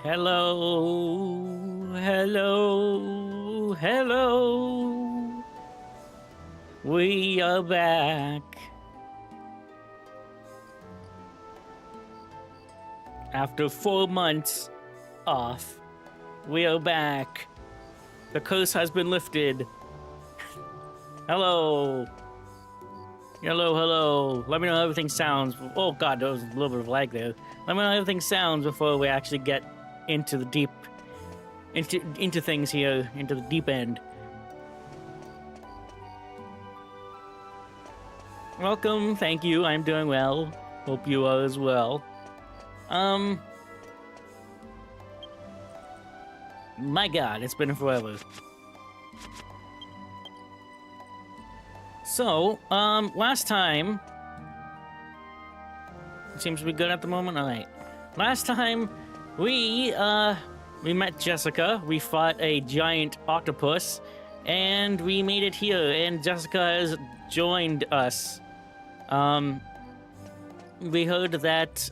Hello, hello, hello. We are back. After 4 months off, we are back. The curse has been lifted. Hello. Hello, hello. Let me know how everything sounds. Oh god, there was a little bit of lag there. Let me know how everything sounds before we actually get into the deep, into things here, into the deep end. Welcome, thank you, I'm doing well. Hope you are as well. My god, it's been forever. So, last time... It seems to be good at the moment? Alright. Last time, we met Jessica, we fought a giant octopus, and we made it here, and Jessica has joined us. We heard that,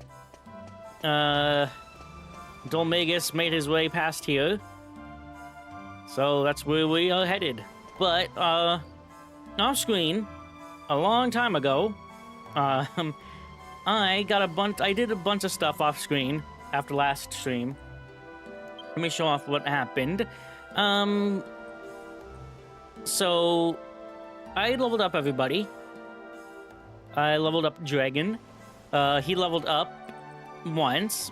Dhoulmagus made his way past here. So that's where we are headed. But, off screen, a long time ago, I did a bunch of stuff off screen after last stream. Let me show off what happened. So I leveled up everybody. I leveled up Dragon. He leveled up once.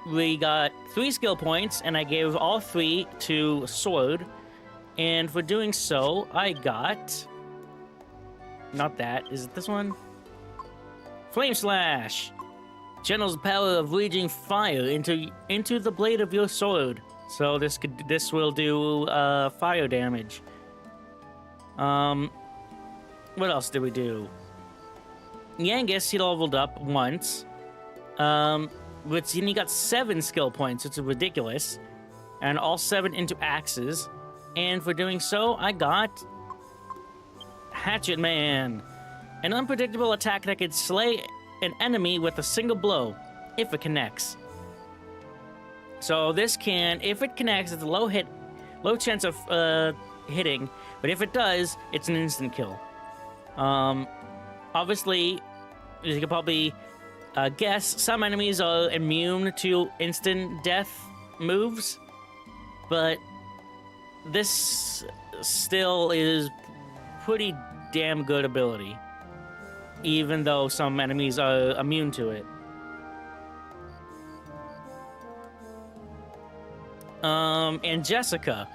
We got 3 skill points, and I gave all 3 to Sword. And for doing so, I got... Not that. Is it this one? Flame Slash! Channels the power of raging fire into the blade of your sword. So this will do fire damage. What else did we do? Yangus, he leveled up once. And he got 7 skill points, which is ridiculous. And all 7 into axes. And for doing so, I got... Hatchet Man. An unpredictable attack that could slay an enemy with a single blow, if it connects. So this can, if it connects, it's a low chance of hitting, but if it does, it's an instant kill. Obviously, you can probably guess, some enemies are immune to instant death moves, but this still is pretty damn good ability, even though some enemies are immune to it. And Jessica,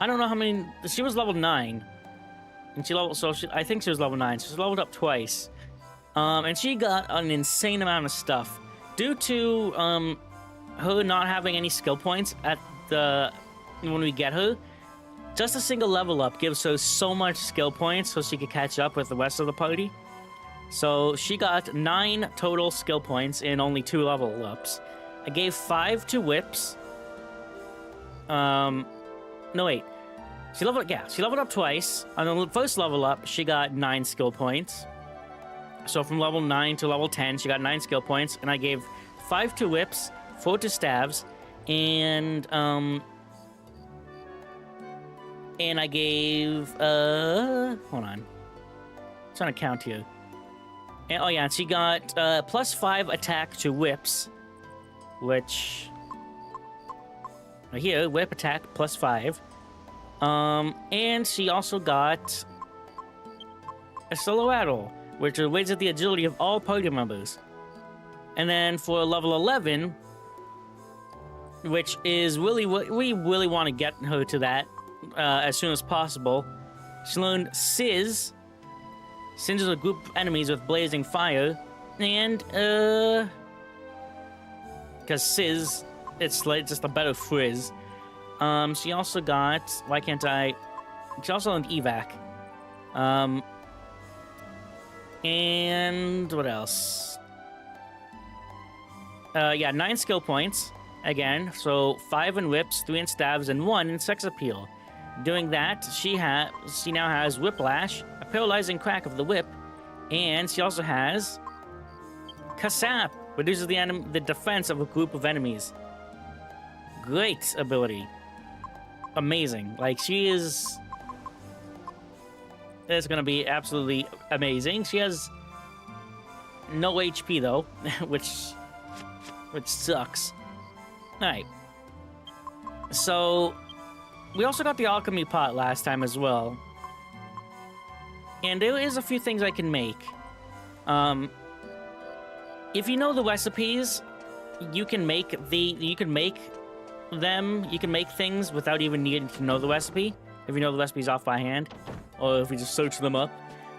I don't know how many. She was level 9, and I think she was level 9. So she's leveled up twice, and she got an insane amount of stuff due to her not having any skill points when we get her. Just a single level up gives her so much skill points so she could catch up with the rest of the party. So she got 9 total skill points in only 2 level ups. I gave 5 to Whips. No wait. She leveled up twice. On the first level up, she got 9 skill points. So from level 9 to level 10, she got 9 skill points, and I gave 5 to Whips, 4 to Staves, and I gave, hold on. I'm trying to count here. And, oh yeah, she got, plus 5 attack to Whips, which, right here, Whip attack, plus 5. And she also got a solo rattle, which raises the agility of all party members. And then for level 11, which is really what we really want to get her to that, as soon as possible. She learned Sizz. Singes a group of enemies with blazing fire. And, because Sizz, it's like just a better frizz. She also got... Why can't I... She also learned Evac. And what else? Yeah, 9 skill points. Again, so 5 in Whips, 3 in Stabs, and 1 in Sex Appeal. Doing that, she now has Whiplash, a paralyzing crack of the whip, and she also has Kasap, reduces the defense of a group of enemies. Great ability. Amazing. Like, she is... It's gonna be absolutely amazing. She has no HP, though, which sucks. Alright. So, we also got the alchemy pot last time as well. And there is a few things I can make. If you know the recipes, you can make things without even needing to know the recipe. If you know the recipes off by hand, or if you just search them up,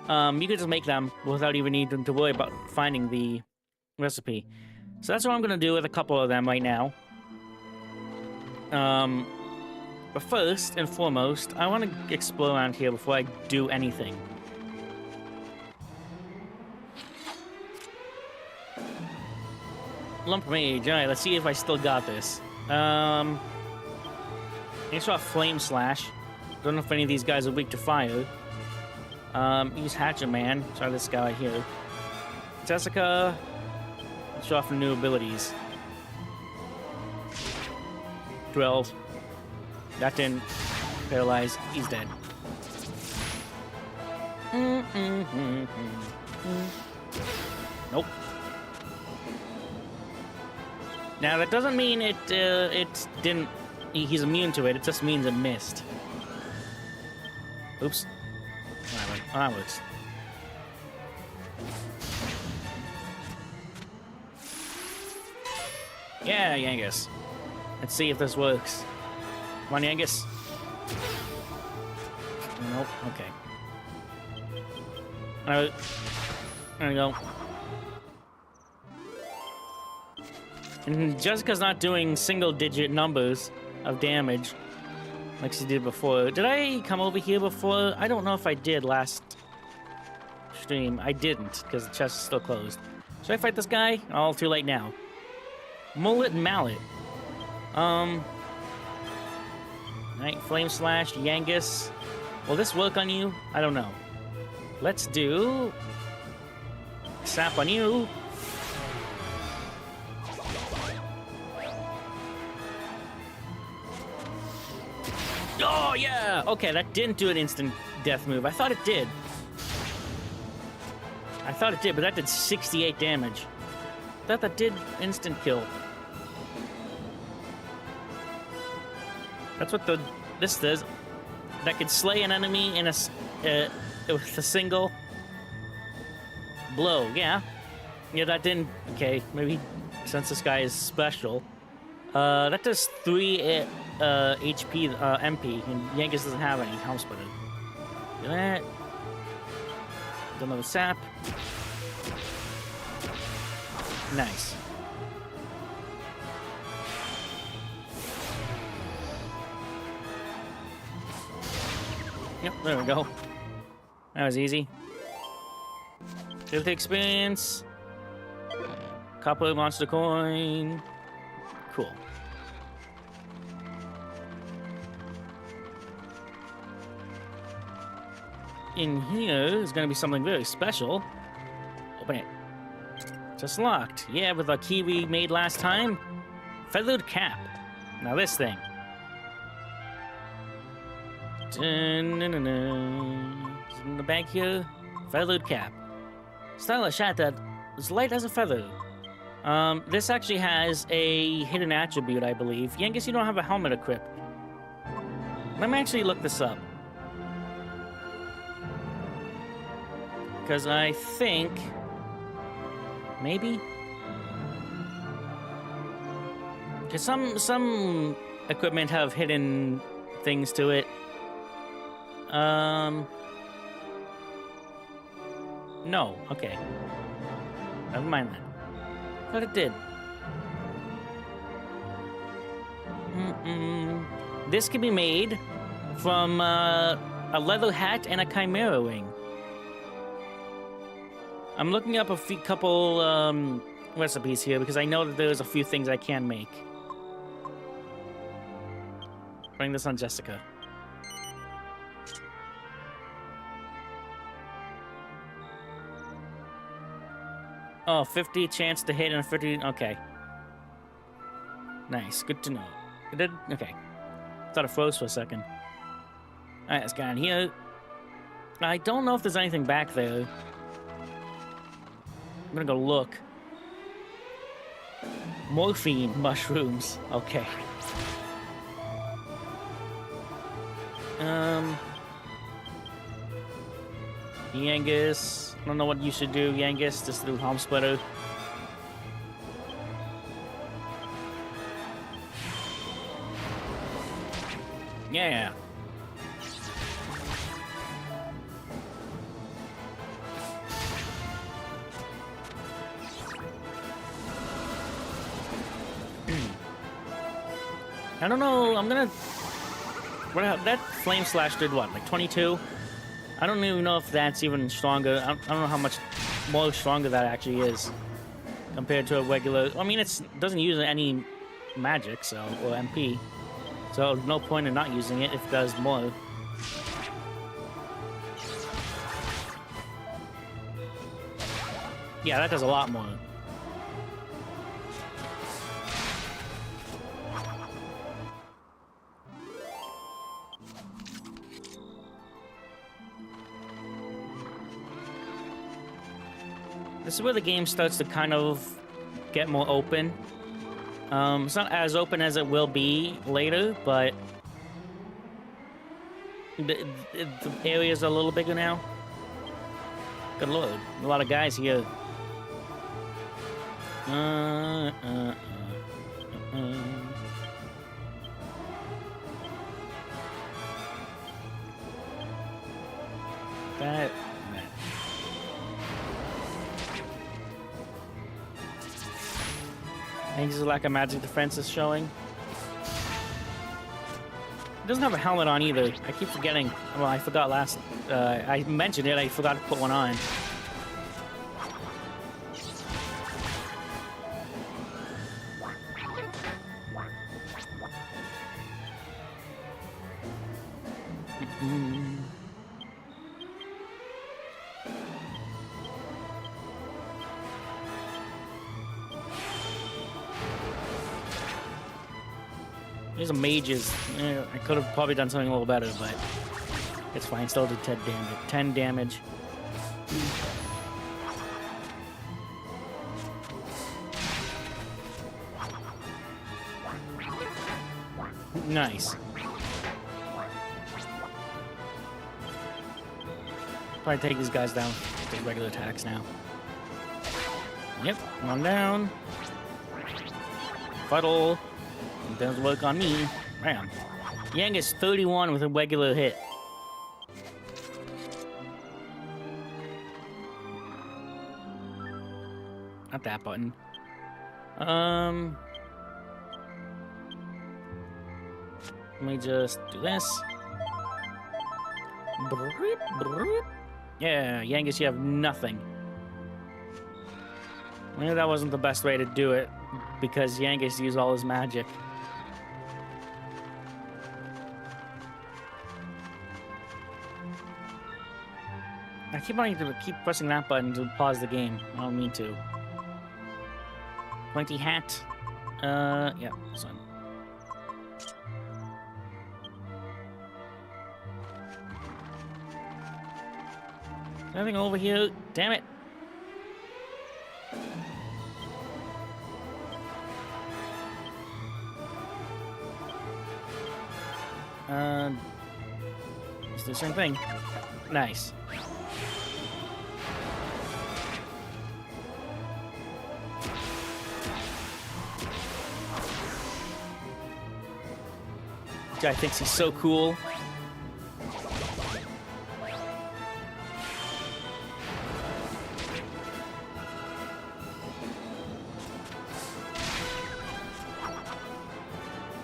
you can just make them without even needing to worry about finding the recipe. So that's what I'm gonna do with a couple of them right now. But first and foremost, I want to explore around here before I do anything. Lump Mage. Alright, let's see if I still got this. I saw Flame Slash. Don't know if any of these guys are weak to fire. Use Hatchet Man. Try this guy right here. Jessica. Let's show off her new abilities. 12. That didn't paralyze. He's dead. Nope. Now that doesn't mean it didn't. He's immune to it. It just means it missed. Oops. Oh, that works. Yeah, Yangus. Let's see if this works. Come on, Yangus. Nope. Okay. Alright. There we go. And Jessica's not doing single-digit numbers of damage like she did before. Did I come over here before? I don't know if I did last stream. I didn't, because the chest is still closed. Should I fight this guy? All too late now. Mullet Mallet. Right, Flame Slash, Yangus. Will this work on you? I don't know. Let's do... Sap on you. Oh, yeah! Okay, that didn't do an instant death move. I thought it did. I thought it did, but that did 68 damage. I thought that did instant kill. That's what this does. That could slay an enemy in with a single blow. Yeah. Yeah, that didn't... Okay, maybe since this guy is special. That does 3 HP, MP, and Yangus doesn't have any helm splitter. Do that. Do another sap. Nice. Yep, there we go. That was easy. Ability experience. Copper monster coin. Cool. In here is going to be something very special. Open it. Just locked. Yeah, with a key we made last time. Feathered cap. Now this thing. In the bag here. Feathered cap. Stylish hat that is light as a feather. This actually has a hidden attribute, I believe. Yangus, you don't have a helmet equipped. Let me actually look this up. Because I think... Maybe? Because some equipment have hidden things to it. No. Okay. Never mind that. But it did. This can be made from a leather hat and a chimera wing. I'm looking up a couple recipes here because I know that there's a few things I can make. Bring this on Jessica. Oh, 50 chance to hit and a 50... Okay. Nice, good to know. It did? Okay. Thought it froze for a second. Alright, let's get in here. I don't know if there's anything back there. I'm gonna go look. Morphine mushrooms. Okay. Yangus. I don't know what you should do, Yangus. Just do Home Splitter. Yeah. I don't know. I'm gonna. That Flame Slash did what? Like 22? I don't even know if that's even stronger. I don't know how much more stronger that actually is compared to a regular. I mean, it doesn't use any magic, so or MP. So no point in not using it if it does more. Yeah, that does a lot more. This is where the game starts to kind of get more open. It's not as open as it will be later, but the areas are a little bigger now. Good lord, a lot of guys here. That. I think this is like a magic defense is showing. It doesn't have a helmet on either. I keep forgetting. Well, I forgot last. I mentioned it. I forgot to put one on. These are mages. I could have probably done something a little better, but it's fine. Still did 10 damage. 10 damage. Nice. Probably take these guys down. Take regular attacks now. Yep, one down. Fuddle. It doesn't work on me. Bam. Yangus 31 with a regular hit. Not that button. Let me just do this. Yeah, Yangus, you have nothing. Maybe that wasn't the best way to do it, because Yangus used all his magic. I keep wanting to keep pressing that button to pause the game. I don't mean to. Pointy hat. Yeah, this one. Nothing over here. Damn it. It's the same thing. Nice. Guy thinks he's so cool.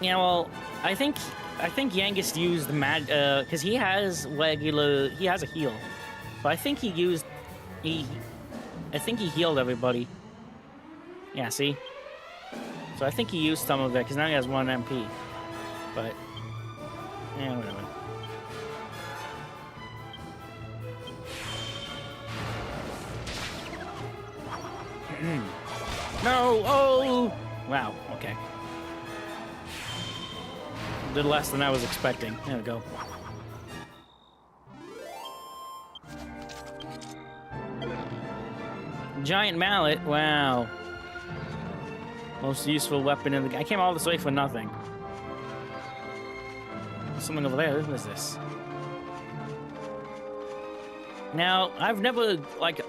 Yeah, well, I think Yangus used the because he has a heal. So I think he healed everybody. Yeah, see? So I think he used some of it, because now he has 1 MP. But, yeah, whatever. No! Oh! Wow, okay. Did less than I was expecting. There we go. Giant mallet. Wow. Most useful weapon in the game. I came all this way for nothing. There's something over there. What is this? Now, I've never, like...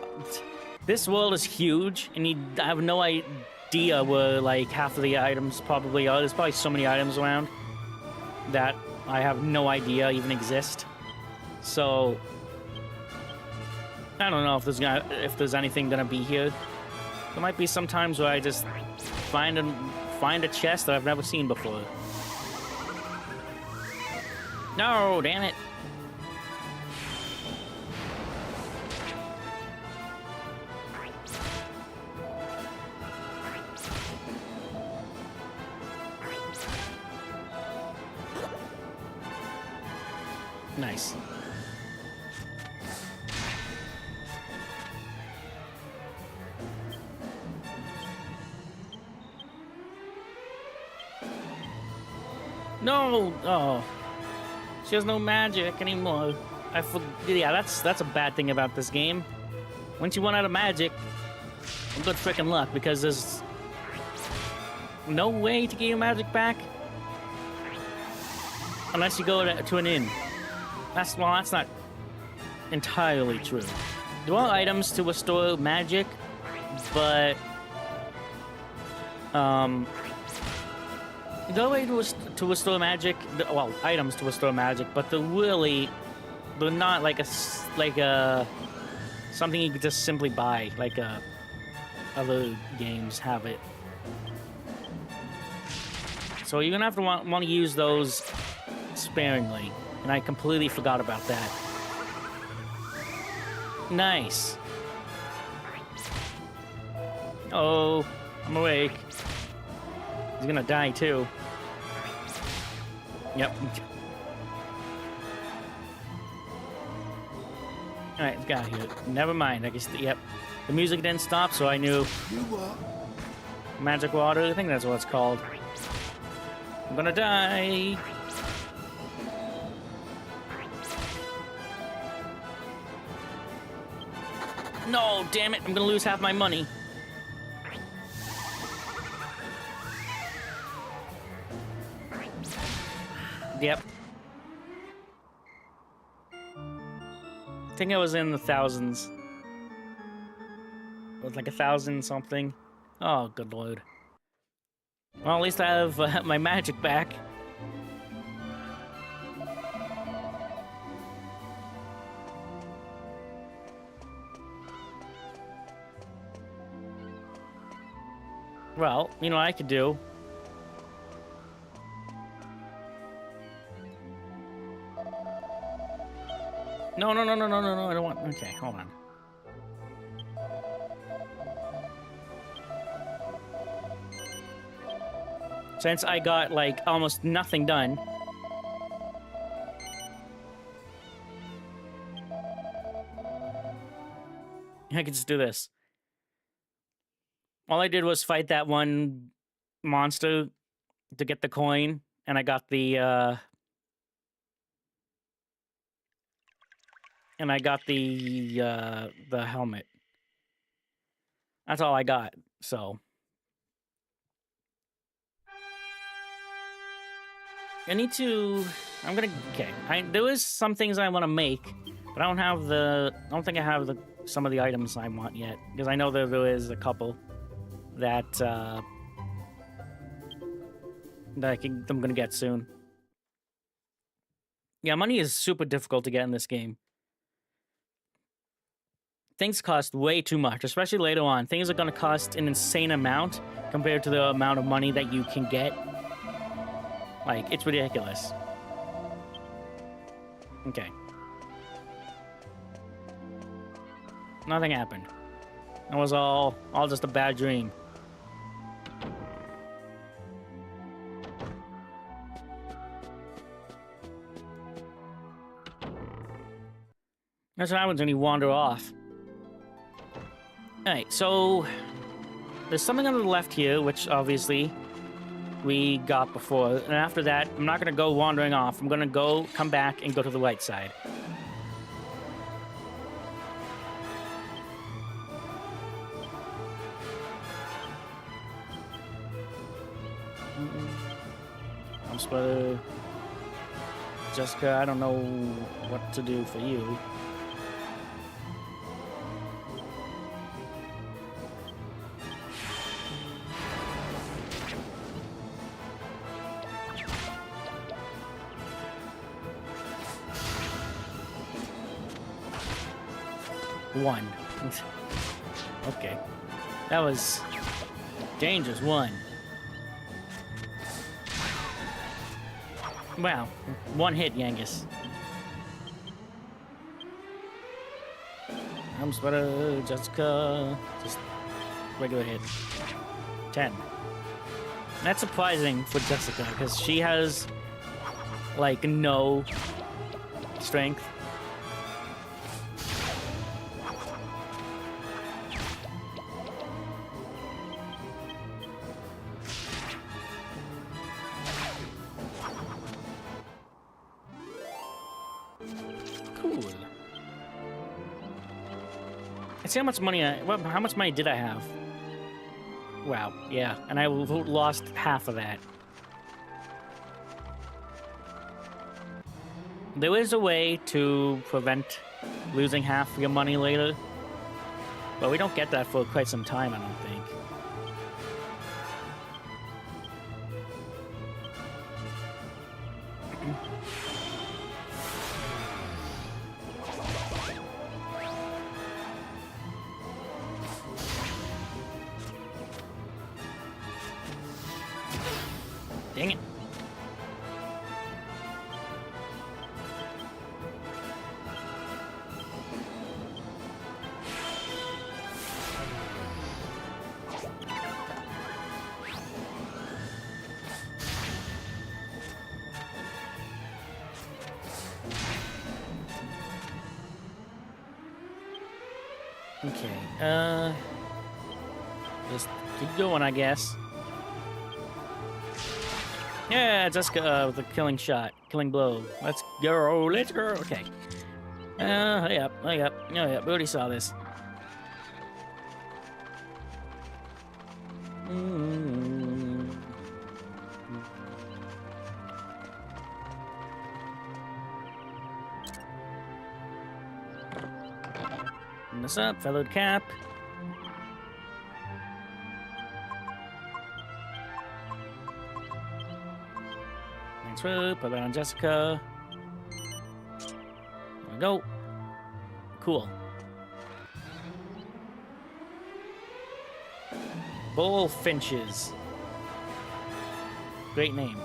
This world is huge, and I have no idea where, like, half of the items probably are. There's probably so many items around that I have no idea even exist. So... I don't know if there's anything gonna be here. There might be some times where I just find a chest that I've never seen before. No, damn it. Nice. No! Oh. She has no magic anymore. Yeah, that's a bad thing about this game. Once you run out of magic, good freaking luck, because there's no way to get your magic back unless you go to an inn. That's not entirely true. There are items to restore magic, but the way to restore magic, well, items to restore magic, but they're not like a something you could just simply buy, like other games have it. So you're gonna have to want to use those sparingly, and I completely forgot about that. Nice. Oh, I'm awake. He's gonna die too. Yep. Alright, let's get out of here. Never mind, I guess, yep. The music didn't stop, so I knew. Magic water, I think that's what it's called. I'm gonna die. No, damn it, I'm gonna lose half my money. Yep. I think I was in the thousands. It was like 1,000 something. Oh, good lord. Well, at least I have my magic back. Well, you know what I could do? No, I don't want... Okay, hold on. Since I got, like, almost nothing done... I could just do this. All I did was fight that one monster to get the coin, and I got the, and I got the helmet. That's all I got, so. I need to... Okay. There is some things I want to make, but I don't think I have some of the items I want yet, because I know there is a couple that, I'm gonna get soon. Yeah, money is super difficult to get in this game. Things cost way too much, especially later on. Things are gonna cost an insane amount compared to the amount of money that you can get. Like, it's ridiculous. Okay. Nothing happened. It was all just a bad dream. That's what happens when you wander off. Alright, so... There's something on the left here, which obviously we got before. And after that, I'm not going to go wandering off. I'm going to come back and go to the right side. I'm supposed to... Jessica, I don't know what to do for you. One. Okay. That was dangerous. One. Wow. One hit, Yangus. I'm Sweater, Jessica. Just regular hit. 10. That's surprising for Jessica, because she has, like, no strength. See how much money how much money did I have? Wow, yeah, and I lost half of that. There is a way to prevent losing half of your money later, but we don't get that for quite some time, I don't think. Dang it. Okay, just keep going, I guess. Yeah, Jessica with a killing shot, killing blow. Let's go, let's go. Okay. Hurry up, hurry up. Oh, yeah, we already saw this. Bring this up, feathered cap. Through, put that on Jessica. There we go. Cool. Bullfinches. Great name.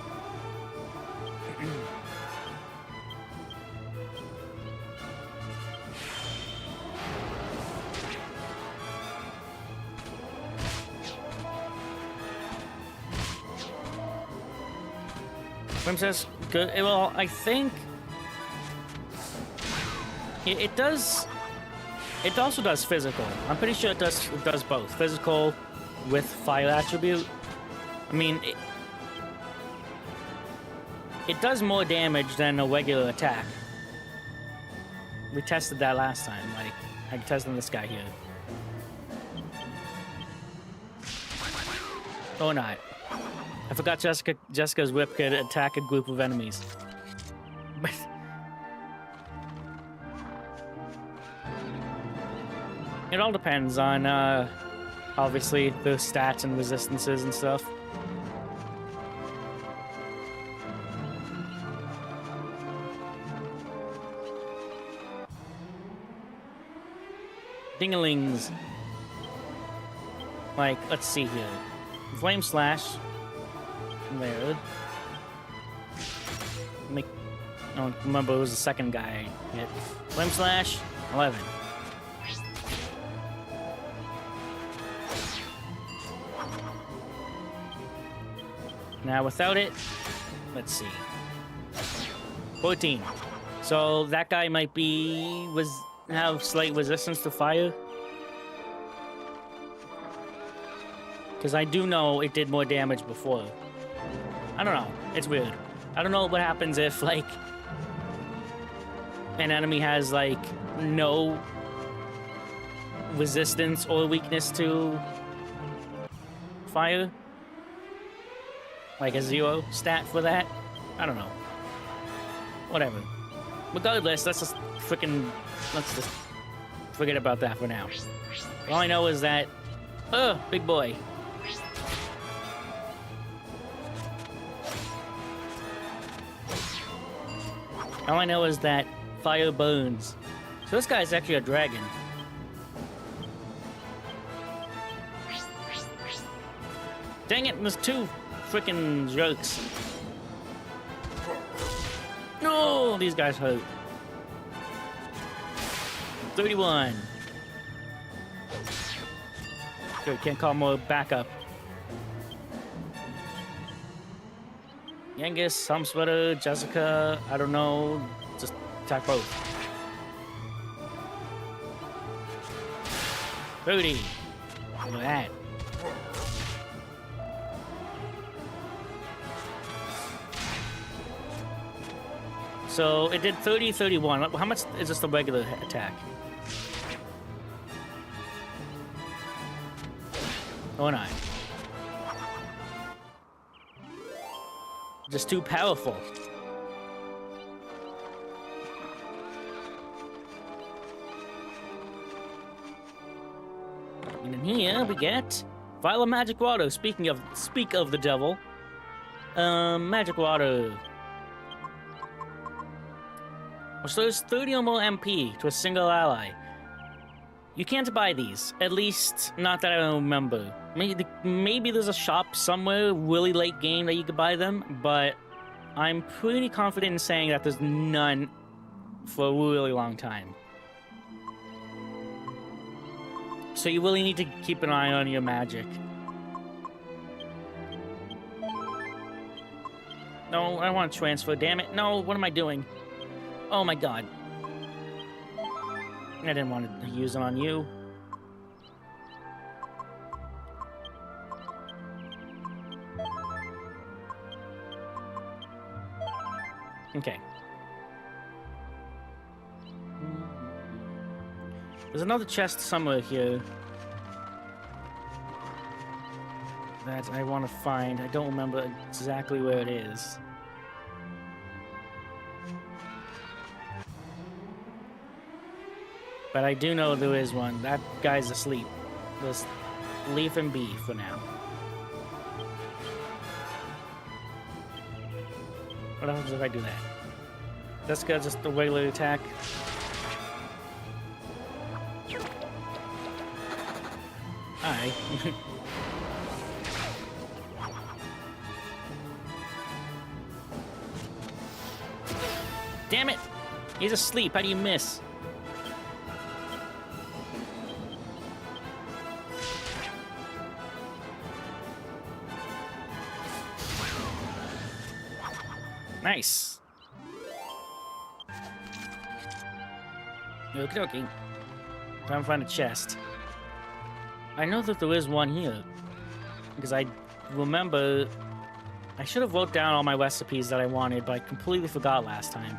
Princess, good. Well, I think it does. It also does physical. I'm pretty sure it does both physical with fire attribute. I mean, it does more damage than a regular attack. We tested that last time. Like, I tested this guy here. Or not. I forgot Jessica's whip could attack a group of enemies. But it all depends on, obviously, the stats and resistances and stuff. Dingalings. Like, let's see here. Flame Slash. There. I don't remember, it was the second guy I hit. Flame Slash, 11. Now without it, let's see. 14. So that guy might have slight resistance to fire. Because I do know it did more damage before. I don't know. It's weird. I don't know what happens if, like, an enemy has, like, no resistance or weakness to fire. Like a 0 stat for that. I don't know. Whatever. Regardless, let's just forget about that for now. All I know is that, big boy. All I know is that fire burns. So this guy's actually a dragon. Dang it, there's 2 freaking jerks. No, these guys hurt. 31. Good, can't call more backup. Yangus, some sweater, Jessica, I don't know. Just attack both. 30. Look at that. So it did 30, 31. How much is just the regular attack? Oh, 9. Just too powerful. And in here we get Vial of Magic Water. Speak of the devil. Magic Water. Restores 30 or more MP to a single ally. You can't buy these. At least, not that I remember. Maybe there's a shop somewhere, really late game, that you could buy them, but I'm pretty confident in saying that there's none for a really long time. So you really need to keep an eye on your magic. No, I want to transfer, damn it. No, what am I doing? Oh my god. I didn't want to use it on you. Okay. There's another chest somewhere here that I want to find. I don't remember exactly where it is. But I do know there is one. That guy's asleep. Just leave him be for now. What happens if I do that? This guy's just a regular attack. Hi. Damn it! He's asleep. How do you miss? Nice. Okie dokie. Trying to find a chest. I know that there is one here. Because I remember... I should have wrote down all my recipes that I wanted, but I completely forgot last time.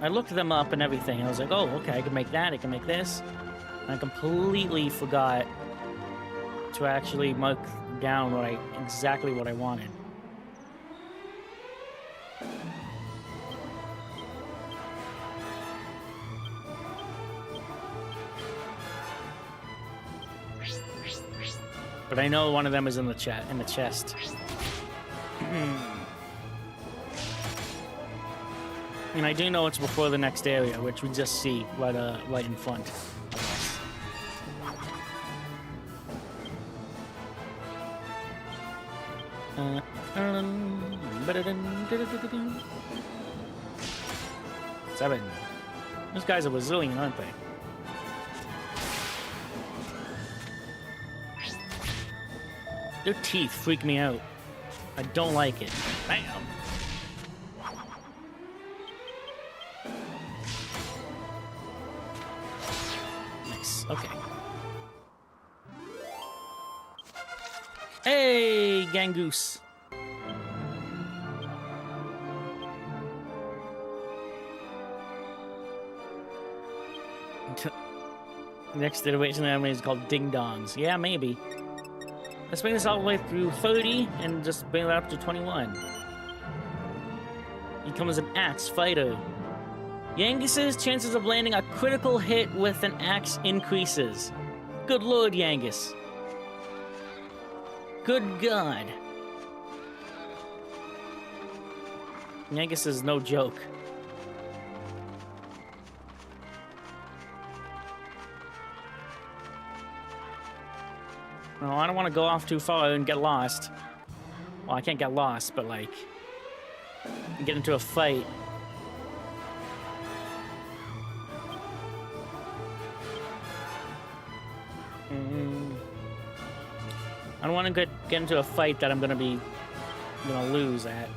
I looked them up and everything, and I was like, oh, okay, I can make that, I can make this. And I completely forgot to actually mark down exactly what I wanted. But I know one of them is in the chest. And I do know it's before the next area, which we just see right in front of us. Seven. Those guys are resilient, aren't they? Their teeth freak me out. I don't like it. Bam! Nice. Okay. Hey, Gangoose. Next iteration of anime is called Ding Dongs. Yeah, maybe. Let's bring this all the way through 30 and just bring it up to 21. He becomes an axe fighter. Yangus's chances of landing a critical hit with an axe increases. Good lord, Yangus. Good God. Yangus is no joke. No, I don't want to go off too far and get lost. Well, I can't get lost, but like, get into a fight. I don't want to get into a fight that I'm gonna lose at.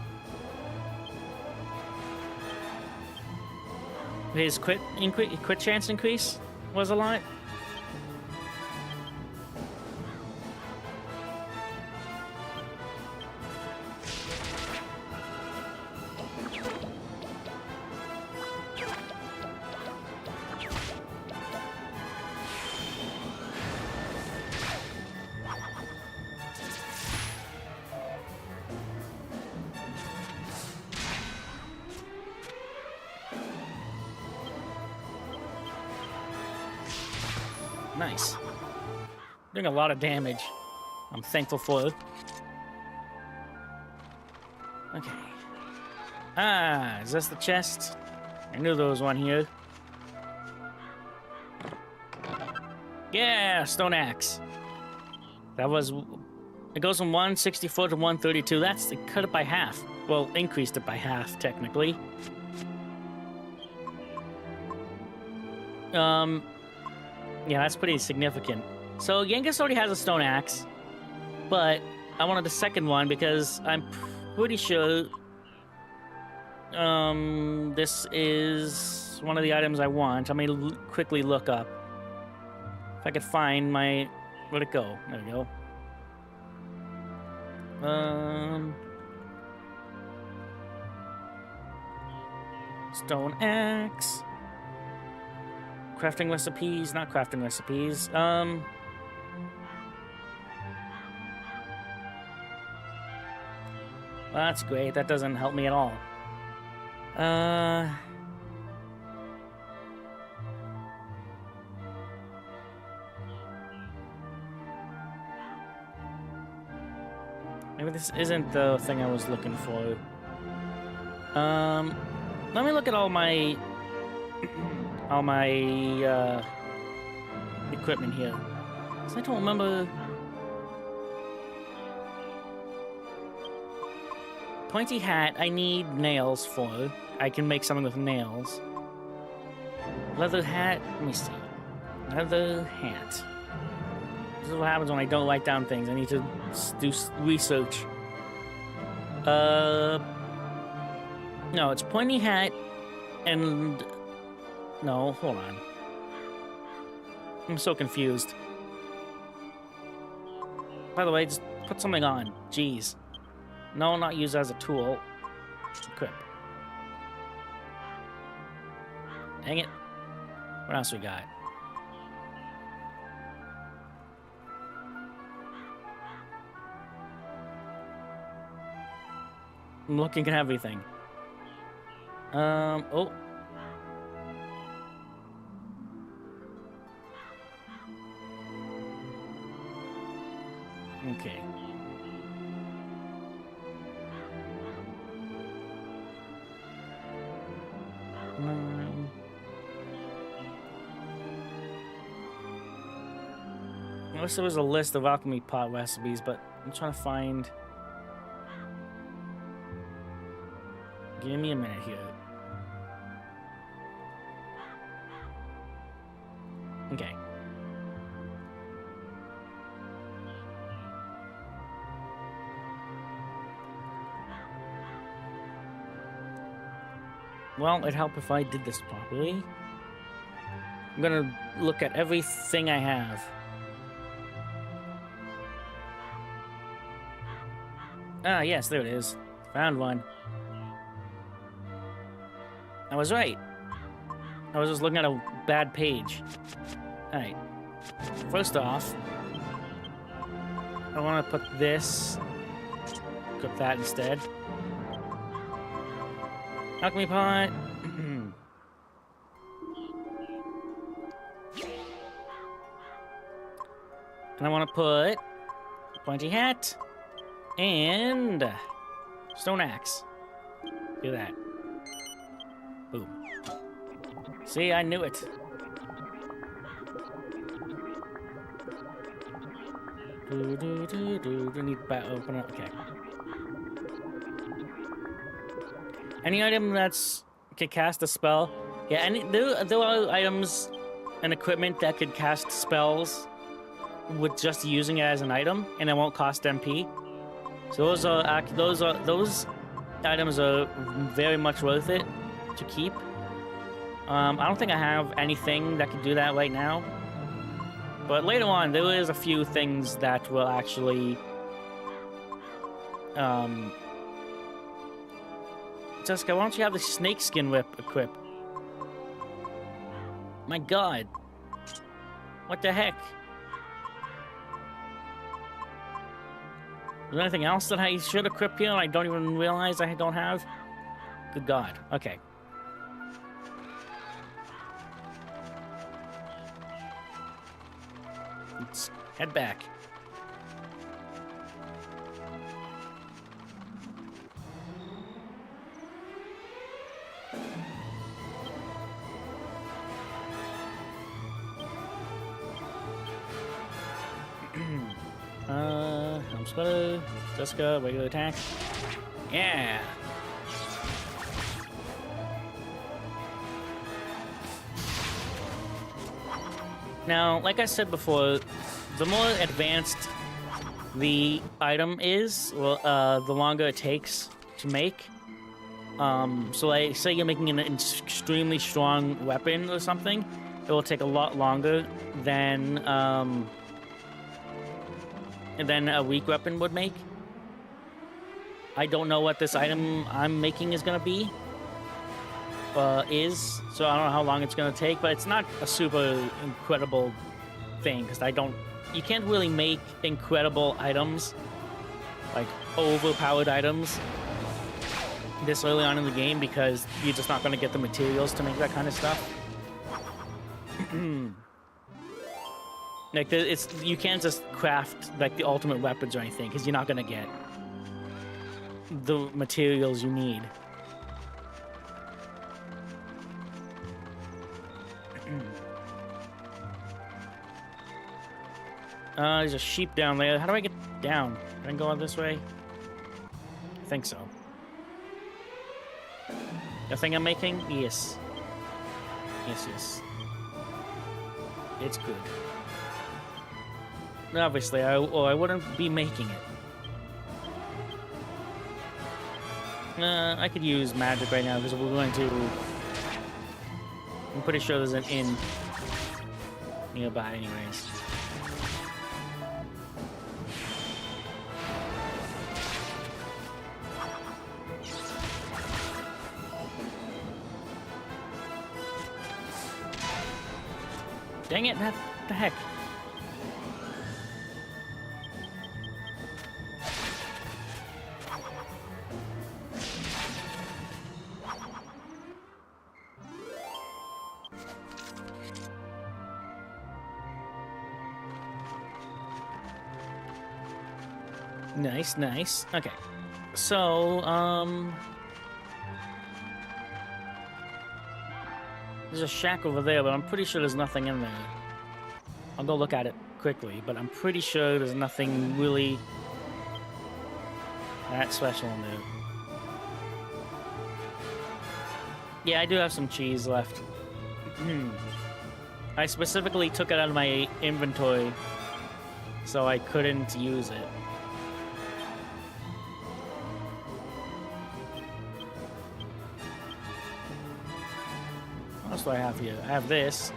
His quit chance increase was a lot. Nice. Doing a lot of damage. I'm thankful for it. Okay. Ah, is this the chest? I knew there was one here. Yeah, stone axe. That was... It goes from 164 to 132. It cut it by half. Well, increased it by half, technically. Yeah, that's pretty significant. So, Yangus already has a stone axe, but I wanted the second one because I'm pretty sure this is one of the items I want. I may quickly look up. If I could find my... Where'd it go? There we go. Stone axe. Crafting recipes, not crafting recipes. Well, that's great. That doesn't help me at all. Maybe this isn't the thing I was looking for. Let me look at all my equipment here. 'Cause I don't remember. Pointy hat, I need nails for. I can make something with nails. Leather hat, let me see. Leather hat. This is what happens when I don't write down things. I need to do research. No, it's pointy hat and... No, hold on. I'm so confused. By the way, just put something on. Jeez. No, not use as a tool. Equip. Dang it. What else we got? I'm looking at everything. Oh. Okay. I wish there was a list of alchemy pot recipes, but I'm trying to find... Give me a minute here. Okay. Well, it'd help if I did this properly. I'm gonna look at everything I have. Ah, yes, there it is. Found one. I was right. I was just looking at a bad page. Alright. First off, I want to put this... Equip that instead. Alchemy pot. And I want to put pointy hat and stone axe. Do that. Boom. See, I knew it. Do need to open it. Okay. Any item that's can cast a spell. Yeah, there are items and equipment that could cast spells with just using it as an item, and it won't cost MP. So those items are very much worth it to keep. I don't think I have anything that can do that right now, but later on there is a few things that will actually Jessica, why don't you have the snakeskin whip equipped? My god. What the heck? Is there anything else that I should equip here and I don't even realize I don't have? Good god. Okay. Let's head back. I'm Sputter, Jessica, regular attack. Yeah! Now, like I said before, the more advanced the item is, well, the longer it takes to make. So like, say you're making an extremely strong weapon or something, it will take a lot longer than a weak weapon would make. I don't know what this item I'm making is gonna be. So I don't know how long it's gonna take, but it's not a super incredible thing, because you can't really make incredible items, like overpowered items, this early on in the game, because you're just not gonna get the materials to make that kind of stuff. Like, you can't just craft, like, the ultimate weapons or anything, because you're not gonna get the materials you need. There's a sheep down there. How do I get down? Can I go on this way? I think so. The thing I'm making? Yes. Yes. It's good. Obviously, I wouldn't be making it. I could use magic right now because we're going to... I'm pretty sure there's an inn nearby anyways. Dang it, what the heck? Nice. Okay. So, there's a shack over there, but I'm pretty sure there's nothing in there. I'll go look at it quickly, but I'm pretty sure there's nothing really that special in there. Yeah, I do have some cheese left. I specifically took it out of my inventory, so I couldn't use it. What else do I have here? I have this.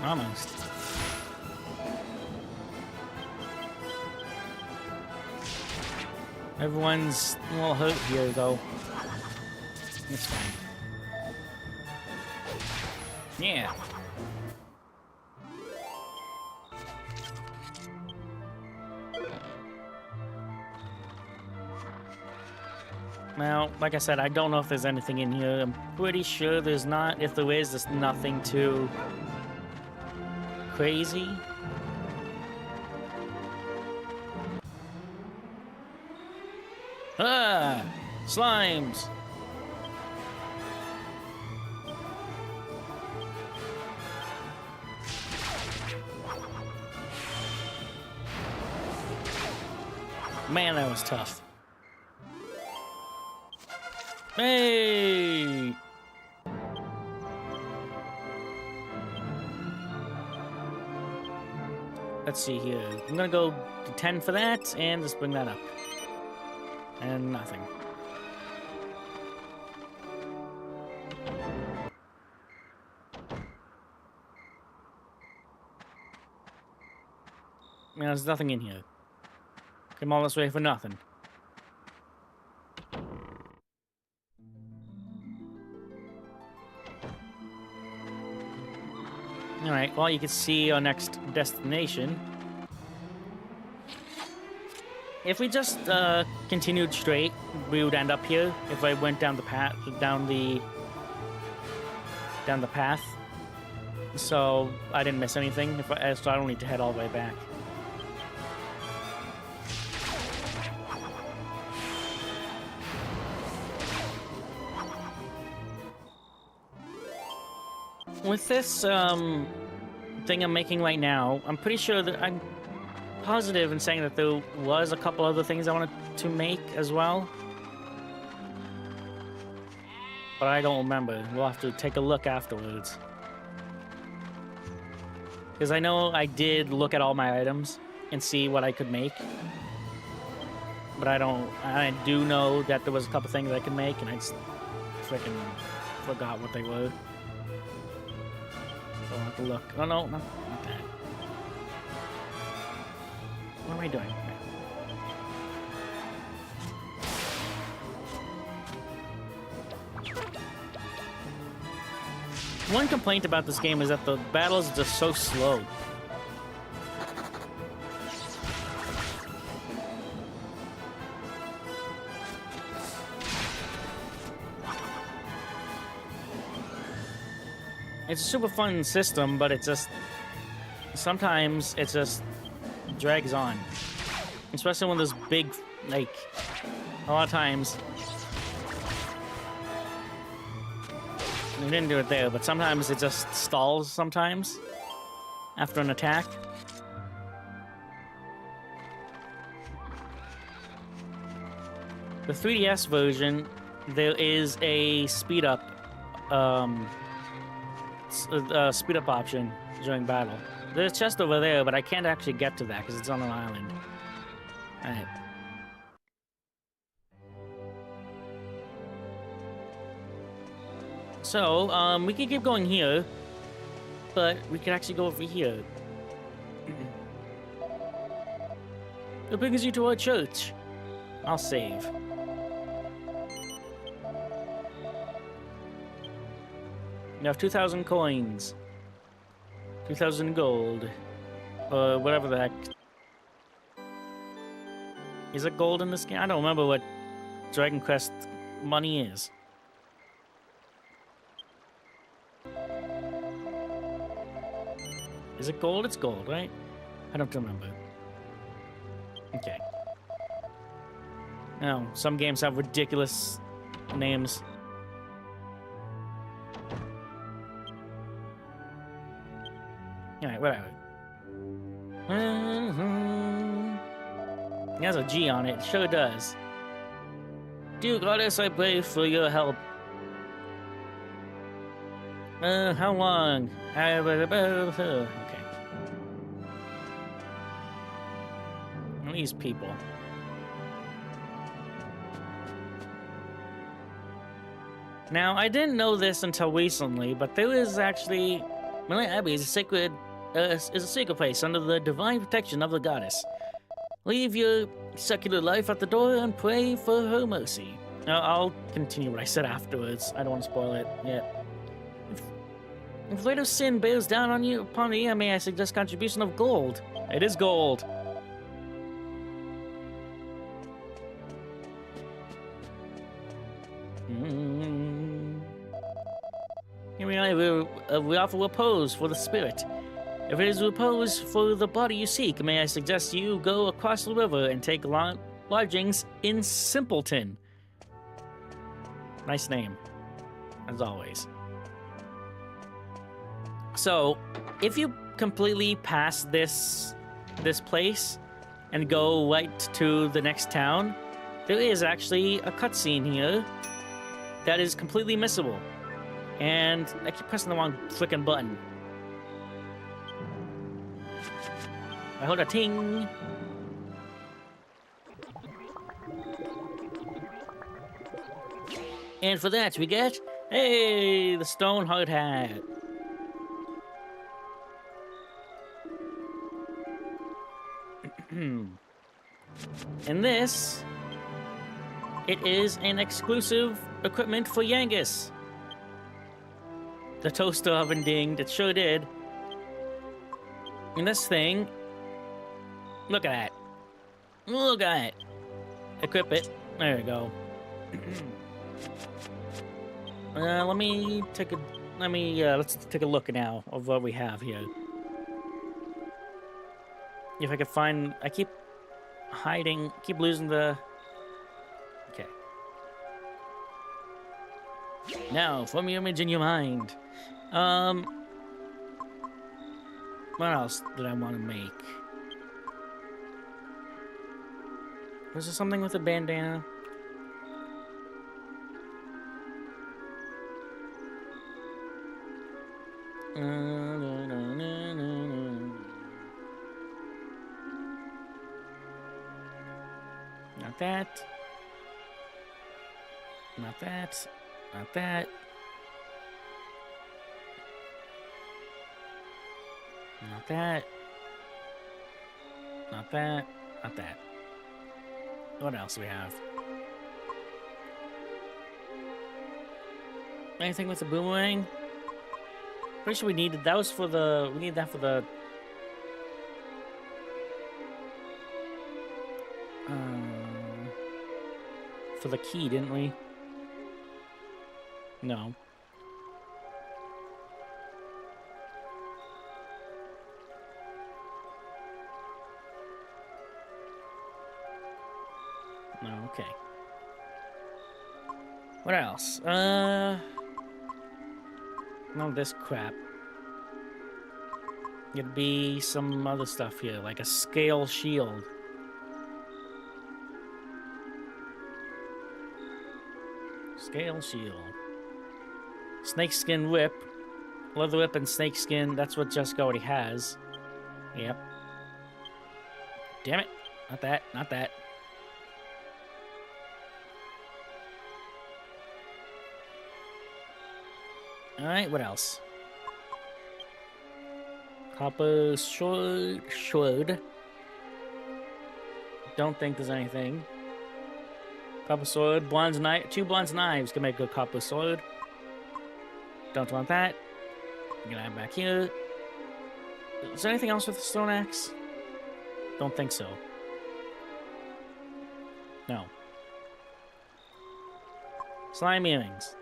Almost. Everyone's a little hurt here, though. It's fine. Yeah. Now, like I said, I don't know if there's anything in here. I'm pretty sure there's not. If there is, there's nothing too crazy. Ah! Slimes! Man, that was tough. Hey! Let's see here. I'm gonna go to 10 for that, and just bring that up. And nothing. Yeah, there's nothing in here. Came all this way for nothing. Alright, well, you can see our next destination. If we just continued straight, we would end up here. If I went down the path, down the path, so I didn't miss anything. So I don't need to head all the way back. With this thing I'm making right now, I'm pretty sure that I'm positive in saying that there was a couple other things I wanted to make as well. But I don't remember. We'll have to take a look afterwards. Because I know I did look at all my items and see what I could make. But I do know that there was a couple things I could make, and I just freaking forgot what they were. So I'll have to look. Oh, no, not that. What am I doing? One complaint about this game is that the battles are just so slow. It's a super fun system, but it just... sometimes it just drags on. Especially when there's big, like... a lot of times... we didn't do it there, but sometimes it just stalls sometimes. After an attack. The 3DS version, there is a speed up option during battle. There's a chest over there, but I can't actually get to that because it's on an island. Alright. So, we could keep going here, but we could actually go over here. It brings you to our church. I'll save. You have 2,000 coins. 2,000 gold. Or whatever the heck. Is it gold in this game? I don't remember what Dragon Quest money is. Is it gold? It's gold, right? I don't remember. Okay. No, some games have ridiculous names. Alright, whatever. It has a G on it. It sure does. Dear Goddess, I pray for your help. How long? Okay. These people. Now, I didn't know this until recently, but there is actually Malaya Abbey is a sacred place under the divine protection of the goddess. Leave your secular life at the door and pray for her mercy. I'll continue what I said afterwards. I don't want to spoil it yet. If weight of sin bears down on you upon you, may I suggest contribution of gold? It is gold. Here we offer repose for the spirit. If it is repose for the body you seek, may I suggest you go across the river and take lodgings in Simpleton. Nice name, as always. So, if you completely pass this place and go right to the next town, there is actually a cutscene here that is completely missable. And I keep pressing the wrong frickin' button. I hold a ting. And for that we get, hey, the stone hard hat. And this, it is an exclusive equipment for Yangus. The toaster oven dinged, it sure did. And this thing, look at that. Look at it. Equip it. There we go. Let's take a look now of what we have here. If I could find, I keep hiding, keep losing the, okay. Now, form your image in your mind. What else did I want to make? Was there something with a bandana? Not that. Not that. Not that. Not that. Not that. Not that. What else do we have? Anything with the boomerang? Pretty sure we needed, that was for the, we need that for the, key, didn't we? No. No, okay. What else? No, this crap. It'd be some other stuff here, like a scale shield. Scale shield. Snakeskin whip. Leather whip and snakeskin. That's what Jessica already has. Yep. Damn it. Not that. Not that. Alright, what else? Copper sword. Don't think there's anything. Copper sword, bronze knife. 2 bronze knives can make a copper sword. Don't want that. I'm gonna add back here. Is there anything else with the stone axe? Don't think so. No. Slime earrings.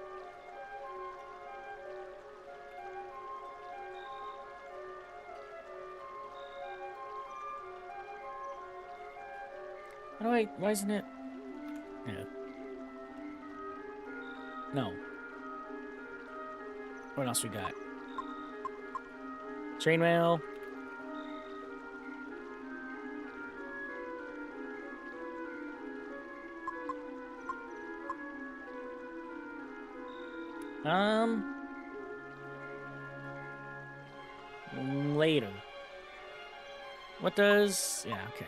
Oh wait, why isn't it? Yeah. No. What else we got? Chainmail. Later. What does... Yeah, okay.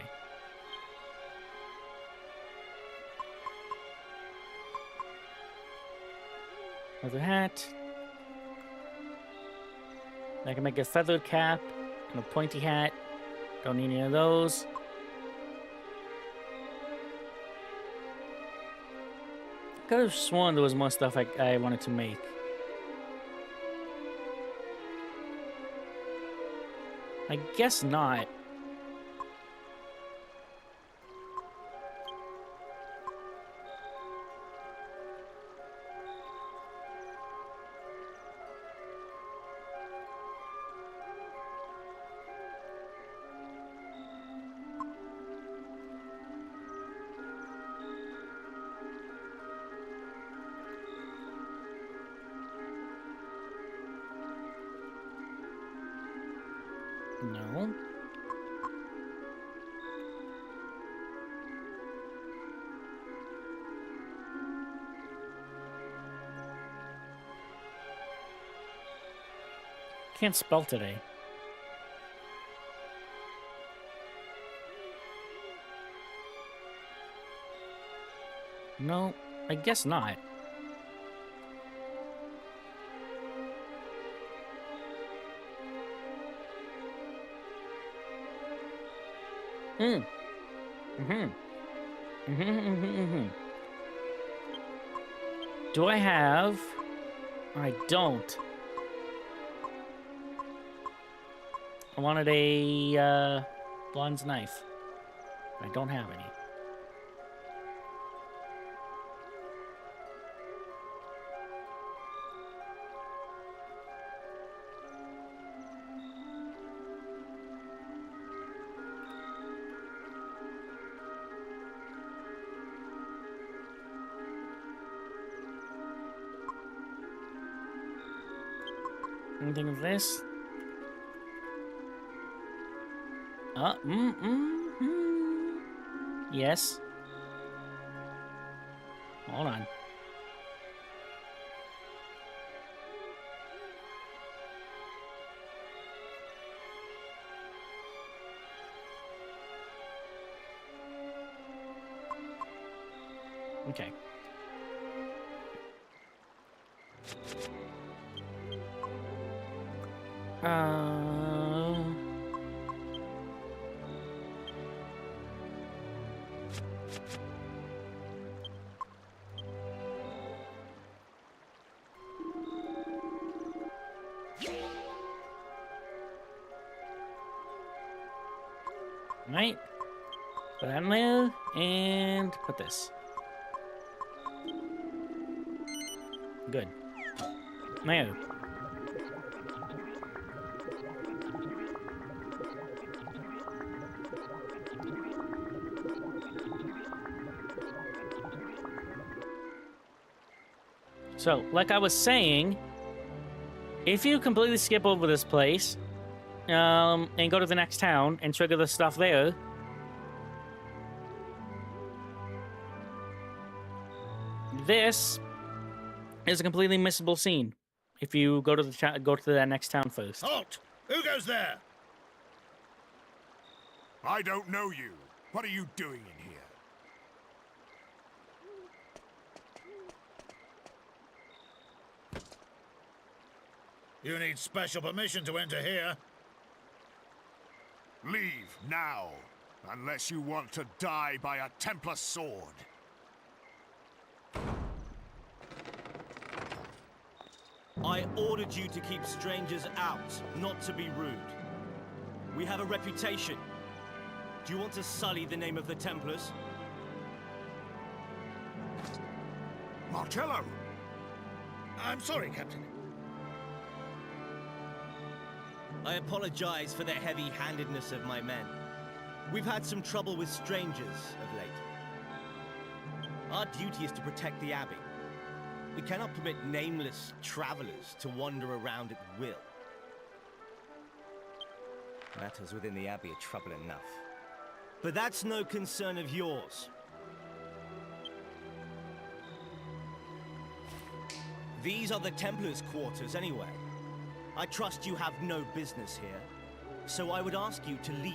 Another hat. I can make a feathered cap and a pointy hat. Don't need any of those. Could have sworn there was more stuff I wanted to make. I guess not. No. Can't spell today. No, I guess not. Do I have? I don't. I wanted a bronze knife. I don't have any. Anything of this? Yes. Hold on. Okay. Right. Put that in there, and put this. Good. Now. So, like I was saying, if you completely skip over this place, and go to the next town and trigger the stuff there, this is a completely missable scene. If you go to that next town first. Halt! Who goes there? I don't know you. What are you doing in here? You need special permission to enter here. Leave now, unless you want to die by a Templar sword. I ordered you to keep strangers out, not to be rude. We have a reputation. Do you want to sully the name of the Templars? Marcello! I'm sorry, Captain. I apologize for the heavy-handedness of my men. We've had some trouble with strangers of late. Our duty is to protect the Abbey. We cannot permit nameless travelers to wander around at will. Matters within the Abbey are trouble enough. But that's no concern of yours. These are the Templars' quarters anyway. I trust you have no business here, so I would ask you to leave.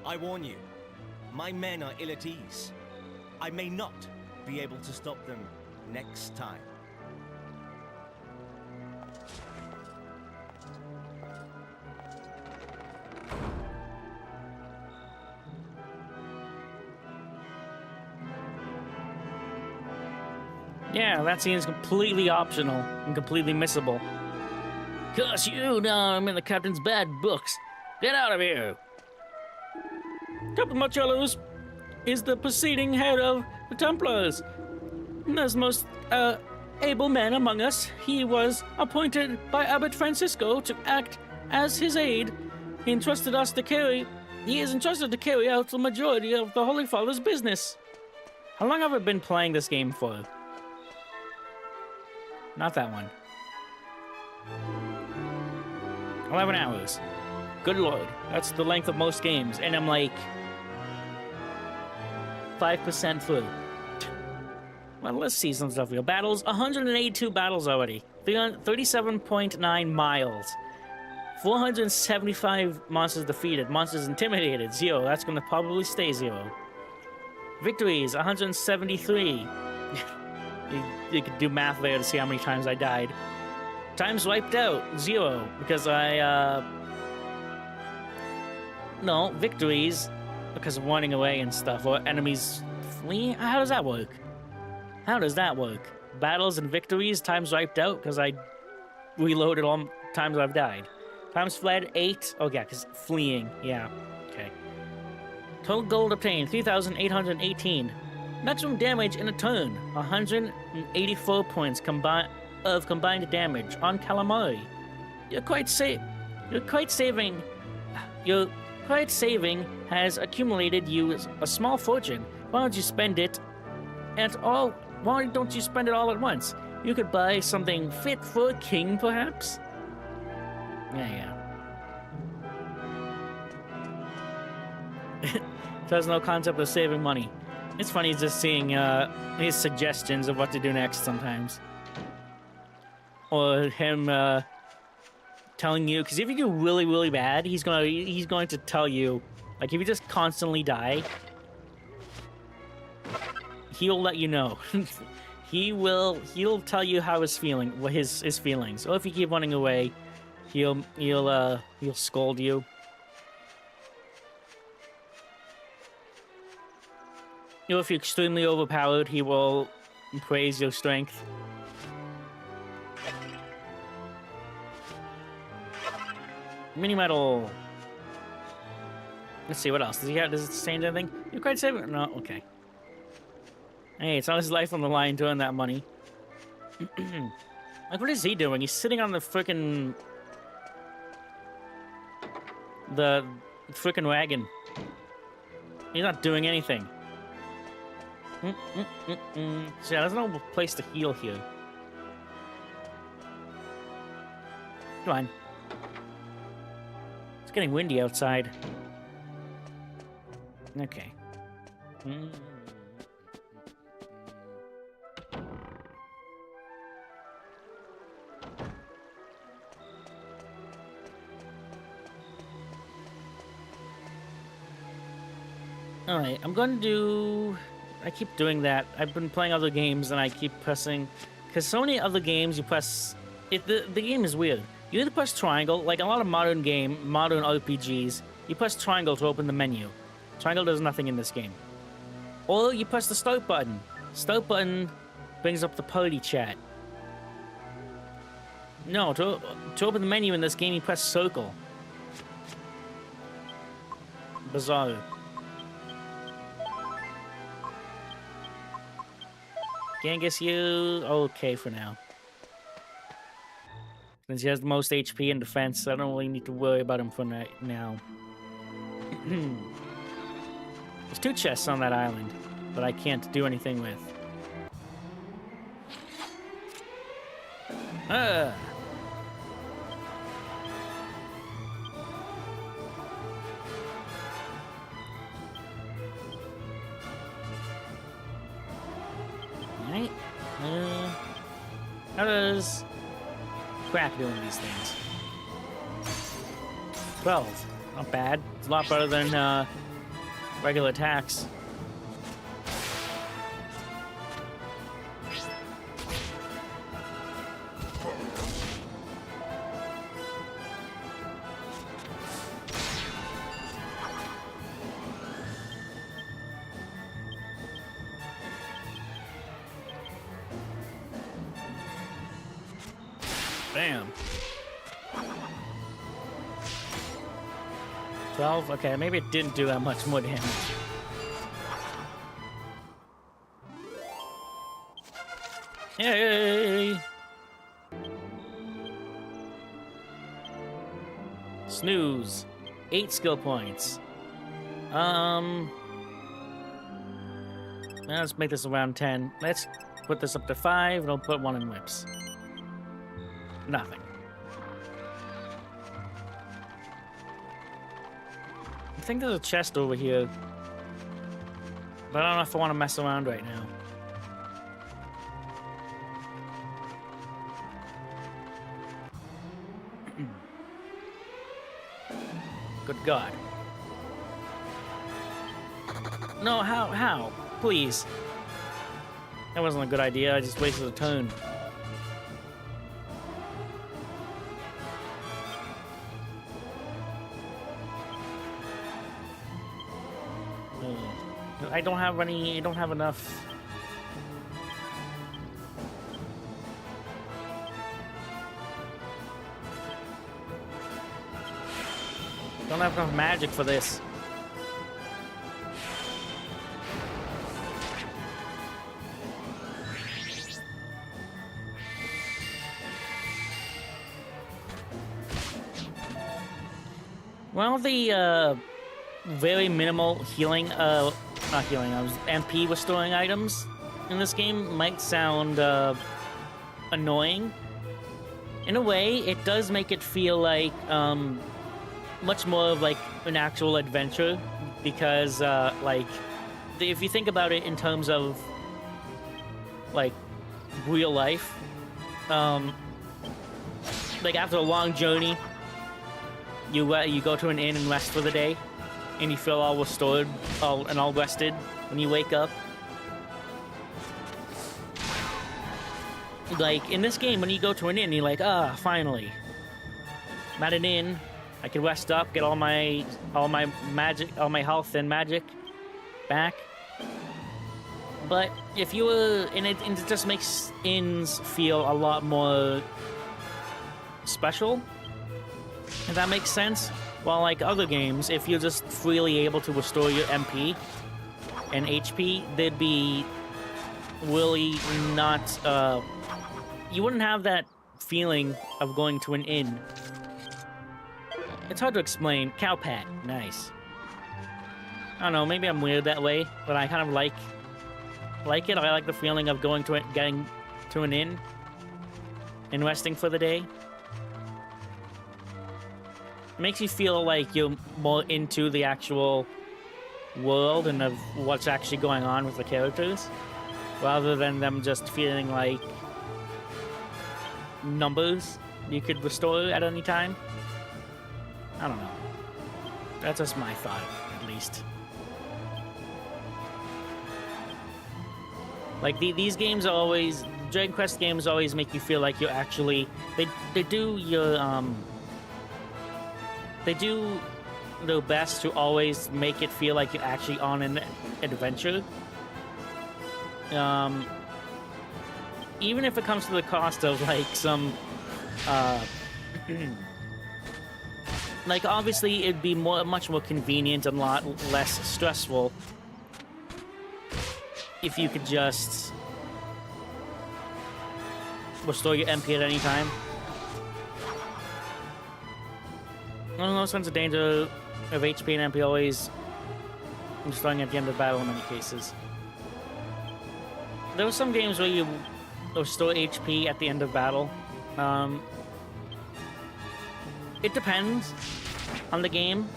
I warn you, my men are ill at ease. I may not be able to stop them next time. Yeah, that scene is completely optional and completely missable. Curse you! Now I'm in the captain's bad books. Get out of here! Captain Marcellus is the preceding head of the Templars. And as the most able man among us, he was appointed by Abbot Francisco to act as his aide. He is entrusted to carry out the majority of the Holy Father's business. How long have I been playing this game for? Not that one. 11 hours. Good lord. That's the length of most games. And I'm like 5% through. Well, let's see some stuff here. Battles, 182 battles already. 37.9 miles. 475 monsters defeated. Monsters intimidated, 0. That's going to probably stay 0. Victories, 173. You could do math there to see how many times I died. Times wiped out, 0. Because No, victories. Because of running away and stuff. Or enemies fleeing. How does that work? How does that work? Battles and victories, times wiped out. Because I reloaded all times I've died. Times fled, 8. Oh, yeah, because fleeing. Yeah, okay. Total gold obtained, 3,818. Maximum damage in a turn, 184 points of combined damage on calamari. Your quiet saving has accumulated you a small fortune. Why don't you spend it all at once? You could buy something fit for a king, perhaps? Yeah. There's no concept of saving money. It's funny just seeing his suggestions of what to do next sometimes. Or him telling you, because if you do really, really bad, he's going to tell you, like if you just constantly die, he'll let you know. He'll tell you how his feelings. Or if you keep running away, he'll scold you. You know, if you're extremely overpowered, he will praise your strength. Mini medal. Let's see what else. Does it change anything? You're quite safe. No, okay. Hey, it's not his life on the line doing that money. Like, what is he doing? He's sitting on the frickin' wagon. He's not doing anything. So yeah, there's no place to heal here. Come on. It's getting windy outside. Okay. Alright, I'm going to do... I keep doing that. I've been playing other games and I keep pressing... Because so many other games you press... The game is weird. You either press triangle, like a lot of modern RPGs, you press triangle to open the menu. Triangle does nothing in this game. Or you press the start button. Start button brings up the party chat. No, to open the menu in this game, you press circle. Bizarre. Genghis, you okay for now. Since he has the most HP and defense, I don't really need to worry about him for now. There's 2 chests on that island that I can't do anything with. Ah! Alright. How does crack doing these things? 12. Not bad. It's a lot better than regular attacks. Bam. 12? Okay, maybe it didn't do that much more damage. Yay! Snooze. 8 skill points. Let's make this around 10. Let's put this up to 5, and I'll put 1 in whips. Nothing. I think there's a chest over here. But I don't know if I want to mess around right now. Good God. No, how? Please. That wasn't a good idea, I just wasted a turn. I don't have enough. Don't have enough magic for this. Well, the very minimal healing, not healing, MP restoring items in this game might sound annoying. In a way, it does make it feel like much more of like an actual adventure, because like if you think about it in terms of like real life, like after a long journey, you go to an inn and rest for the day, and you feel all restored, all rested when you wake up. Like in this game, when you go to an inn, you're like, finally, I'm at an inn. I can rest up, get all my magic, all my health and magic back. But if you were, and it just makes inns feel a lot more special, if that makes sense. While like other games, if you're just freely able to restore your MP and HP, there'd be really not, you wouldn't have that feeling of going to an inn. It's hard to explain. Cowpat, nice. I don't know, maybe I'm weird that way, but I kind of like it. I like the feeling of going to it, getting to an inn and resting for the day. It makes you feel like you're more into the actual world and of what's actually going on with the characters, rather than them just feeling like numbers you could restore at any time. I don't know. That's just my thought, at least. Like, these games are always... Dragon Quest games always make you feel like you're actually... They do your, They do their best to always make it feel like you're actually on an adventure. Even if it comes to the cost of, like, some... like, obviously, it'd be much more convenient and a lot less stressful if you could just restore your MP at any time. No sense of danger of HP and MP always restoring at the end of battle in many cases. There were some games where you restore HP at the end of battle. It depends on the game.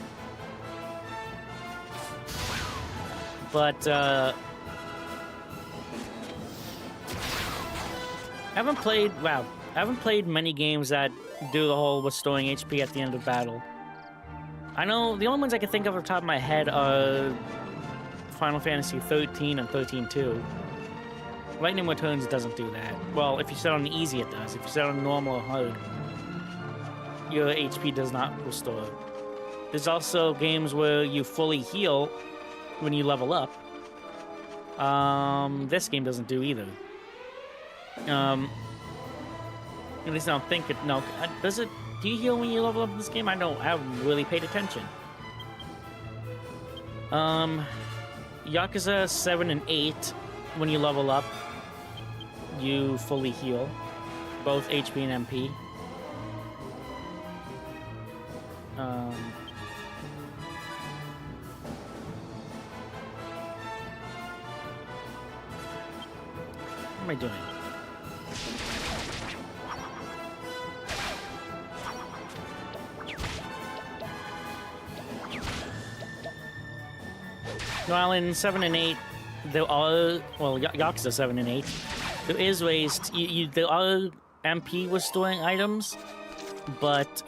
But, I haven't played many games that do the whole restoring HP at the end of battle. I know the only ones I can think of off the top of my head are Final Fantasy 13 and 13-2. Lightning Returns doesn't do that. Well, if you set on easy, it does. If you set on normal or hard, your HP does not restore. There's also games where you fully heal when you level up. This game doesn't do either. At least I don't think it. No, does it? Do you heal when you level up in this game? I haven't really paid attention. Yakuza 7 and 8, when you level up, you fully heal, both HP and MP. What am I doing? While in 7 and 8, there are, well, Yakuza 7 and 8, there is ways, there are MP with storing items, but,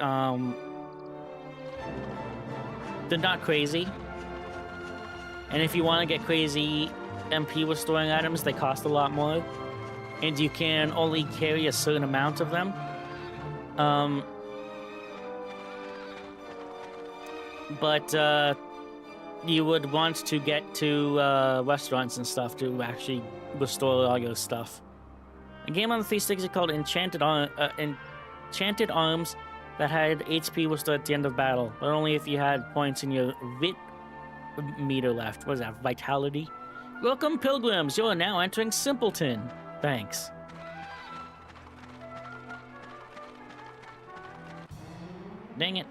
they're not crazy. And if you want to get crazy MP with storing items, they cost a lot more. And you can only carry a certain amount of them. But you would want to get to restaurants and stuff to actually restore all your stuff. A game on the 360 called Enchanted Arms that had HP restored at the end of battle, but only if you had points in your Vit meter left. What is that? Vitality? Welcome, pilgrims! You are now entering Simpleton. Thanks. Dang it.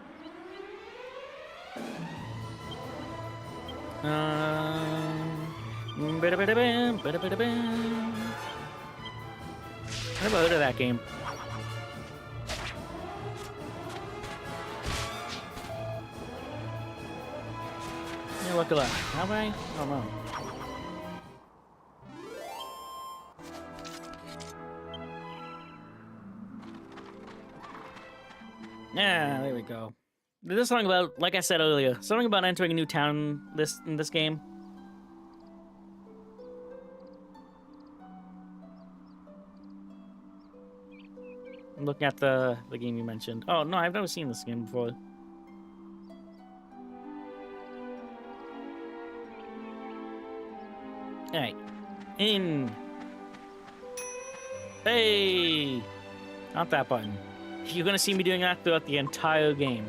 I never heard of that game. Yeah, look at that. Have I? Oh no. Yeah, there we go. There's something about, like I said earlier, something about entering a new town in this game. I'm looking at the game you mentioned. Oh, no, I've never seen this game before. Alright. In. Hey! Not that button. You're gonna see me doing that throughout the entire game.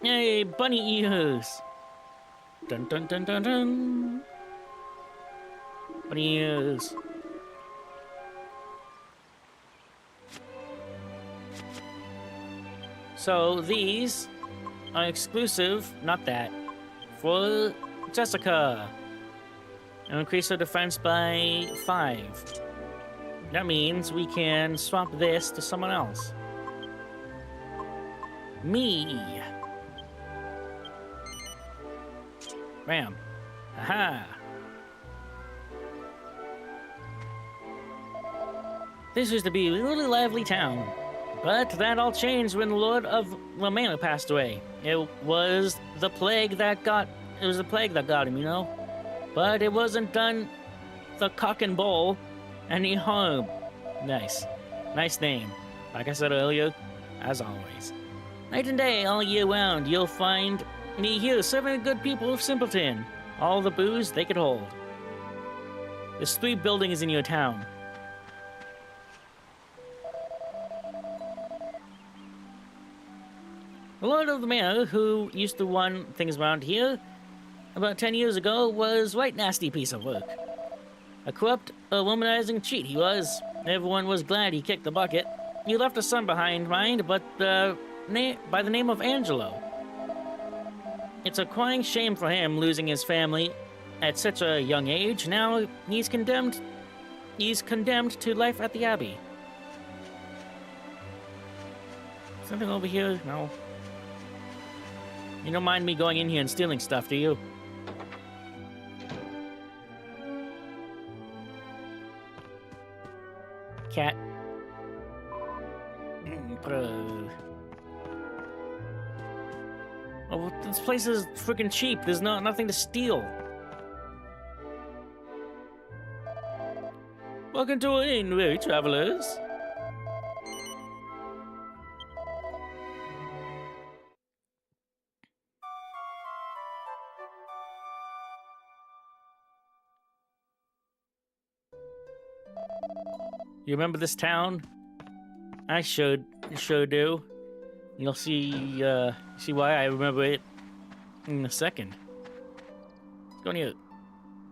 Hey, bunny ears! Dun dun dun dun dun! Bunny ears. So these are exclusive, not that, for Jessica. And increase her defense by 5. That means we can swap this to someone else. Me. Bam. Aha. This used to be a really lively town. But that all changed when the Lord of Romana passed away. It was the plague that got him, you know? But it wasn't done the cock and bull any harm. Nice. Nice name. Like I said earlier, as always. Night and day, all year round, you'll find me here serving the good people of Simpleton. All the booze they could hold. There's 3 buildings in your town. The Lord of the Manor, who used to run things around here about 10 years ago, was right nasty piece of work. A corrupt, womanizing cheat he was. Everyone was glad he kicked the bucket. He left a son behind, mind, but by the name of Angelo. It's a crying shame for him losing his family at such a young age. Now he's condemned to life at the Abbey. Something over here? No. You don't mind me going in here and stealing stuff, do you? Cat. Oh, this place is freaking cheap. There's nothing to steal. Welcome to our inn, weary travelers. You remember this town? I sure do. You'll see why I remember it in a second. Go on here.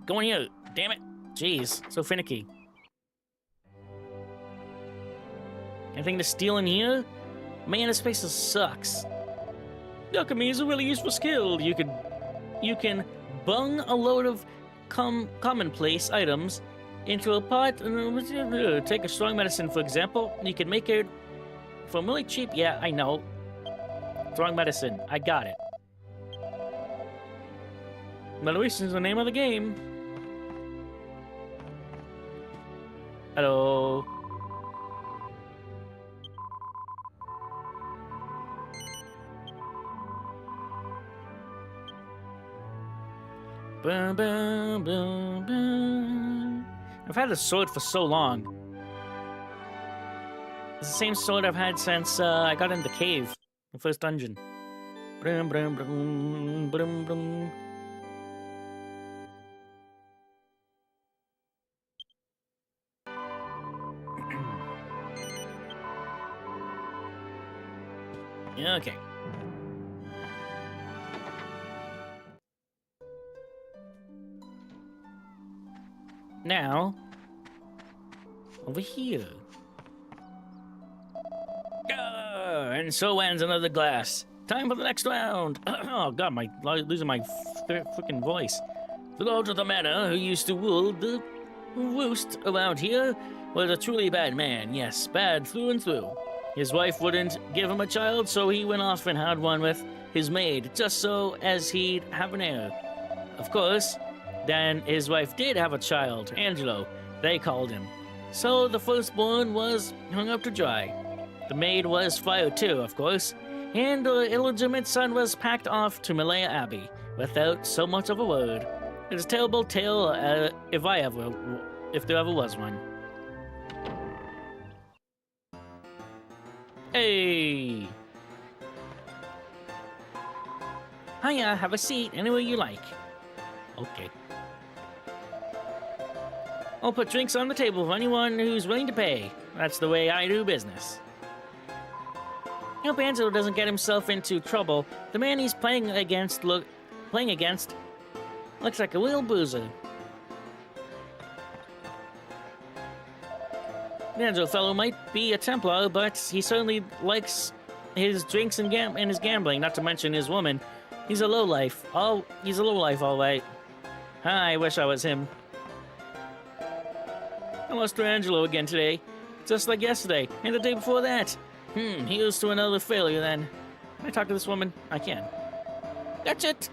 Go on here. Damn it. Jeez, so finicky. Anything to steal in here? Man, this place sucks. Alchemy is a really useful skill. You can bung a load of commonplace items into a pot and take a strong medicine, for example. You can make it from really cheap. Yeah, I know. Strong medicine. I got it. But at least it's the name of the game. Hello. Bum, bum, bum, bum. I've had this sword for so long. It's the same sword I've had since I got in the cave, the first dungeon. Brum, brum, brum, brum, brum. Okay. Now, over here. And so ends another glass. Time for the next round. Oh god, losing my freaking voice. The lord of the manor, who used to rule the roost around here, was a truly bad man. Yes, bad through and through. His wife wouldn't give him a child, so he went off and had one with his maid, just so as he'd have an heir. Of course, then his wife did have a child, Angelo, they called him. So the firstborn was hung up to dry. The maid was fired too, of course, and the illegitimate son was packed off to Malaya Abbey without so much of a word. It's a terrible tale if there ever was one. Hey! Hiya, have a seat anywhere you like. Okay. I'll put drinks on the table for anyone who's willing to pay. That's the way I do business. I hope Angelo doesn't get himself into trouble. The man he's playing against looks like a real boozer. The Angelo fellow might be a Templar, but he certainly likes his drinks and his gambling, not to mention his woman. He's a lowlife. He's a lowlife, all right. I wish I was him. I lost to Angelo again today, just like yesterday, and the day before that. Here's to another failure then. Can I talk to this woman? I can. That's it.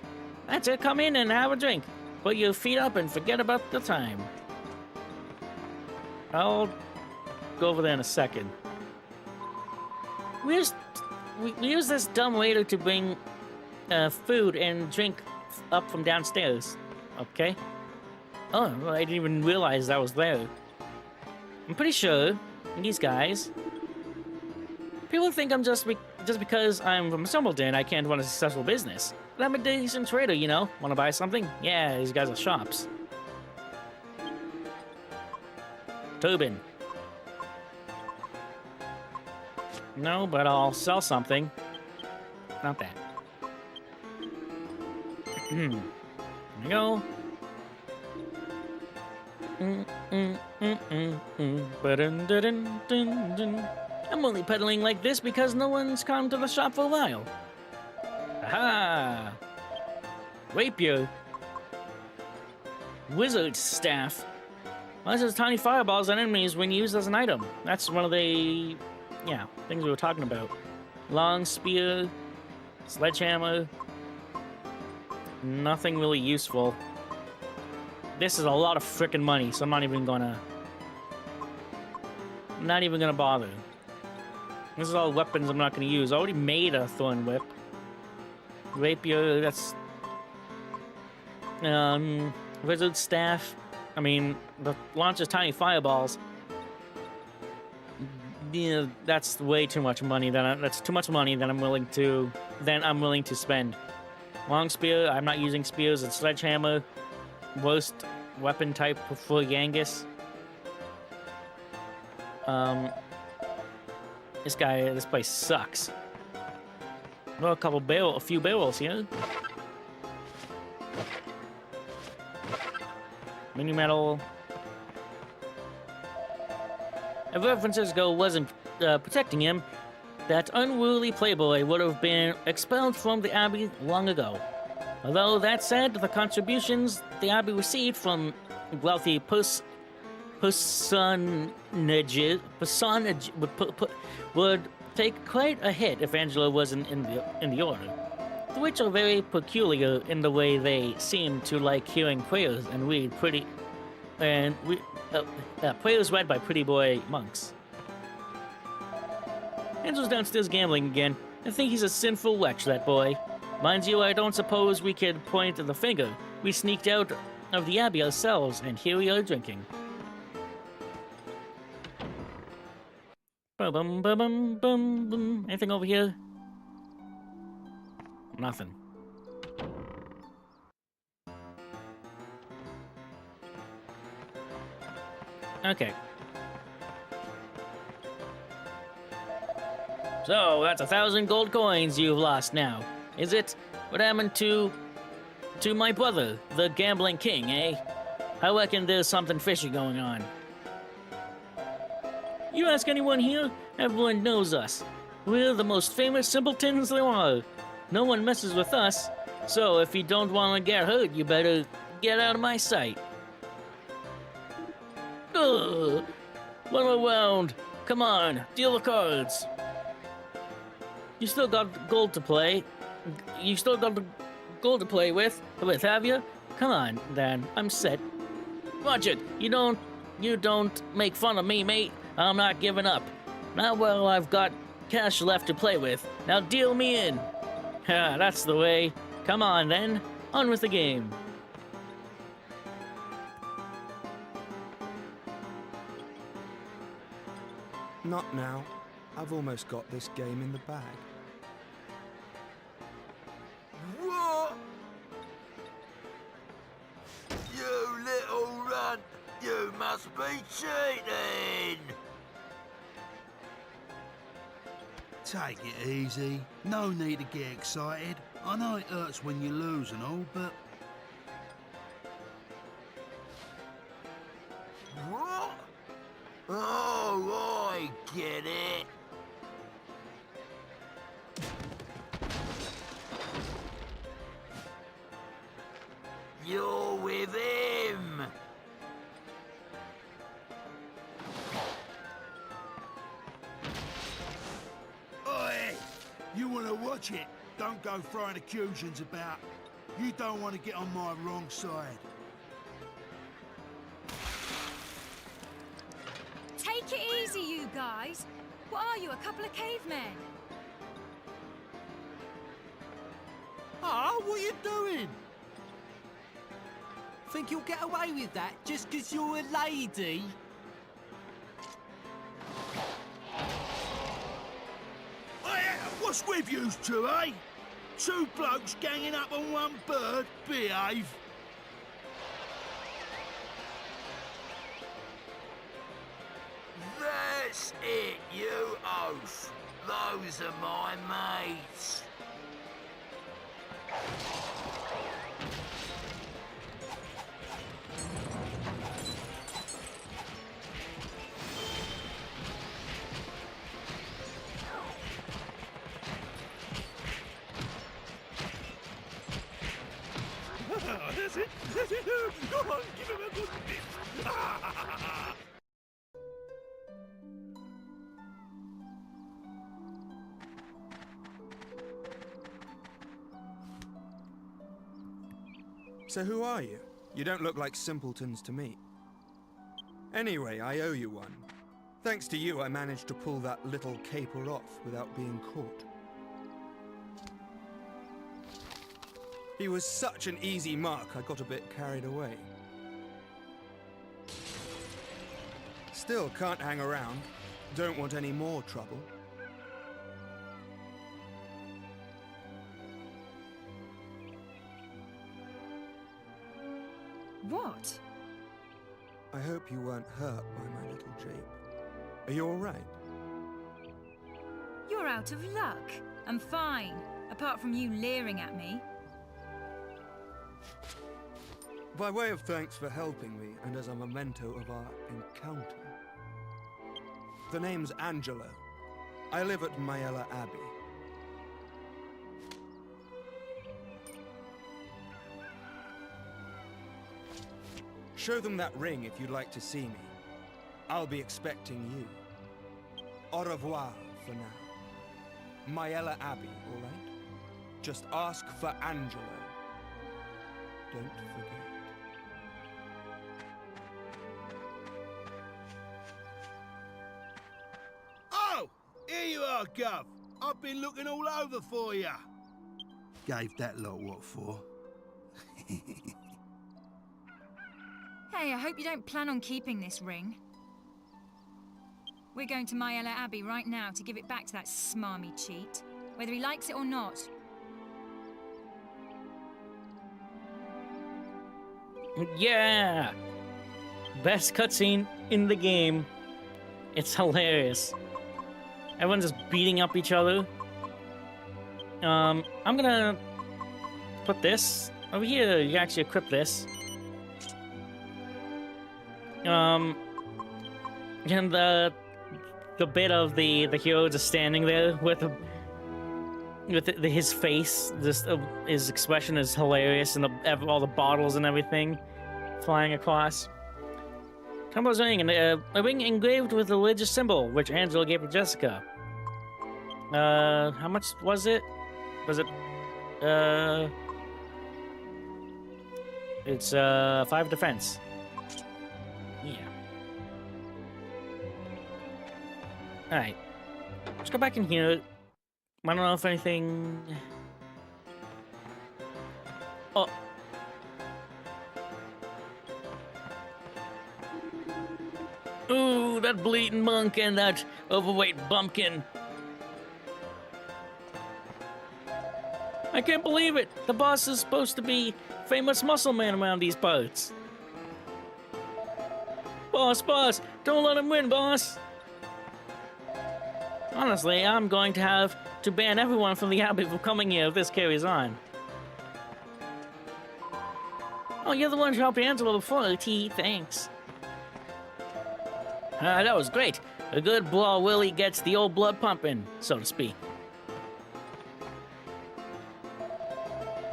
That's it. Come in and have a drink. Put your feet up and forget about the time. I'll go over there in a second. We use this dumb waiter to bring food and drink up from downstairs. Okay. Oh, I didn't even realize that was there. I'm pretty sure these guys. People think I'm just because I'm from Sumbledon, I can't run a successful business. But I'm a decent trader, you know. Want to buy something? Yeah, these guys are shops. Tobin. No, but I'll sell something. Not that. There we go. I'm only peddling like this because no one's come to the shop for a while. Aha! Rapier. Wizard staff. Launches tiny fireballs on enemies when used as an item. That's one of the, things we were talking about. Long spear, sledgehammer. Nothing really useful. This is a lot of frickin' money, so I'm not even gonna bother. This is all weapons I'm not gonna use. I already made a thorn whip. Rapier, that's wizard staff. I mean, the launches tiny fireballs. Yeah, that's way too much money. That's too much money that I'm willing to spend. Long spear, I'm not using spears. And sledgehammer, worst weapon type for Yangus. This place sucks. Well, a few barrels here. Mini metal. If Francisco wasn't protecting him, that unruly playboy would have been expelled from the Abbey long ago. Although that said, the contributions the Abbey received from wealthy personage would take quite a hit if Angelo wasn't in the order. The Witch are very peculiar in the way they seem to like hearing prayers and prayers read by pretty boy monks. Angelo's downstairs gambling again. I think he's a sinful wretch, that boy. Mind you, I don't suppose we could point the finger. We sneaked out of the Abbey ourselves, and here we are drinking. Bum, bum, bum, bum, bum. Anything over here? Nothing. Okay. So, that's 1,000 gold coins you've lost now. Is it? What happened to my brother, the gambling king, eh? I reckon there's something fishy going on. You ask anyone here, everyone knows us. We're the most famous simpletons there are. No one messes with us, so if you don't want to get hurt, you better get out of my sight. Ugh. One more round. Come on, deal the cards. You still got gold to play. You still got the gold to play with, have you? Come on, then. I'm set. Watch it. You don't make fun of me, mate. I'm not giving up. Not while I've got cash left to play with. Now deal me in. Ha, that's the way. Come on, then. On with the game. Not now. I've almost got this game in the bag. What? You little runt! You must be cheating! Take it easy. No need to get excited. I know it hurts when you lose and all, but... What? Oh, I get it. You're with him. Oi! You want to watch it? Don't go throwing accusations about. You don't want to get on my wrong side. Take it easy, you guys. What are you, a couple of cavemen? Ah, what are you doing? Think you'll get away with that just 'cause you're a lady? What's with you two, eh? Two blokes ganging up on one bird? Behave. That's it, you oaf. Those are my mates. That's it. That's it. Come on, give him a good bit. So who are you? You don't look like simpletons to me. Anyway, I owe you one. Thanks to you, I managed to pull that little caper off without being caught. He was such an easy mark, I got a bit carried away. Still can't hang around. Don't want any more trouble. What? I hope you weren't hurt by my little jape. Are you alright? You're out of luck. I'm fine, apart from you leering at me. By way of thanks for helping me, and as a memento of our encounter. The name's Angelo. I live at Myella Abbey. Show them that ring if you'd like to see me. I'll be expecting you. Au revoir for now. Myella Abbey, all right? Just ask for Angelo. Don't forget. Oh! Here you are, Gov. I've been looking all over for you. Gave that lot what for? Hey, I hope you don't plan on keeping this ring. We're going to Myella Abbey right now to give it back to that smarmy cheat, whether he likes it or not. Yeah! Best cutscene in the game. It's hilarious. Everyone's just beating up each other. I'm gonna put this over here. You can actually equip this. And the bit of the hero just standing there with his face, just his expression is hilarious, and all the bottles and everything flying across. Tumbles ring, and a ring engraved with a religious symbol, which Angela gave to Jessica. How much was it? Was it? It's 5 defense. Yeah. Alright. Let's go back in here. I don't know if anything... Oh. Ooh, that bleeding monk and that overweight bumpkin. I can't believe it. The boss is supposed to be famous muscle man around these parts. Boss, don't let him win, boss. Honestly, I'm going to have to ban everyone from the Abbey from coming here if this carries on. Oh, you're the one who helped Angela before, T. Thanks. That was great. A good brawl really gets the old blood pumping, so to speak.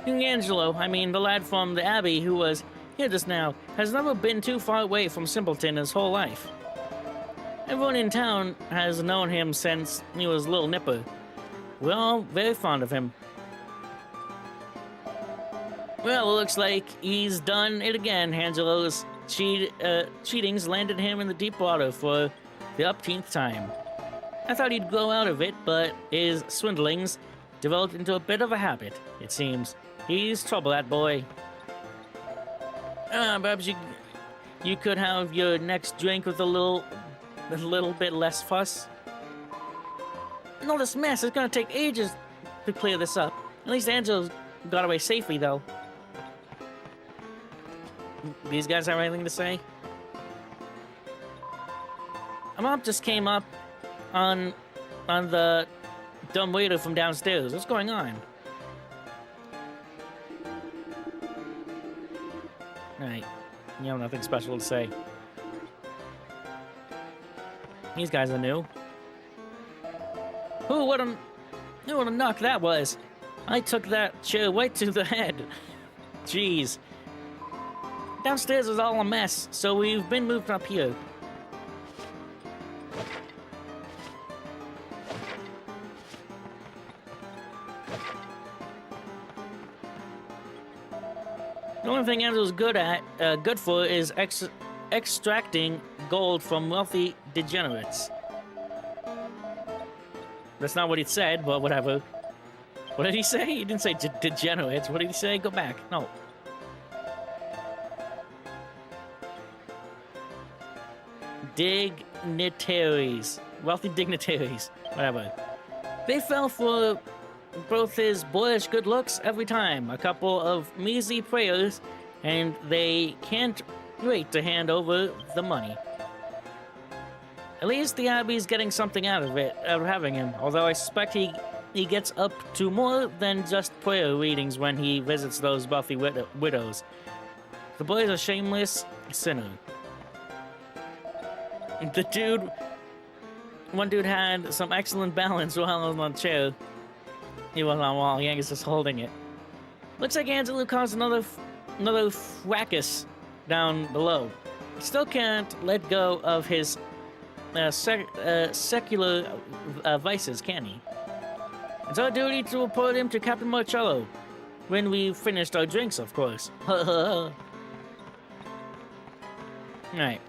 Young Angelo, I mean the lad from the Abbey who was here just now, has never been too far away from Simpleton his whole life. Everyone in town has known him since he was a little nipper. We're all very fond of him. Well, it looks like he's done it again. Angelo's cheatings landed him in the deep water for the upteenth time. I thought he'd grow out of it, but his swindlings developed into a bit of a habit, it seems. He's trouble, that boy. Perhaps you could have your next drink with a little bit less fuss. And all this mess, it's gonna take ages to clear this up. At least Angelo's got away safely, though. These guys have anything to say? A mop just came up on the dumb waiter from downstairs. What's going on? Alright. You have nothing special to say. These guys are new. Ooh, what a knock that was. I took that chair right to the head. Jeez. Downstairs is all a mess, so we've been moved up here. The only thing Andrew's good for is extracting gold from wealthy degenerates. That's not what he said, but whatever. What did he say? He didn't say degenerates. What did he say? Go back. No. Dignitaries. Wealthy dignitaries. Whatever. They fell for both his boyish good looks every time. A couple of measly prayers, and they can't wait to hand over the money. At least the Abbey's getting something out of it, out of having him. Although I suspect he gets up to more than just prayer readings when he visits those Buffy widows. The boy is a shameless sinner. One dude had some excellent balance while on the chair. He was on while Yang is just holding it. Looks like Angelo caused another fracas down below. He still can't let go of his secular vices, can he? It's our duty to report him to Captain Marcello when we've finished our drinks, of course. Alright.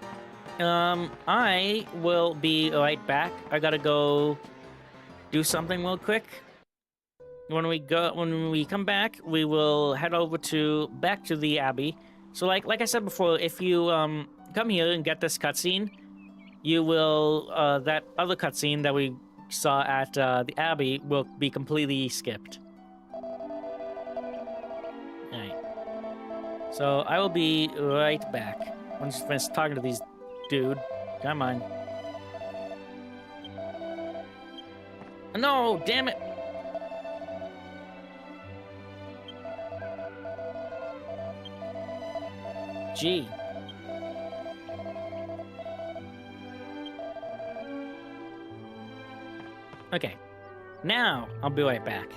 I will be right back. I gotta go do something real quick. When we come back, we will head over back to the Abbey. So like I said before, if you come here and get this cutscene, you will that other cutscene that we saw at the Abbey will be completely skipped. Alright. So I will be right back. I'm just finished talking to these dude. Come on. No, damn it. Gee. Okay. Now, I'll be right back.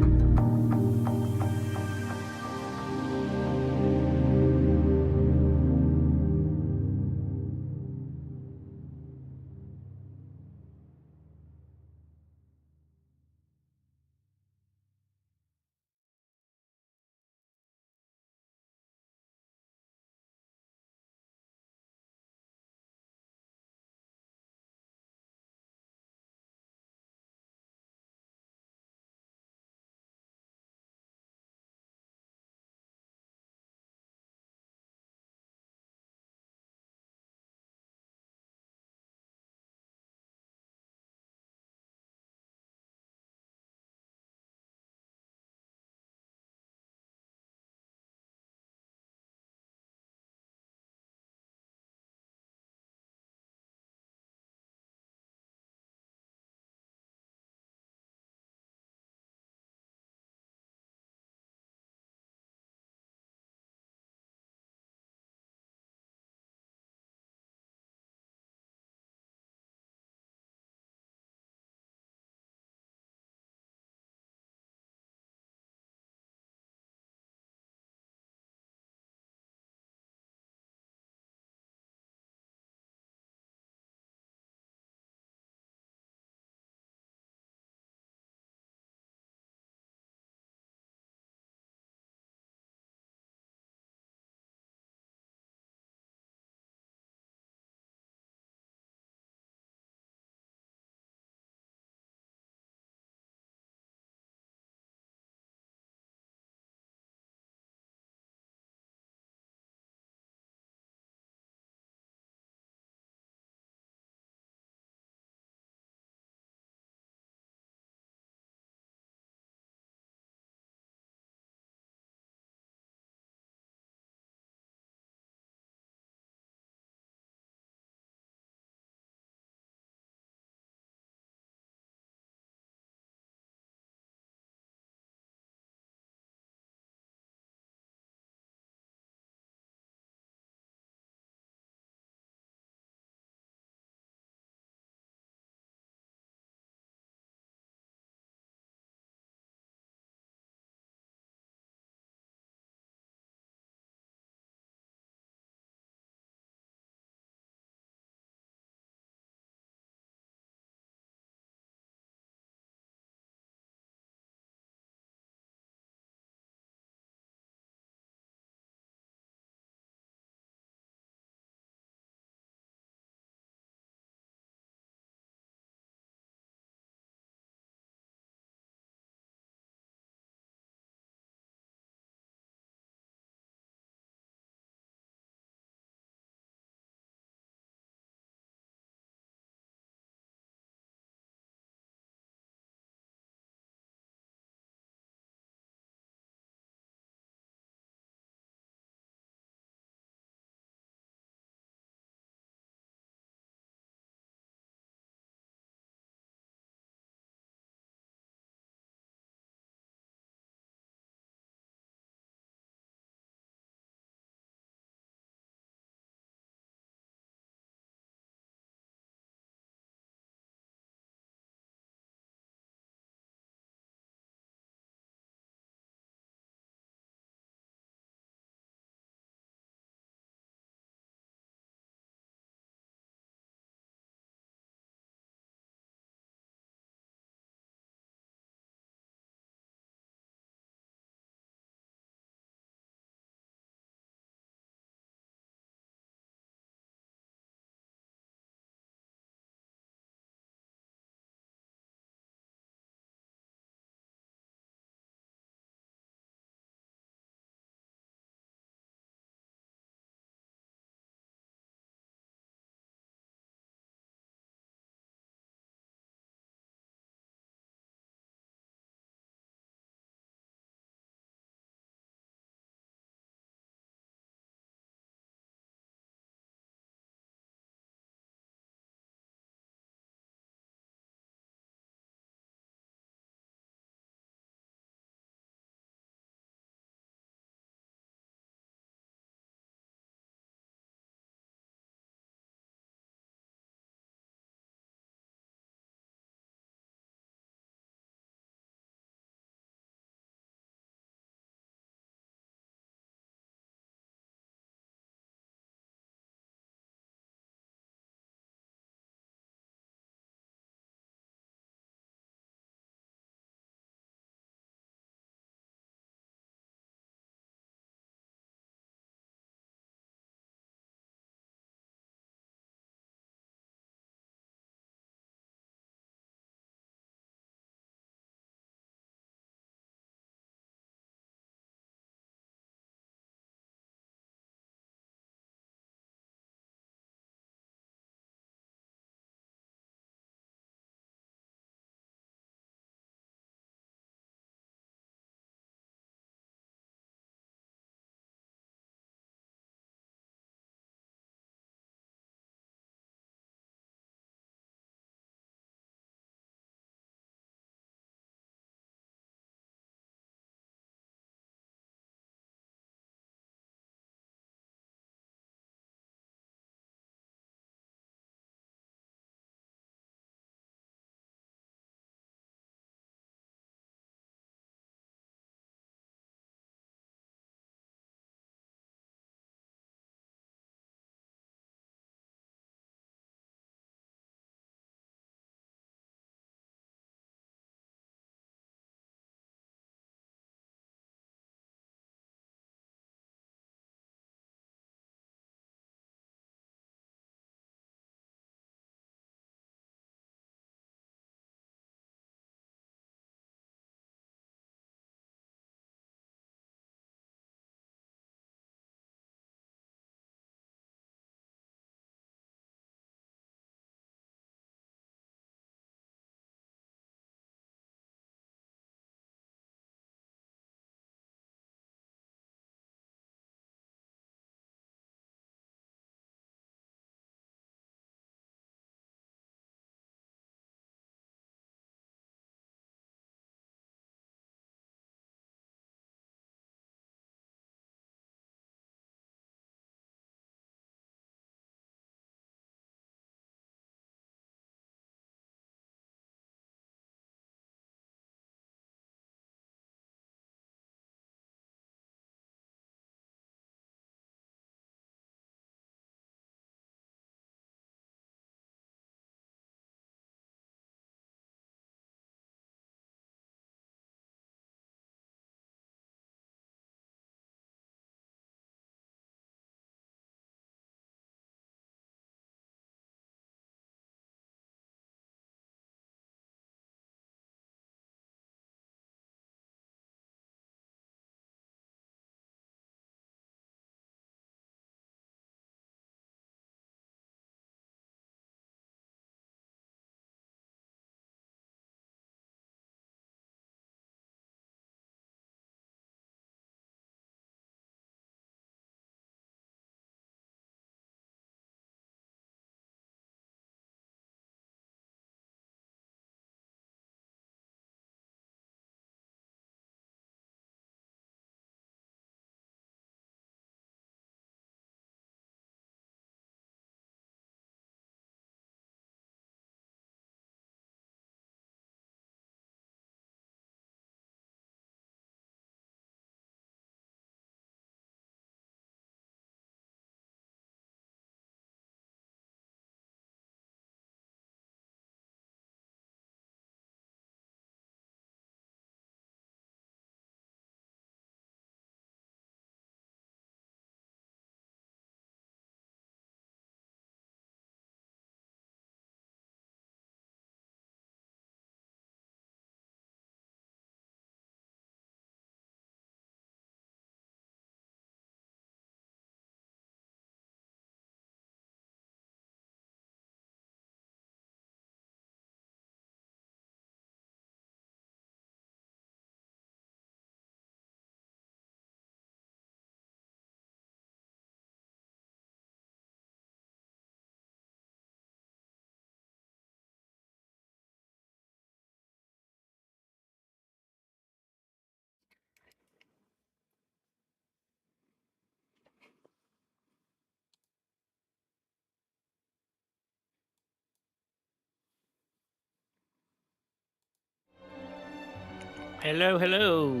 Hello, hello.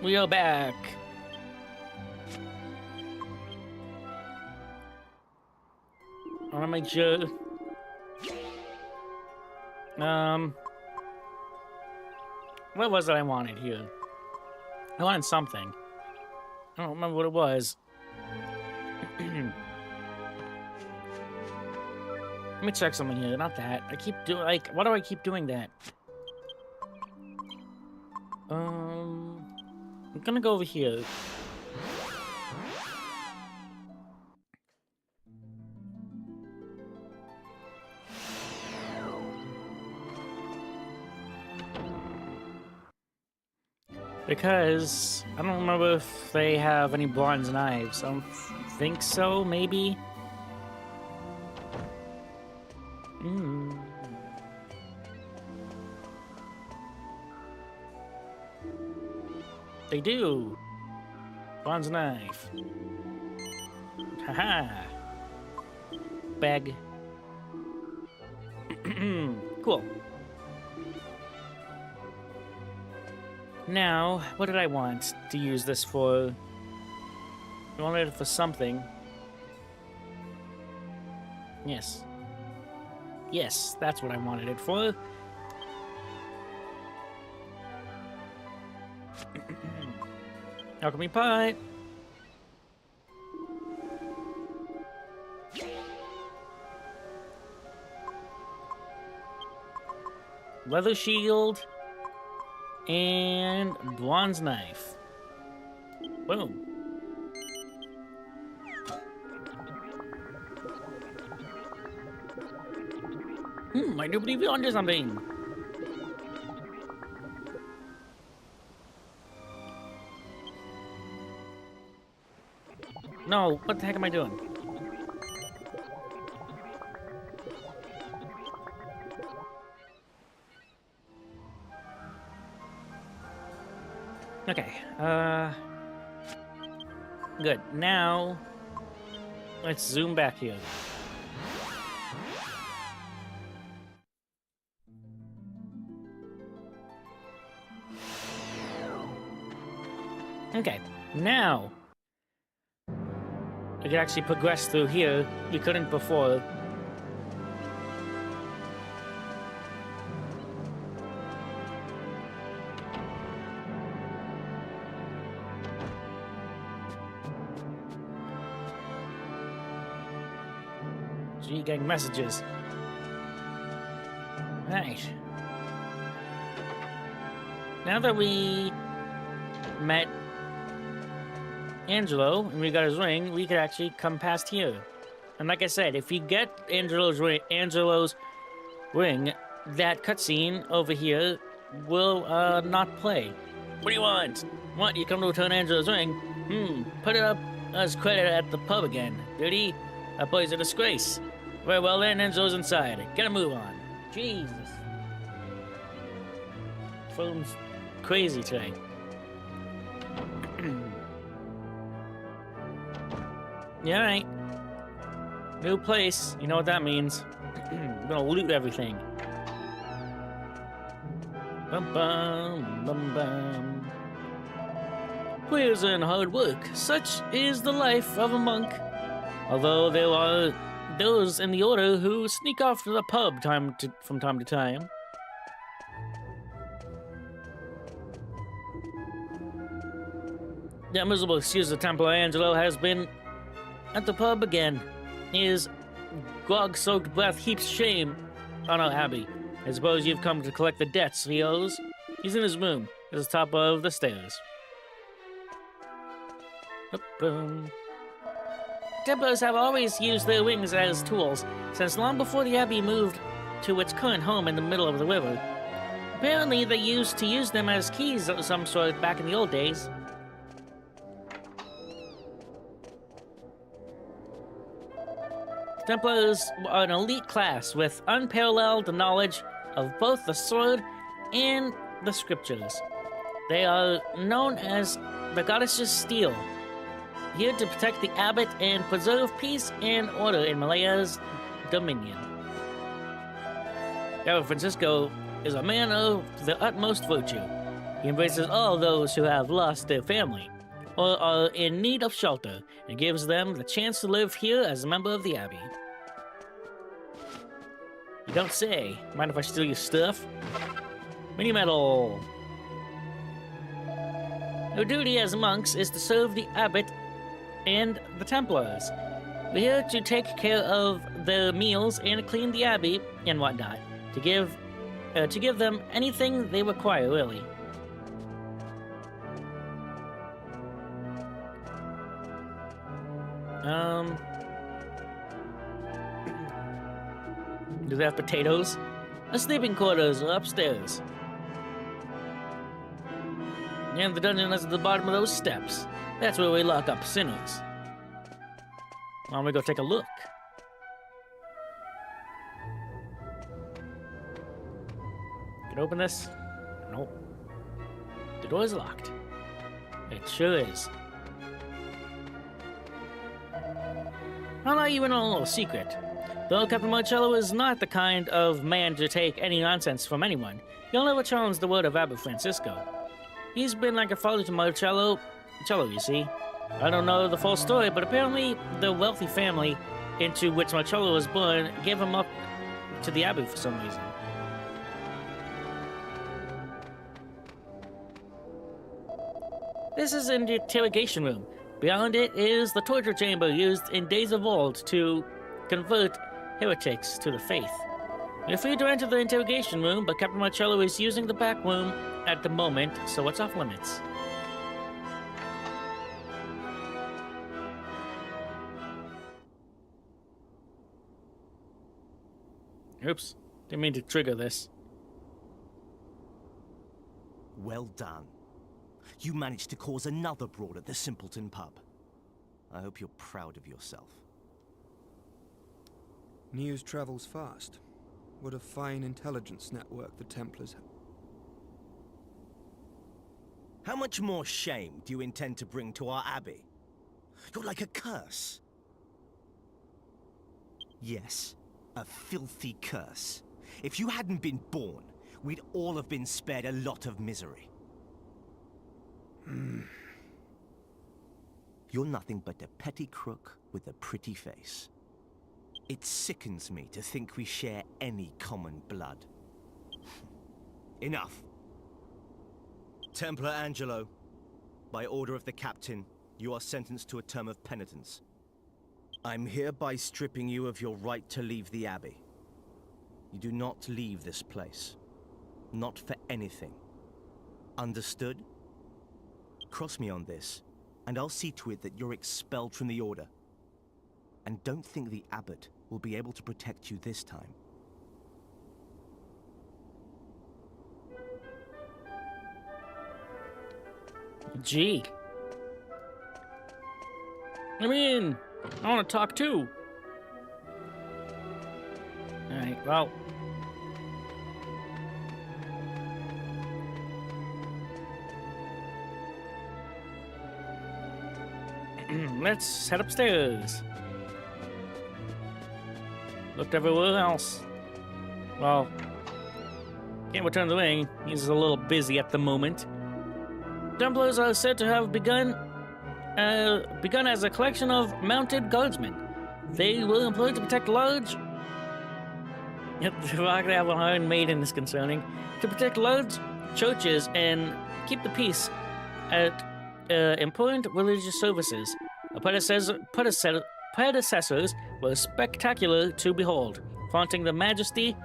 We are back. I want to make sure. What was it I wanted here? I wanted something. I don't remember what it was. Let me check something here. Not that. I keep doing why do I keep doing that? I'm gonna go over here. Because I don't remember if they have any bronze knives. I don't think so, maybe. They do. Bronze knife. Haha. Bag. Cool. Now, what did I want to use this for? I wanted it for something. Yes. Yes, that's what I wanted it for. Alchemy pot. Leather shield. And bronze knife. Boom. I do believe you're onto something. No, what the heck am I doing? Okay, good. Now, let's zoom back here. Okay, now, I could actually progress through here. We couldn't before. Gee, getting messages. Right. Now that we met Angelo and we got his ring, we could actually come past here. And like I said, if you get Angelo's ring, that cutscene over here will not play. What do you want? What? You come to return Angelo's ring? Put it up as credit at the pub again. Dirty? That boy's a disgrace. Very well then, Angelo's inside. Get a move on. Jesus. Phone's crazy today. Yeah, alright. New place. You know what that means. I'm gonna loot everything. Bum bum bum bum. Prayers and hard work. Such is the life of a monk. Although there are those in the order who sneak off to the pub from time to time. The miserable excuse of Templar Angelo has been at the pub again. His grog-soaked breath heaps shame on our Abbey. I suppose you've come to collect the debts he owes. He's in his room, at the top of the stairs. Templars have always used their wings as tools, since long before the Abbey moved to its current home in the middle of the river. Apparently, they used to use them as keys of some sort back in the old days. Templars are an elite class with unparalleled knowledge of both the sword and the scriptures. They are known as the Goddess's Steel, here to protect the abbot and preserve peace and order in Malaya's dominion. However, Francisco is a man of the utmost virtue. He embraces all those who have lost their family or are in need of shelter and gives them the chance to live here as a member of the Abbey. You don't say. Mind if I steal your stuff? Mini medal. Our duty as monks is to serve the abbot and the Templars. We're here to take care of their meals and clean the abbey and whatnot, to give them anything they require, really. Do they have potatoes? The sleeping quarters are upstairs. And the dungeon is at the bottom of those steps. That's where we lock up sinners. Why don't we go take a look? Can I open this? Nope. The door is locked. It sure is. I'll let you in on a little secret. Though Captain Marcello is not the kind of man to take any nonsense from anyone, he'll never challenge the word of Abbot Francisco. He's been like a father to Marcello, you see. I don't know the full story, but apparently the wealthy family into which Marcello was born gave him up to the Abbey for some reason. This is an interrogation room. Beyond it is the torture chamber used in days of old to convert heretics to the faith. You're free to enter the interrogation room, but Captain Marcello is using the back room at the moment, so it's off limits. Oops, didn't mean to trigger this. Well done. You managed to cause another brawl at the Simpleton pub. I hope you're proud of yourself. News travels fast. What a fine intelligence network the Templars have. How much more shame do you intend to bring to our abbey? You're like a curse. Yes, a filthy curse. If you hadn't been born, we'd all have been spared a lot of misery. You're nothing but a petty crook with a pretty face. It sickens me to think we share any common blood. Enough. Templar Angelo, by order of the captain, you are sentenced to a term of penitence. I'm hereby stripping you of your right to leave the Abbey. You do not leave this place. Not for anything. Understood? Cross me on this, and I'll see to it that you're expelled from the Order. And don't think the Abbot will be able to protect you this time. Gee. I mean, I want to talk too. Alright, well. Let's head upstairs. Looked everywhere else. Well, can't return the ring. He's a little busy at the moment. Templars are said to have begun as a collection of mounted guardsmen. They were employed to protect large... The rock that Iron Maiden is concerning. To protect large churches and keep the peace at important religious services. Predecessors were spectacular to behold, flaunting the majesty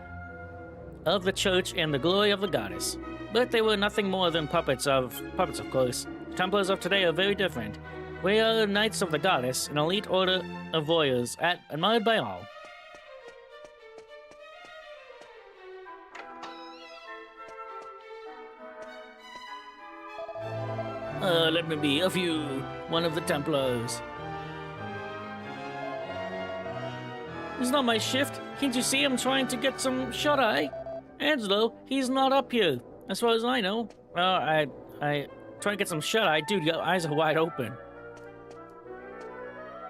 of the church and the glory of the goddess. But they were nothing more than puppets, of course. Templars of today are very different. We are Knights of the Goddess, an elite order of warriors, admired by all. Let me be of you, one of the Templars. It's not my shift. Can't you see I'm trying to get some shut-eye? Angelo, he's not up here, as far as I know. Well, I try to get some shut-eye. Dude, your eyes are wide open.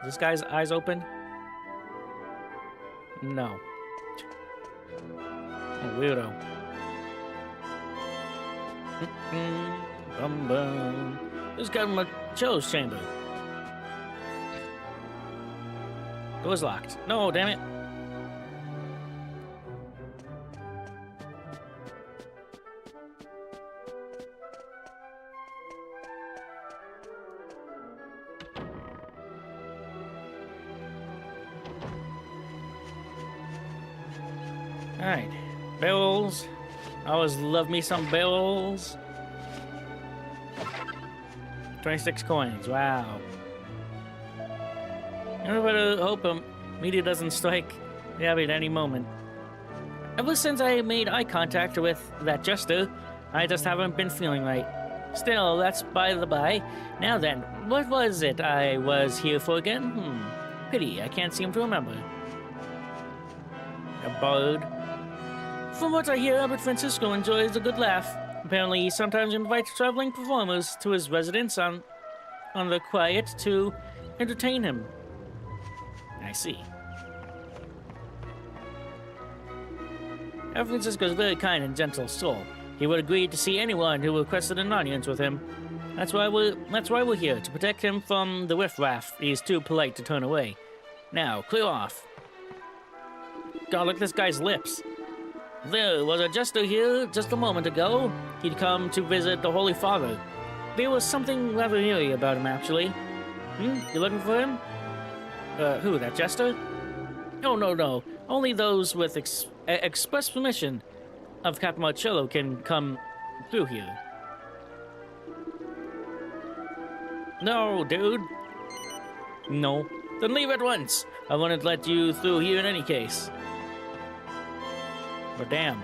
Is this guy's eyes open? No. Oh, weirdo. Bum bum. Who's got my Joe's chamber? Door's locked. No, damn it. Alright. Barrels. I always love me some barrels. 26 coins. Wow. I better hope media doesn't strike the Abbey at any moment. Ever since I made eye contact with that jester, I just haven't been feeling right. Still, that's by the by. Now then, what was it I was here for again? Pity, I can't seem to remember. A bard. From what I hear, Abbot Francisco enjoys a good laugh. Apparently, he sometimes invites traveling performers to his residence on the quiet to entertain him. I see. Abbot Francisco is a very kind and gentle soul. He would agree to see anyone who requested an audience with him. That's why we're here, to protect him from the riffraff he's too polite to turn away. Now, clear off. God, look at this guy's lips. There was a jester here just a moment ago. He'd come to visit the Holy Father. There was something rather eerie about him, actually. You looking for him? Who, that jester? Oh, no. Only those with express permission of Captain Marcello can come through here. No, dude. No. Then leave at once. I wouldn't let you through here in any case. But damn.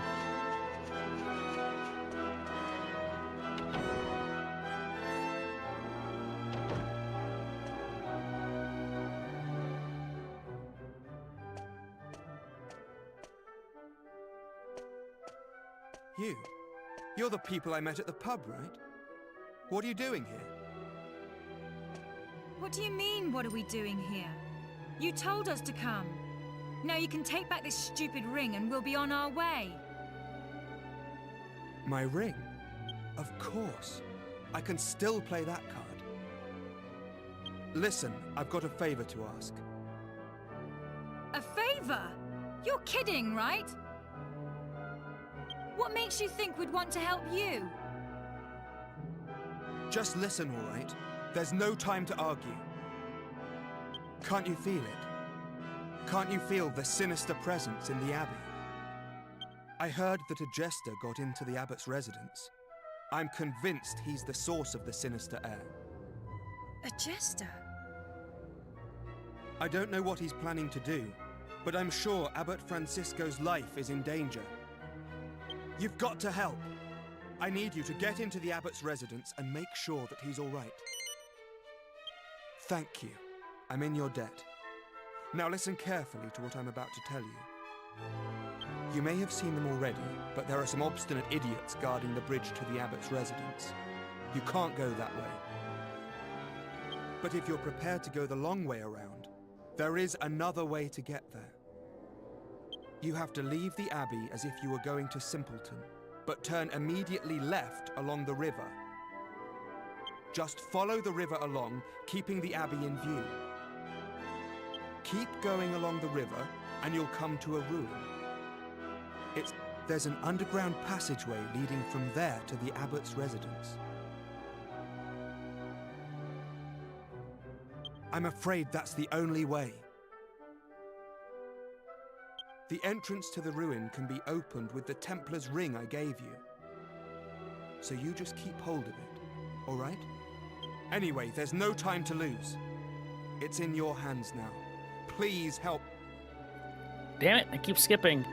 You're the people I met at the pub, right? What are you doing here? What do you mean, what are we doing here? You told us to come. Now you can take back this stupid ring and we'll be on our way. My ring? Of course. I can still play that card. Listen, I've got a favor to ask. A favor? You're kidding, right? What makes you think we'd want to help you? Just listen, all right? There's no time to argue. Can't you feel it? Can't you feel the sinister presence in the Abbey? I heard that a jester got into the Abbot's residence. I'm convinced he's the source of the sinister air. A jester? I don't know what he's planning to do, but I'm sure Abbot Francisco's life is in danger. You've got to help. I need you to get into the Abbot's residence and make sure that he's all right. Thank you. I'm in your debt. Now listen carefully to what I'm about to tell you. You may have seen them already, but there are some obstinate idiots guarding the bridge to the Abbot's residence. You can't go that way. But if you're prepared to go the long way around, there is another way to get there. You have to leave the Abbey as if you were going to Simpleton, but turn immediately left along the river. Just follow the river along, keeping the Abbey in view. Keep going along the river, and you'll come to a ruin. There's an underground passageway leading from there to the Abbot's residence. I'm afraid that's the only way. The entrance to the ruin can be opened with the Templar's ring I gave you. So you just keep hold of it, all right? Anyway, there's no time to lose. It's in your hands now. Please help. Damn it, I keep skipping.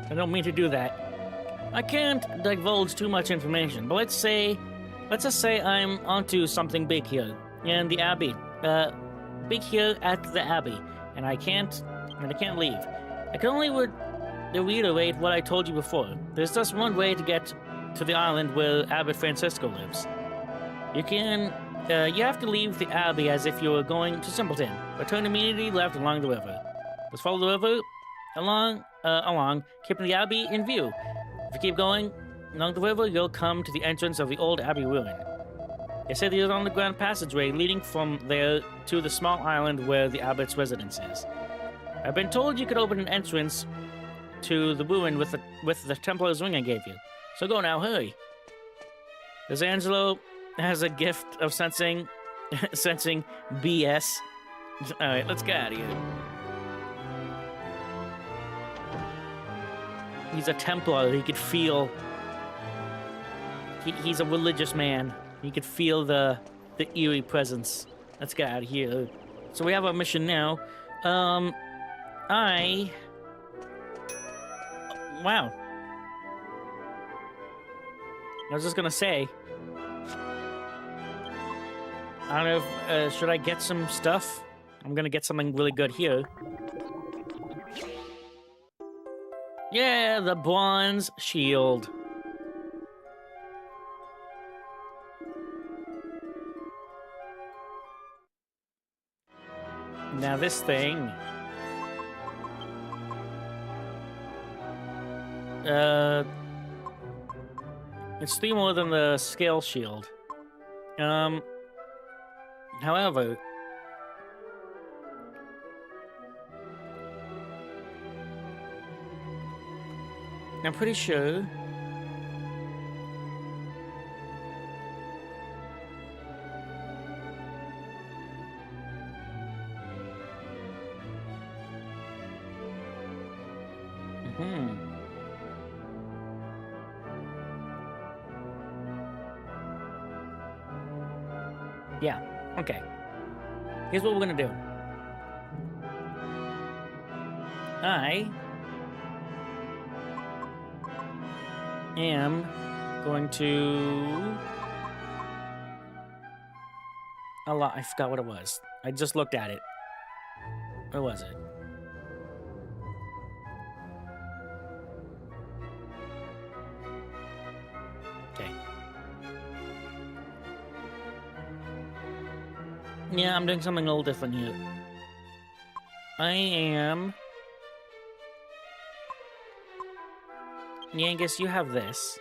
I don't mean to do that. I can't divulge too much information, but let's just say I'm onto something big here in the Abbey. Big here at the Abbey, and I can't leave. I can only reiterate what I told you before. There's just one way to get to the island where Abbot Francisco lives. You have to leave the Abbey as if you were going to Simpleton, but turn immediately left along the river. Just follow the river along, keeping the Abbey in view. If you keep going, Along the river, you'll come to the entrance of the old abbey ruin. They say there's an underground passageway leading from there to the small island where the abbot's residence is. I've been told you could open an entrance to the ruin with the Templar's ring I gave you. So go now, hurry. As Angelo has a gift of sensing BS. Alright, let's get out of here. He's a Templar. He could feel... He's a religious man. He could feel the eerie presence. Let's get out of here. So we have our mission now. Wow. I was just gonna say... I don't know if... should I get some stuff? I'm gonna get something really good here. Yeah, the bronze shield. Now this thing... It's 3 more than the scale shield. However... I'm pretty sure... Yeah, okay. Here's what we're gonna do. I am going to... I forgot what it was. I just looked at it. Where was it? Okay. Yeah, I'm doing something a little different here. I am... Yeah, I guess you have this.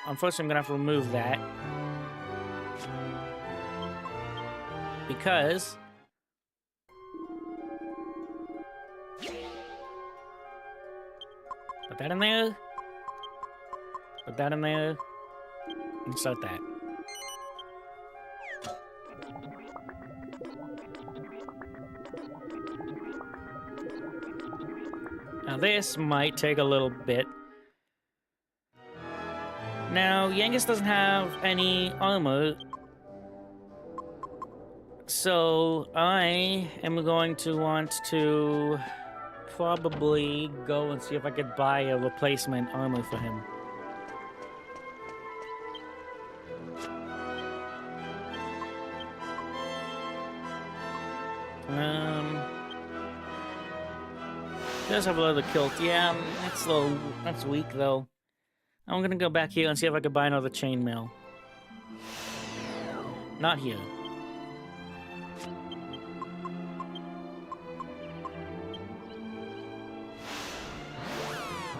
Unfortunately, I'm gonna have to remove that. Because... Put that in there. Put that in there. And start that. Now this might take a little bit. Now, Yangus doesn't have any armor. So, I am going to want to probably go and see if I could buy a replacement armor for him. He does have a leather kilt. Yeah, that's weak though. I'm gonna go back here and see if I could buy another chainmail. Not here.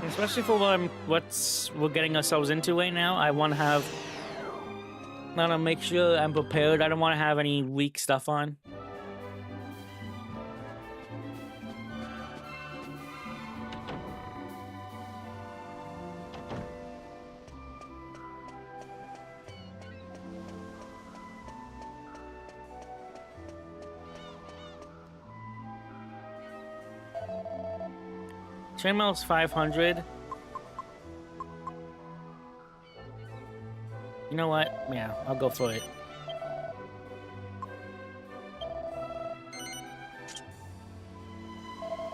Especially for what we're getting ourselves into right now, I want to make sure I'm prepared. I don't want to have any weak stuff on. Chainmail's 500. You know what? Yeah, I'll go for it.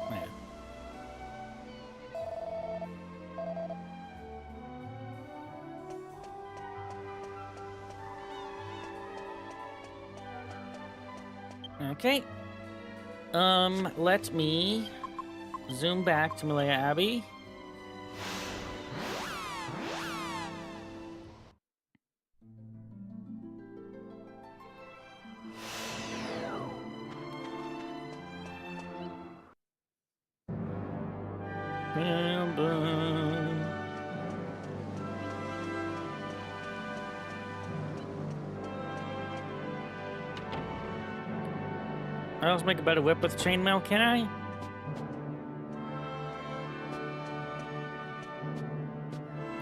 Yeah. Okay. Let me zoom back to Malaya Abbey. I also make a better whip with chainmail, can I?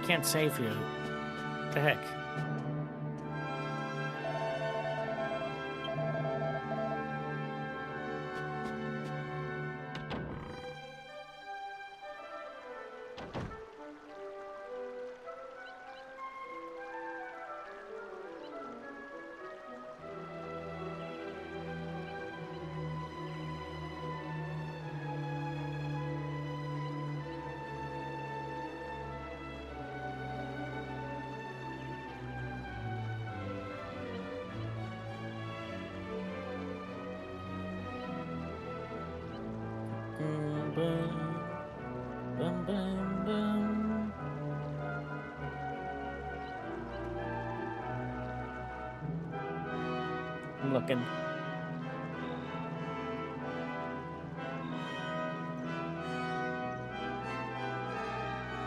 Can't save you. What the heck? I'm looking.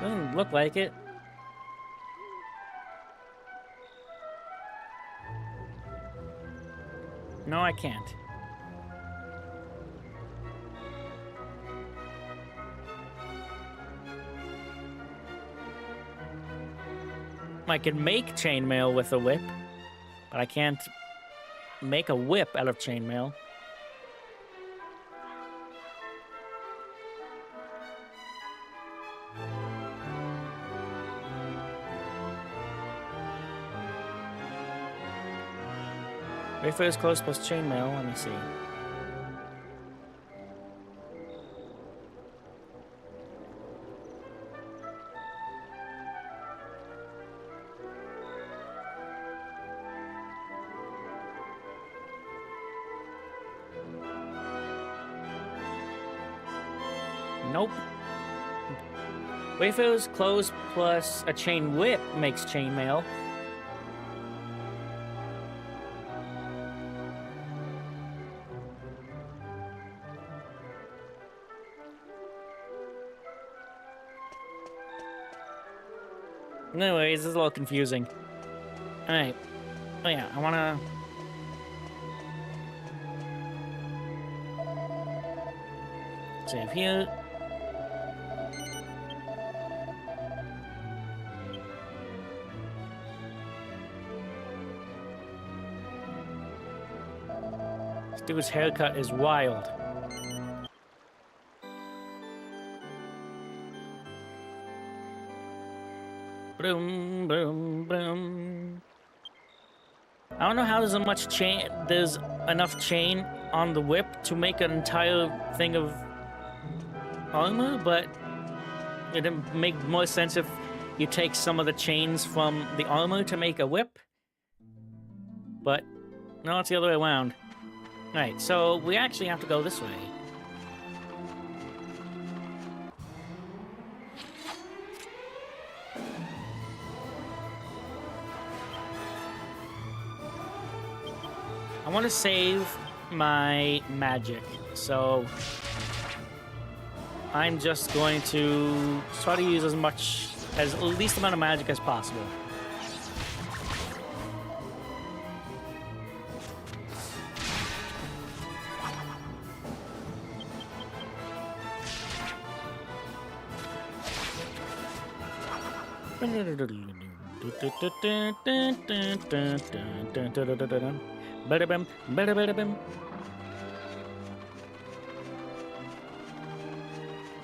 Doesn't look like it. No, I can't. I can make chainmail with a whip, but I can't make a whip out of chainmail. Wayfarer's close plus chainmail. Let me see. Nope. Wayfarer's clothes plus a chain whip makes chainmail. Anyways, this is a little confusing. Alright. Oh yeah, I wanna... save here. This dude's haircut is wild. Boom, boom, boom. I don't know how there's enough chain on the whip to make an entire thing of armor, but it'd make more sense if you take some of the chains from the armor to make a whip. But no, it's the other way around. Alright, so we actually have to go this way. I want to save my magic, so I'm just going to try to use as least amount of magic as possible. Bada-bim, bada-bada-bim.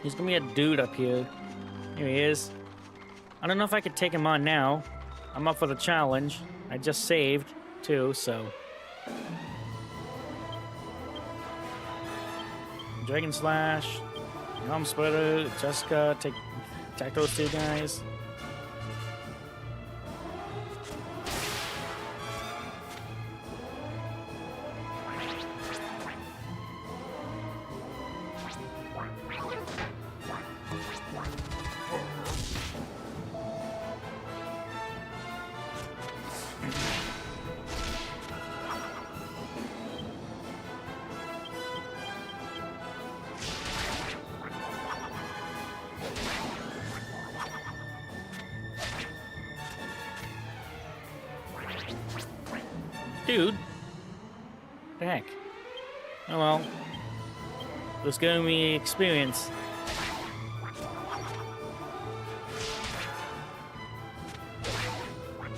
He's gonna be a dude up here. Here he is. I don't know if I could take him on now. I'm up for the challenge. I just saved, too, so... Dragon Slash, Helm Splitter, Jessica, attack those two guys. Dude. What the heck? Oh well. Let's give me experience.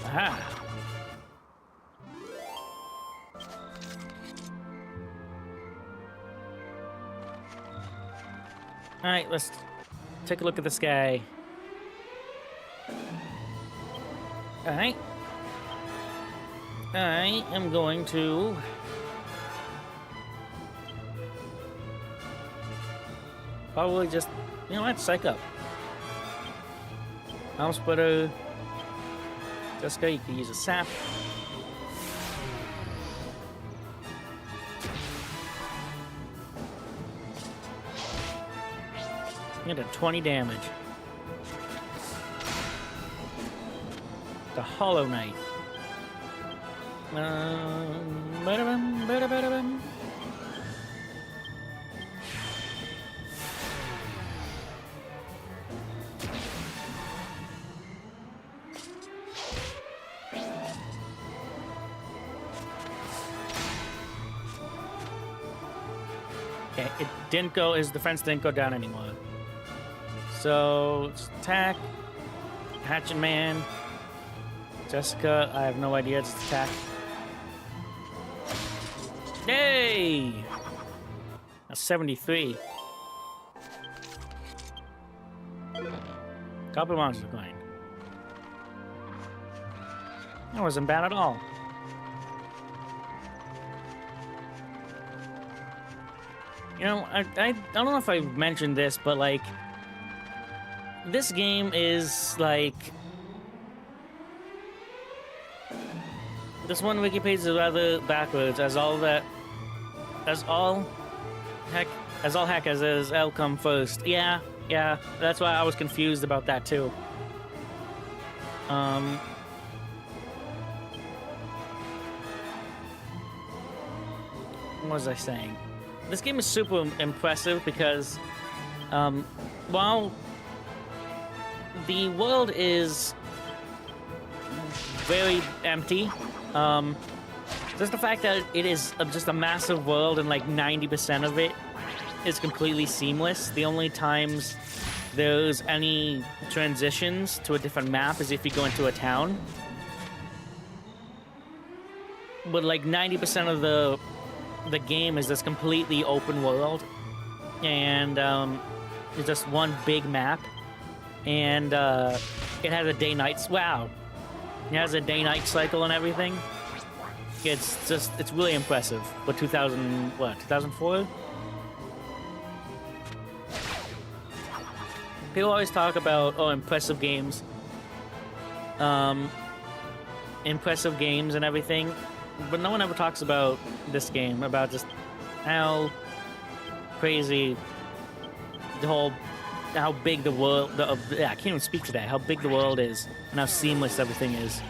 Aha. Alright, let's take a look at this guy. Alright. I am going to... probably just... you know what? Psych up. Arm splitter. Jessica, you can use a sap. You did 20 damage. The Hollow Knight. Ba-da-bum, ba-da-ba-da-bum. Okay, it didn't go, his defense didn't go down anymore. So, let's attack. Hatchet Man. Jessica, I have no idea, just attack. Yay! That's 73. Couple monsters going. That wasn't bad at all. You know, I don't know if I mentioned this, but like, this game is like, this one wiki page is rather backwards, as all heck as L come first. Yeah, that's why I was confused about that too. What was I saying? This game is super impressive because, while the world is very empty, just the fact that it is just a massive world and like 90% of it is completely seamless. The only times there's any transitions to a different map is if you go into a town. But like 90% of the game is this completely open world, and it's just one big map, and it has a day-night. Wow, it has a day-night cycle and everything. It's really impressive. But 2004? People always talk about impressive games and everything. But no one ever talks about this game, about just how crazy how big the world, I can't even speak today, how big the world is, and how seamless everything is.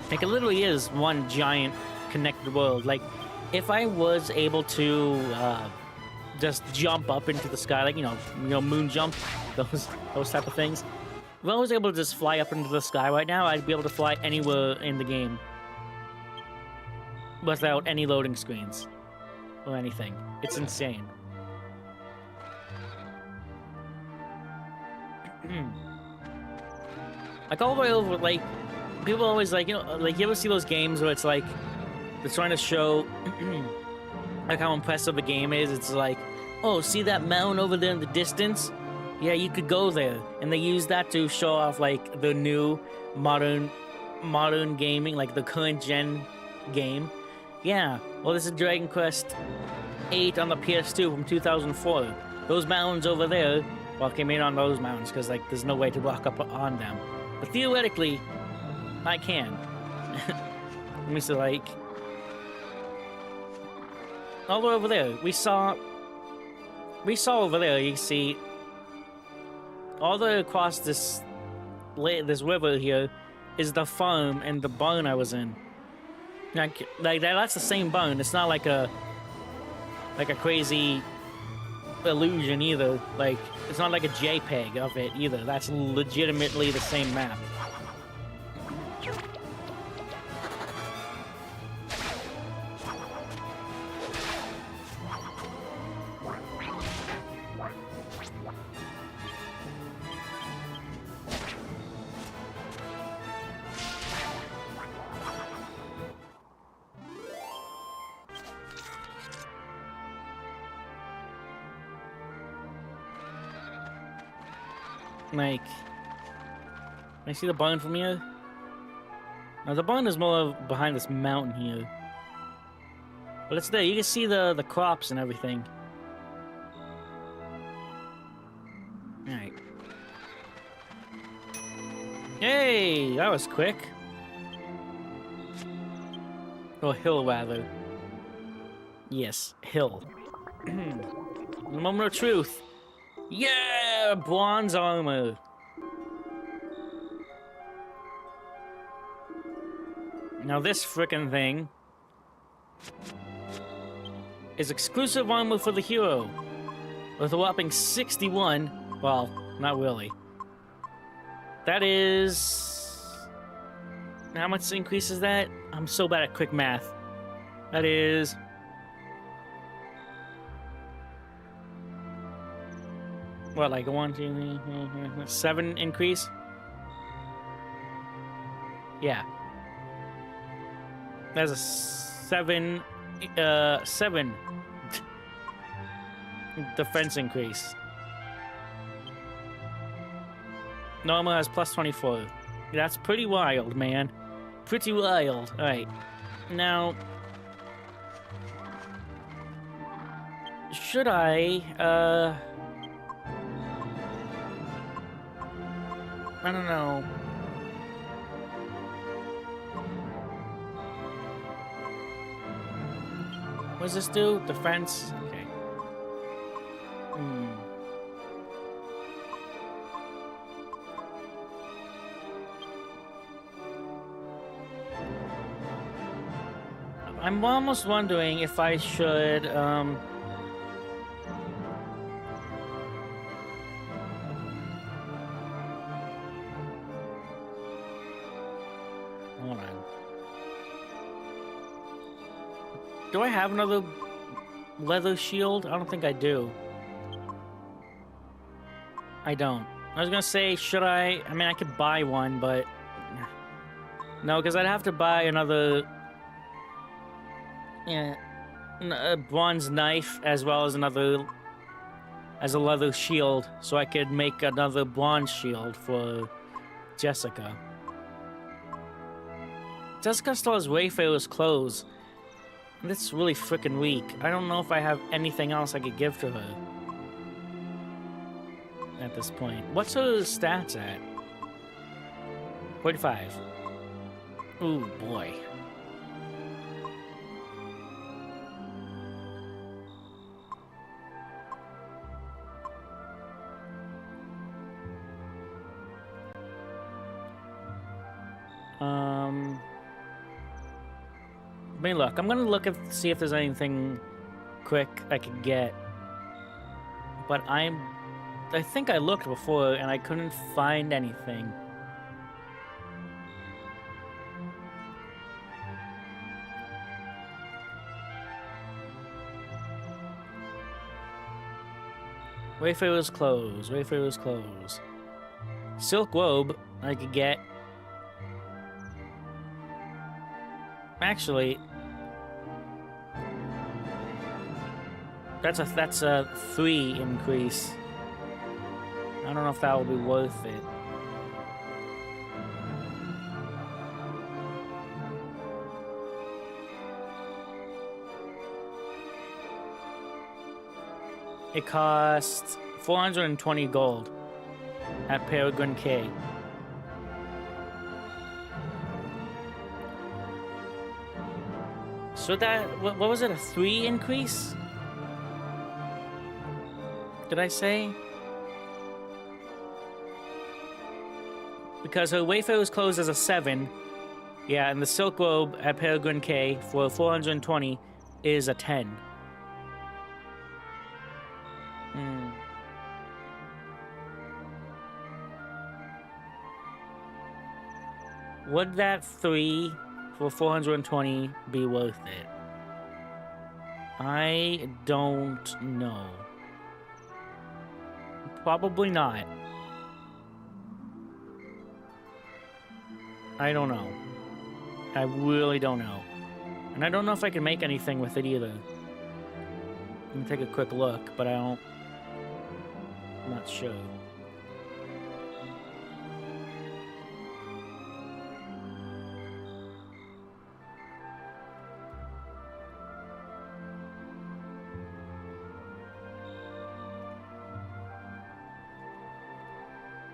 Like, it literally is one giant connected world. Like, if I was able to just jump up into the sky, like, you know, moon jump, those type of things. If I was able to just fly up into the sky right now, I'd be able to fly anywhere in the game without any loading screens or anything. It's insane. Like, all the way over, like, people always, like, you know, like, you ever see those games where it's like they're trying to show like how impressive the game is? It's like, oh, see that mountain over there in the distance? Yeah, you could go there. And they use that to show off, like, the new modern gaming, like the current gen game. Yeah, well, this is Dragon Quest VIII on the PS2 from 2004. Those mountains over there, well, okay, maybe on those mountains, because, like, there's no way to walk up on them. But theoretically, I can. Let me see, like, all the way over there, we saw over there, you see, all the way across this river here is the farm and the barn I was in. Like that's the same barn. It's not like a crazy illusion either. Like, it's not like a JPEG of it either. That's legitimately the same map. Like, can I see the barn from here? Now, the barn is more behind this mountain here. But it's there. You can see the crops and everything. Alright. Yay! That was quick. Or hill, rather. Yes, hill. The moment of truth. Yeah! Bronze armor. Now this frickin' thing is exclusive armor for the hero. With a whopping 61. Well, not really. That is... How much increase is that? I'm so bad at quick math. That is... What, like a 1, 2, 3, 7 increase? Yeah. That's a 7 defense increase. Normal has plus 24. That's pretty wild, man. Pretty wild. Alright. Now... Should I, I don't know. What does this do? Defense? Okay. I'm almost wondering if I should, hold on. Do I have another leather shield? I don't think I do. I don't. I was gonna say, should I? I mean, I could buy one, but... No, because I'd have to buy another... Yeah, a bronze knife as well as another... as a leather shield, so I could make another bronze shield for Jessica. Jessica still has Wayfarer's clothes. That's really freaking weak. I don't know if I have anything else I could give to her at this point. What's her stats at? 45. Ooh, boy. Let me look. I'm gonna look at see if there's anything quick I could get. But I think I looked before and I couldn't find anything. Wayfarer's clothes. Wayfarer's clothes. Silk robe I could get. Actually, that's a 3 increase. I don't know if that will be worth it. It costs 420 gold at Peregrine K. So that, what was it, a 3 increase? Did I say? Because her Wayfarer's clothes is a 7. Yeah, and the silk robe at Peregrine K for 420 is a 10. Would that 3 for 420 be worth it? I don't know. Probably not. I don't know. I really don't know. And I don't know if I can make anything with it either. Let me take a quick look, but I'm not sure.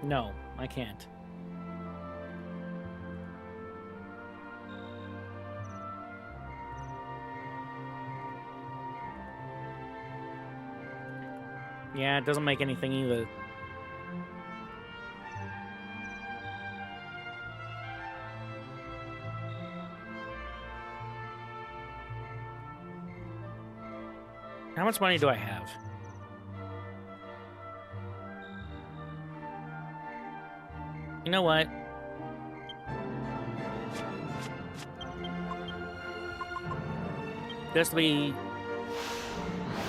No, I can't. Yeah, it doesn't make anything either. How much money do I have? You know what? Just to be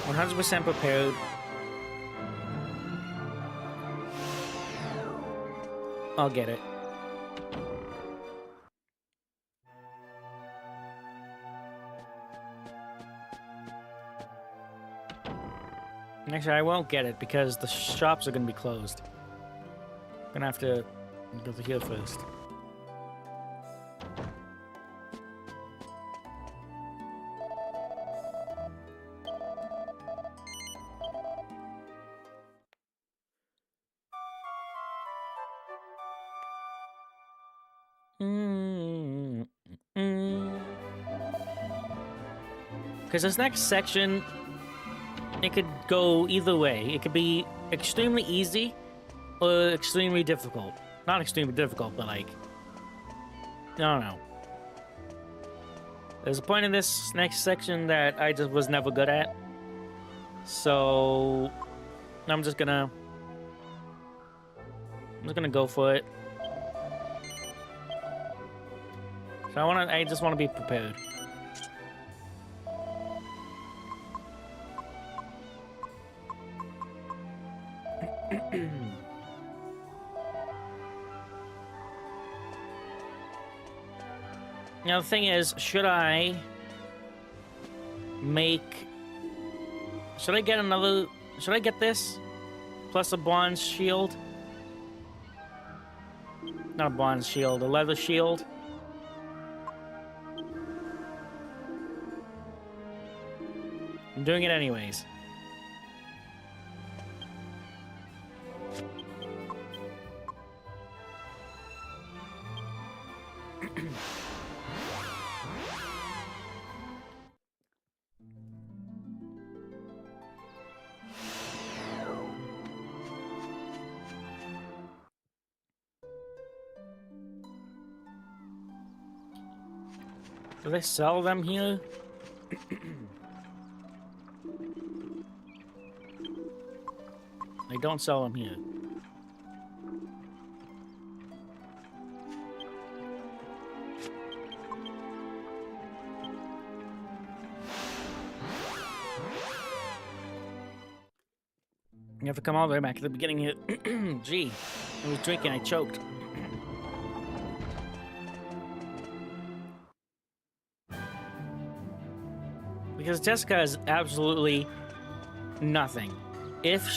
100% prepared. I'll get it. Actually, I won't get it because the shops are going to be closed. I'm going to have to go to here first. Because this next section, it could go either way. It could be extremely easy or extremely difficult. Not extremely difficult, but like, I don't know. There's a point in this next section that I just was never good at. So I'm just gonna go for it. So I just want to be prepared. Now the thing is, should I get this plus a bronze shield? Not a bronze shield, a leather shield. I'm doing it anyways. Do they sell them here? They don't sell them here. You have to come all the way back at the beginning here. Gee, I was drinking, I choked. Because Jessica is absolutely nothing. If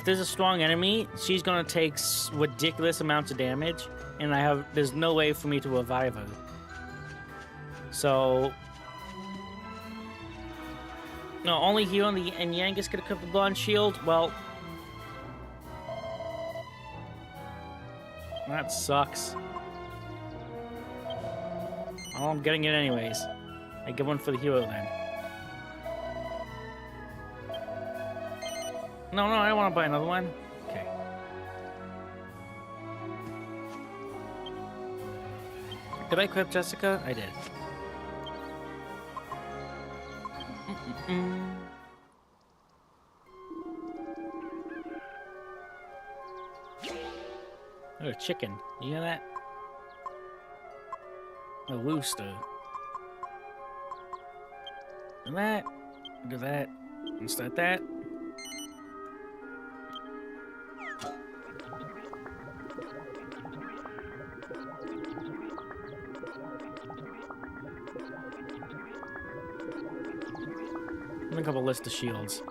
there's a strong enemy, she's gonna take ridiculous amounts of damage, and there's no way for me to revive her. So, no, only here and Yangus could equip the bronze shield. Well, that sucks. Oh, I'm getting it anyways. I get one for the hero then. No, I don't want to buy another one. Okay. Did I equip Jessica? I did. Oh, a chicken. You hear that? A rooster. Do that. Do that. And start that. Look up a list of shields.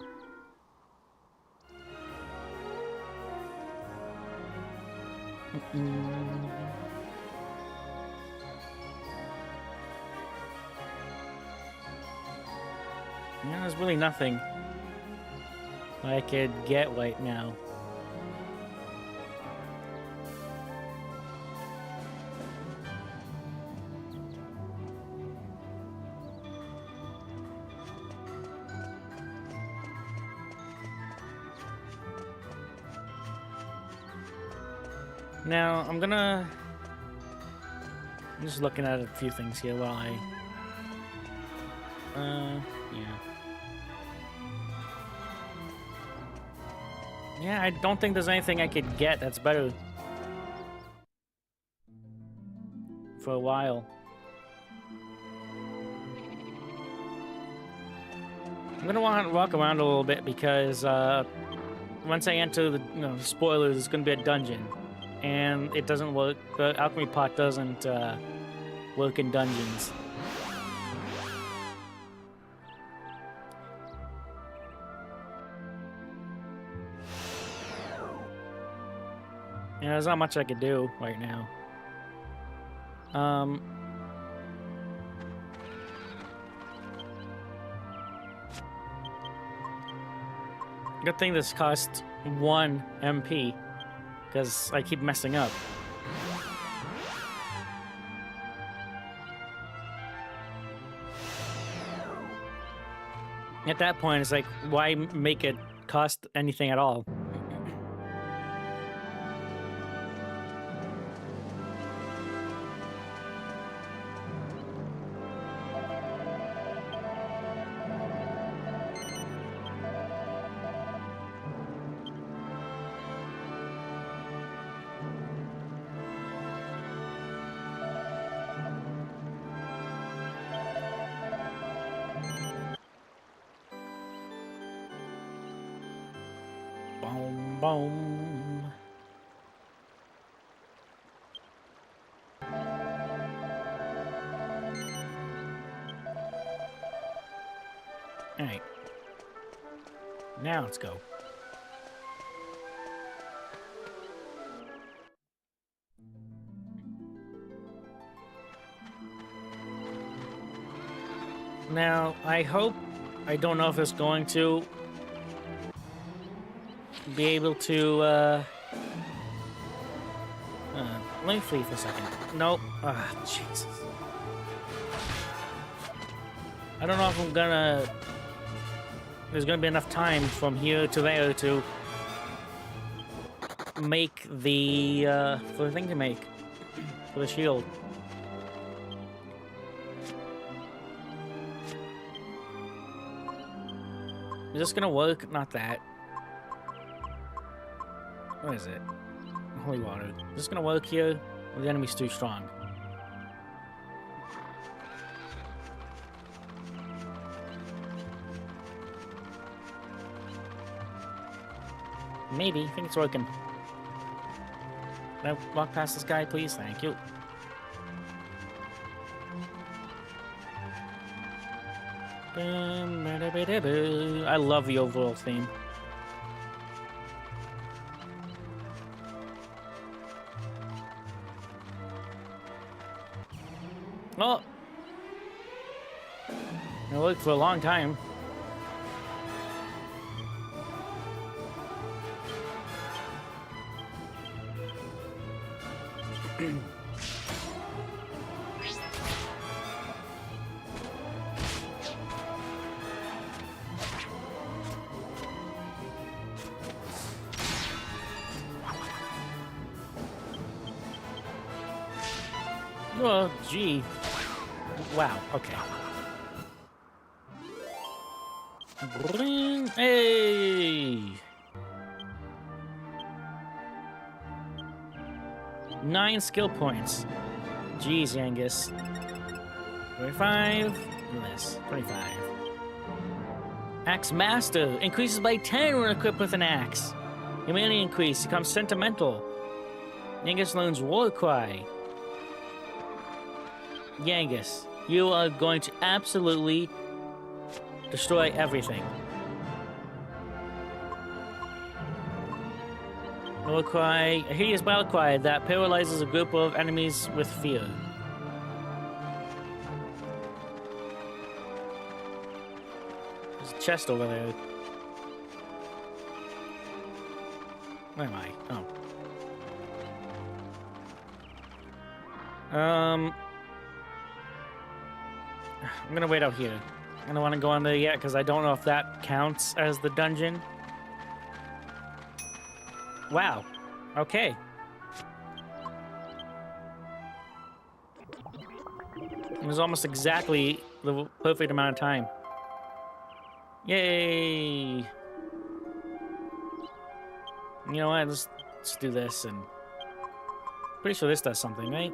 Yeah, there's really nothing I could get right now. Now, I'm just looking at a few things here while I... yeah. Yeah, I don't think there's anything I could get that's better. For a while. I'm gonna want to walk around a little bit because, once I enter the, spoilers, it's gonna be a dungeon. And it doesn't work, the alchemy pot doesn't, work in dungeons. Yeah, there's not much I could do right now. Good thing this costs 1 MP, because I keep messing up. At that point, it's like, why make it cost anything at all? Boom, boom. All right. Now let's go. Now, I don't know if it's going to be able to, let me flee for a second. Nope. Ah, Jesus. I don't know if there's gonna be enough time from here to there to make the, for the thing to make. For the shield. Is this gonna work? Not that. What is it? Holy water. Is this gonna work here? Or the enemy's too strong? Maybe. I think it's working. Can I walk past this guy, please? Thank you. I love the overall theme. Oh! It worked for a long time. Oh, gee. Wow, okay. Hey! 9 skill points. Jeez, Angus. 25. Less. 25. Axe Master. Increases by 10 when equipped with an axe. Humanity increase. Becomes sentimental. Angus learns War Cry. Yangus, you are going to absolutely destroy everything. War Cry, a hideous battle cry that paralyzes a group of enemies with fear. There's a chest over there. Where am I? Oh. I'm gonna wait out here. I don't want to go on there yet because I don't know if that counts as the dungeon. Wow. Okay. It was almost exactly the perfect amount of time. Yay! You know what? Let's do this, and pretty sure this does something, right?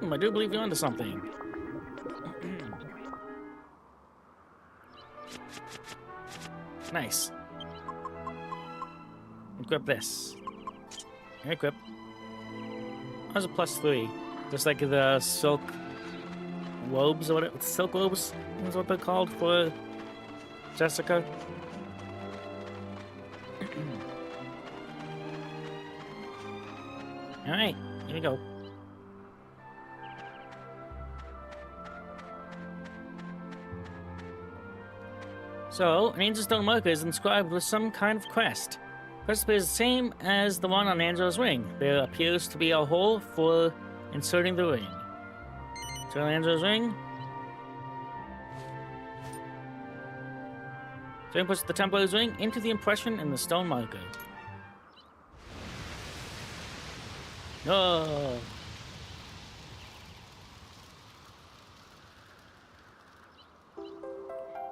I do believe you're onto something. Nice. Equip this. Equip. How's a +3? Just like the silk lobes, or what? Silk lobes is what they're called for Jessica. All right, here we go. So, an ancient stone marker is inscribed with some kind of crest. Crest appears the same as the one on Angela's ring. There appears to be a hole for inserting the ring. Insert Angela's ring. So puts the Templar's ring into the impression in the stone marker. Oh!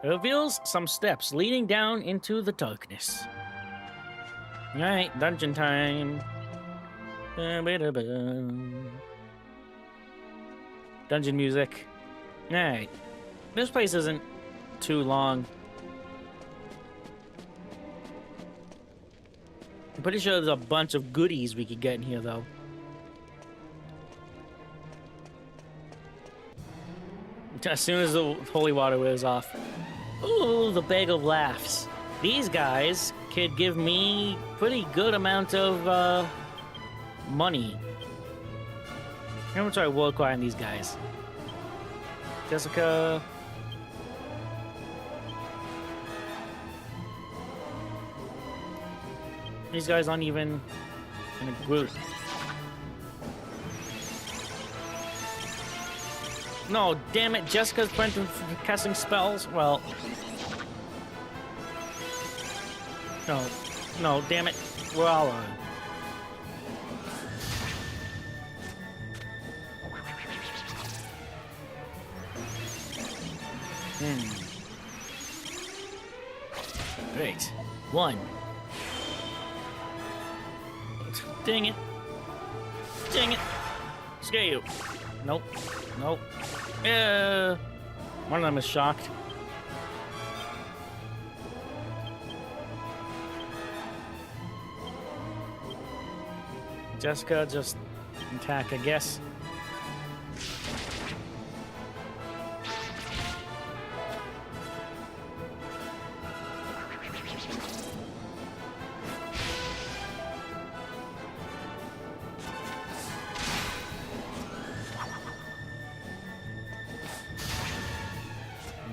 It reveals some steps leading down into the darkness. Alright, dungeon time. Dungeon music. Alright. This place isn't too long. I'm pretty sure there's a bunch of goodies we could get in here, though. As soon as the holy water wears off. Ooh, the bag of laughs. These guys could give me pretty good amount of money. I'm gonna try world cry on these guys. Jessica. These guys aren't even in a group. No, damn it, Jessica's prevented from casting spells? Well... No, damn it. We're all on. Great. 1. Dang it. Dang it. Scare you. Nope. Nope. Yeah. One of them is shocked. Jessica, just attack, I guess.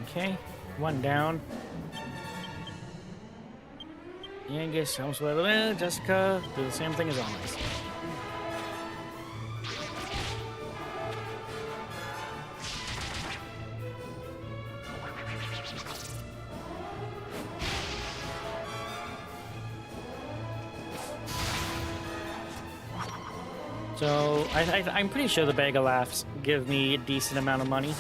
Okay, 1 down. Angus, elsewhere. Jessica, do the same thing as always. So, I'm pretty sure the bag of laughs give me a decent amount of money.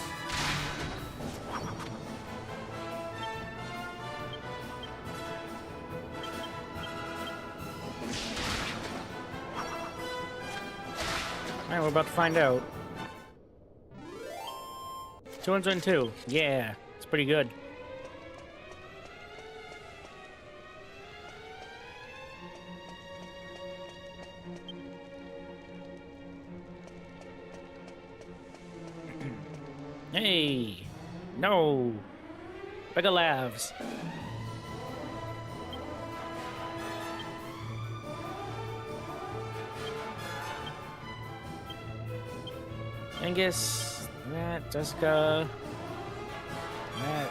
Alright, we're about to find out. 202. Yeah, it's pretty good. Hey! No! Bag of laughs. Angus, that, Jessica, that.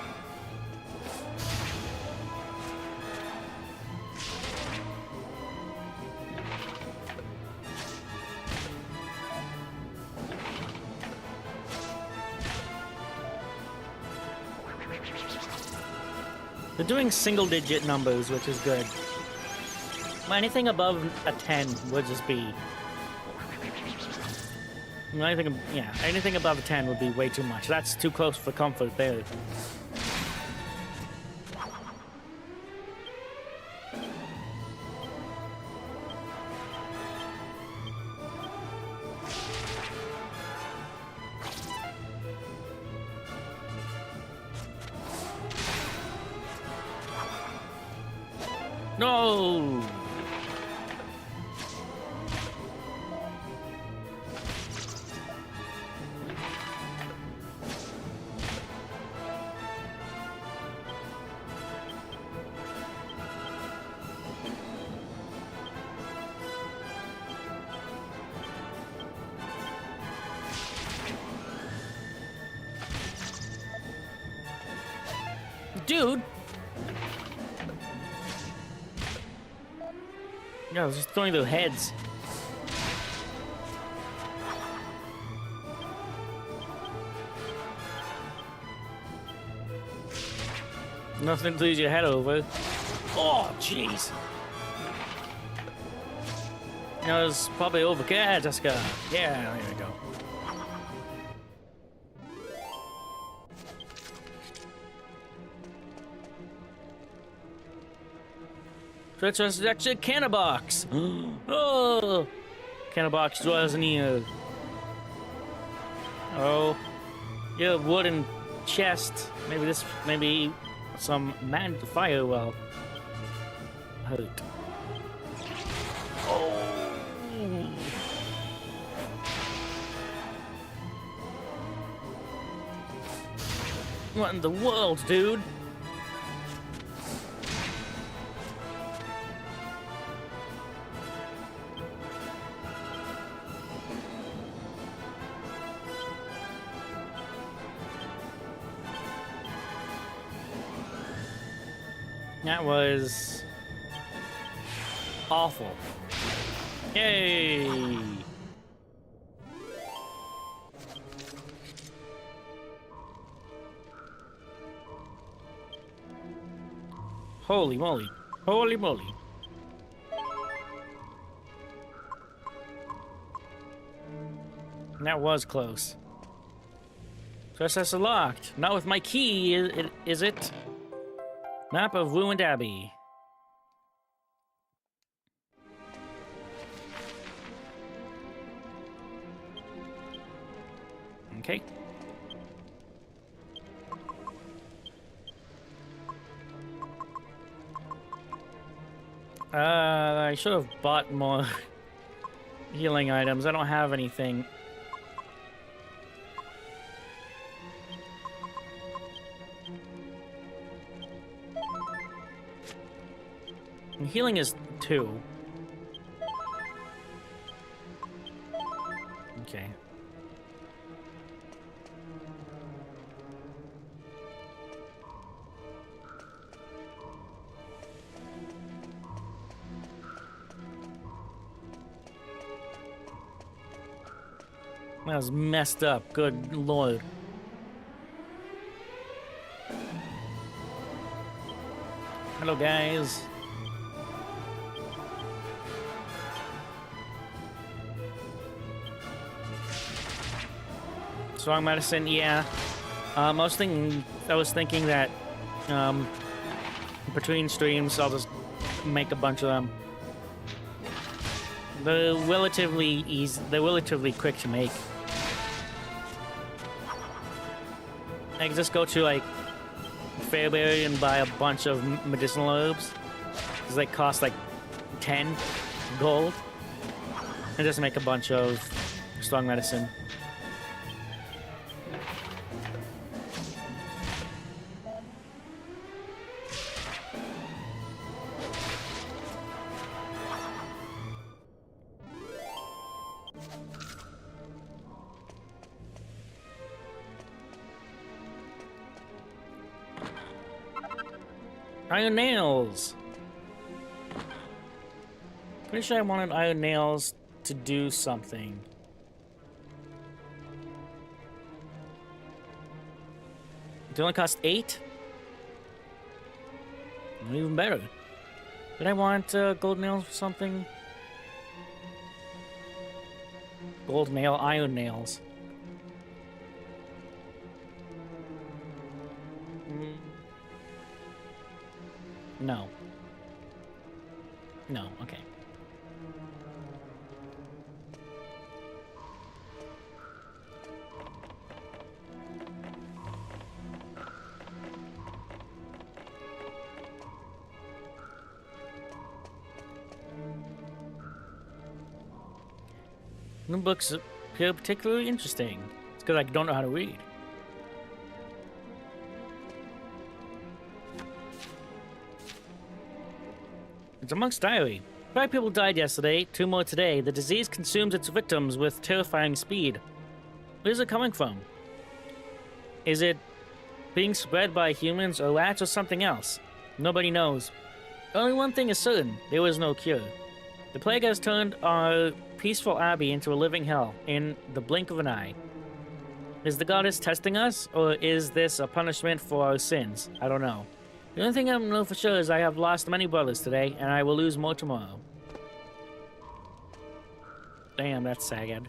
They're doing single-digit numbers, which is good. Anything above a 10 would just be... anything above a 10 would be way too much. That's too close for comfort there. No! Dude! Yeah, I was just throwing their heads. Nothing to lose your head over. Oh, jeez. It was probably over. Yeah, Jessica. Yeah, there we go. Treacherous exit Cannabox! Oh! Cannabox draws near. Oh. Your wooden chest. Maybe some man fire will hurt. Oh! What in the world, dude? That was awful. Yay! Holy moly. Holy moly. That was close. Processor locked. Not with my key, is it? Map of Ruined Abbey. Okay. I should have bought more healing items. I don't have anything. And healing is 2. Okay. That was messed up. Good lord. Hello, guys. Strong medicine, yeah. I was thinking that between streams, I'll just make a bunch of them. They're relatively easy. They're relatively quick to make. I can just go to like Fairbury and buy a bunch of medicinal herbs, because they cost like 10 gold, and just make a bunch of strong medicine. Iron nails! Pretty sure I wanted iron nails to do something. It only cost 8? Even better. Did I want gold nails for something? Gold nail, iron nails. No. No, okay. New books appear particularly interesting. It's because I don't know how to read. It's a monk's diary. 5 people died yesterday, 2 more today. The disease consumes its victims with terrifying speed. Where is it coming from? Is it being spread by humans or rats or something else? Nobody knows. Only one thing is certain. There was no cure. The plague has turned our peaceful abbey into a living hell in the blink of an eye. Is the goddess testing us, or is this a punishment for our sins? I don't know. The only thing I know for sure is I have lost many brothers today, and I will lose more tomorrow. Damn, that's sad.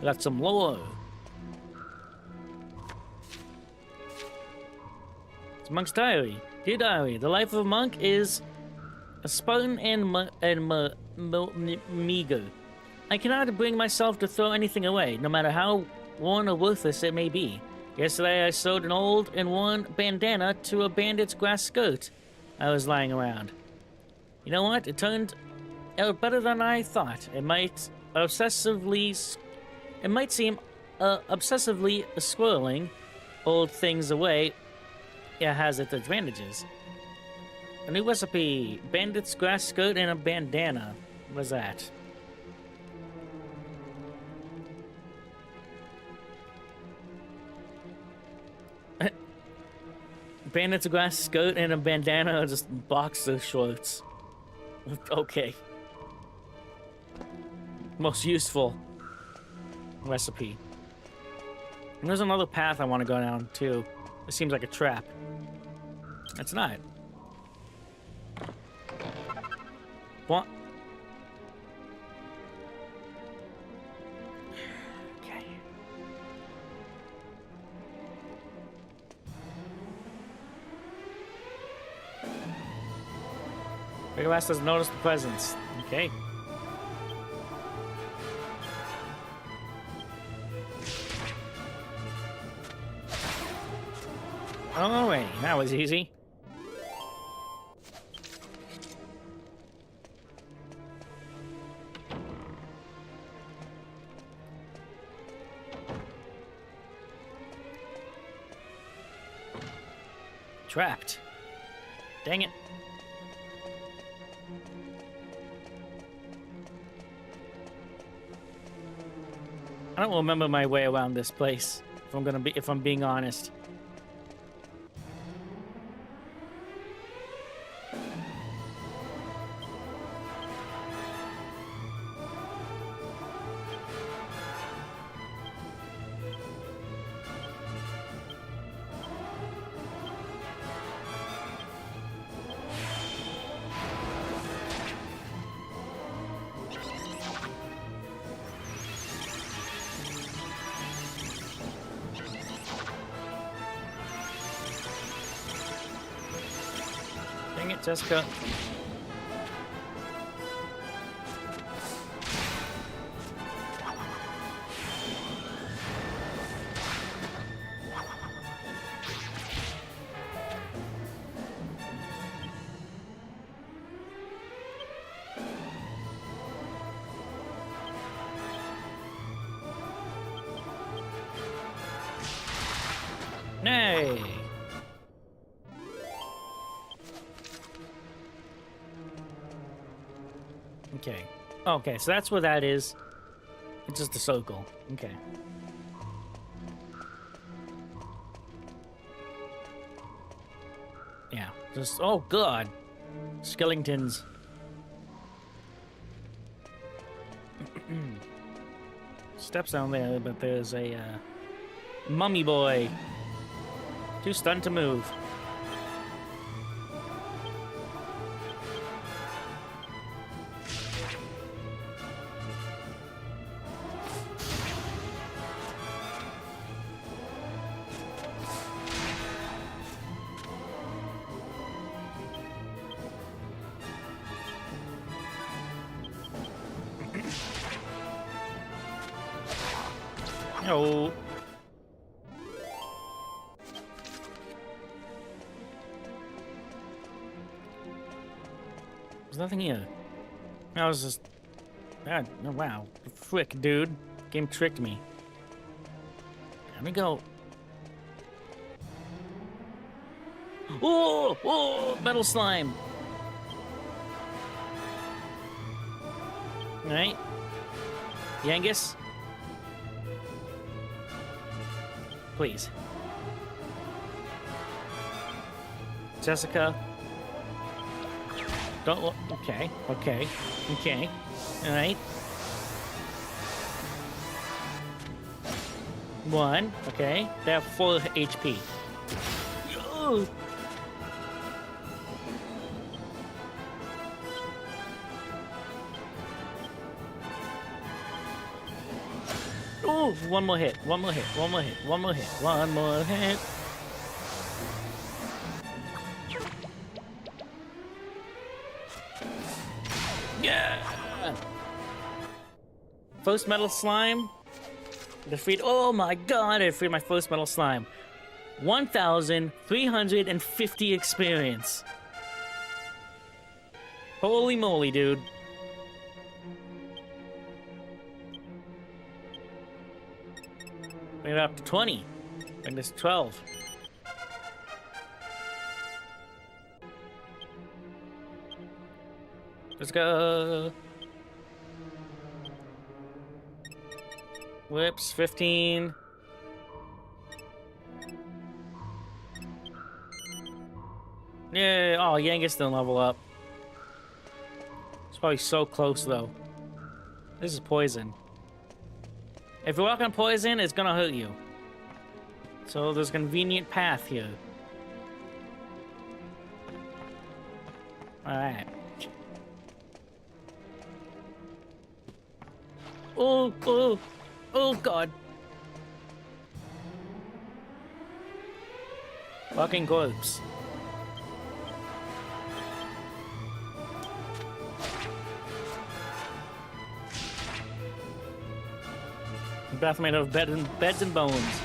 Got some lore. It's a monk's diary. Dear diary, the life of a monk is Spartan and meager. I cannot bring myself to throw anything away, no matter how worn or worthless it may be. Yesterday I sewed an old and worn bandana to a bandit's grass skirt I was lying around. You know what? It turned out better than I thought. It might seem obsessively squirreling old things away. It has its advantages. A new recipe: bandit's grass skirt and a bandana. What's that? Bandit's grass skirt and a bandana are just boxer shorts. Okay. Most useful recipe. And there's another path I want to go down too. It seems like a trap. It's not. What? Okay. Big Ass doesn't notice the presence. Okay. Alright, that was easy. Trapped. Dang it. I don't remember my way around this place, if I'm being honest. Dang it, Jessica. Nay. Okay. Okay, so that's where that is. It's just a circle. Okay. Yeah. Just, oh god. Skeletons. Steps down there, but there's a mummy boy. Too stunned to move. No. There's nothing here. I was just... God, oh, wow. Frick, dude. Game tricked me. Let me go. Oh! Oh! Metal slime! Alright. Yangus? Please. Jessica? Don't look. Okay. Okay. Okay. Alright. One. Okay. They have full HP. Ugh. Oh, one more hit. One more hit. One more hit. One more hit. One more hit. Yeah! First metal slime. Defeat. Oh my god, I defeated my first metal slime. 1,350 experience. Holy moly, dude. Bring it up to 20. Bring this to 12. Let's go. Whoops, 15. Yeah, oh, Yangus didn't level up. It's probably so close, though. This is poison. If you walk on poison, it's gonna hurt you. So there's a convenient path here. Alright. Oh, oh, oh god. Fucking corpse. Bath made out of beds and bones.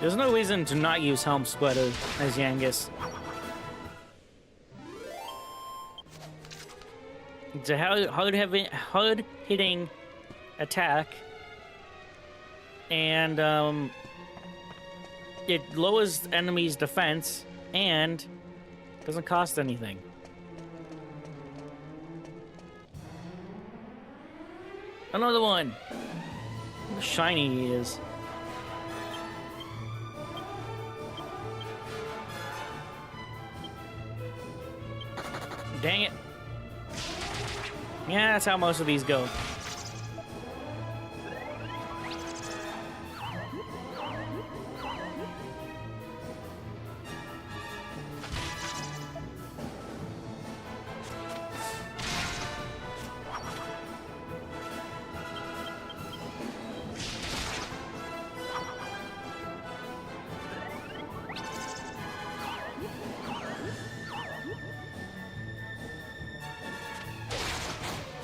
There's no reason to not use Helm Splitter as Yangus. It's a hard-hitting attack, and it lowers enemies' defense and doesn't cost anything. Another one. Look how shiny he is. Dang it. Yeah, that's how most of these go.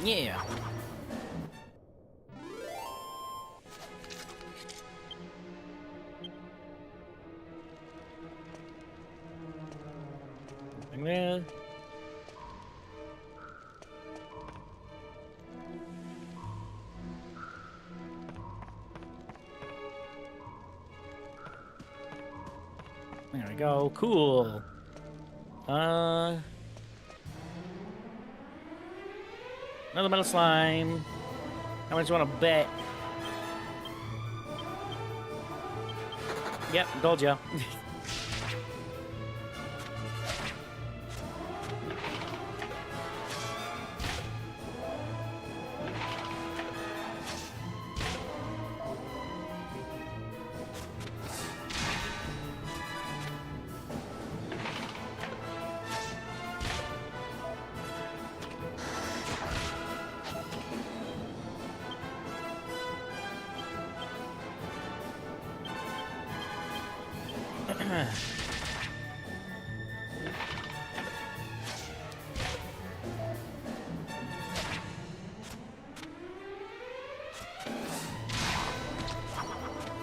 Yeah. Nothing there. There we go. Cool. Another metal slime. How much do you want to bet? Yep, told ya.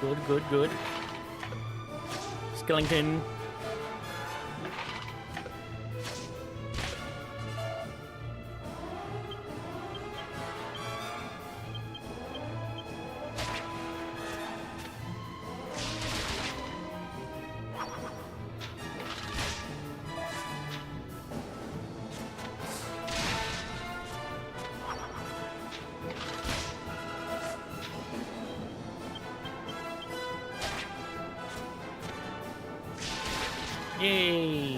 Good, good, good. Skellington. Yay!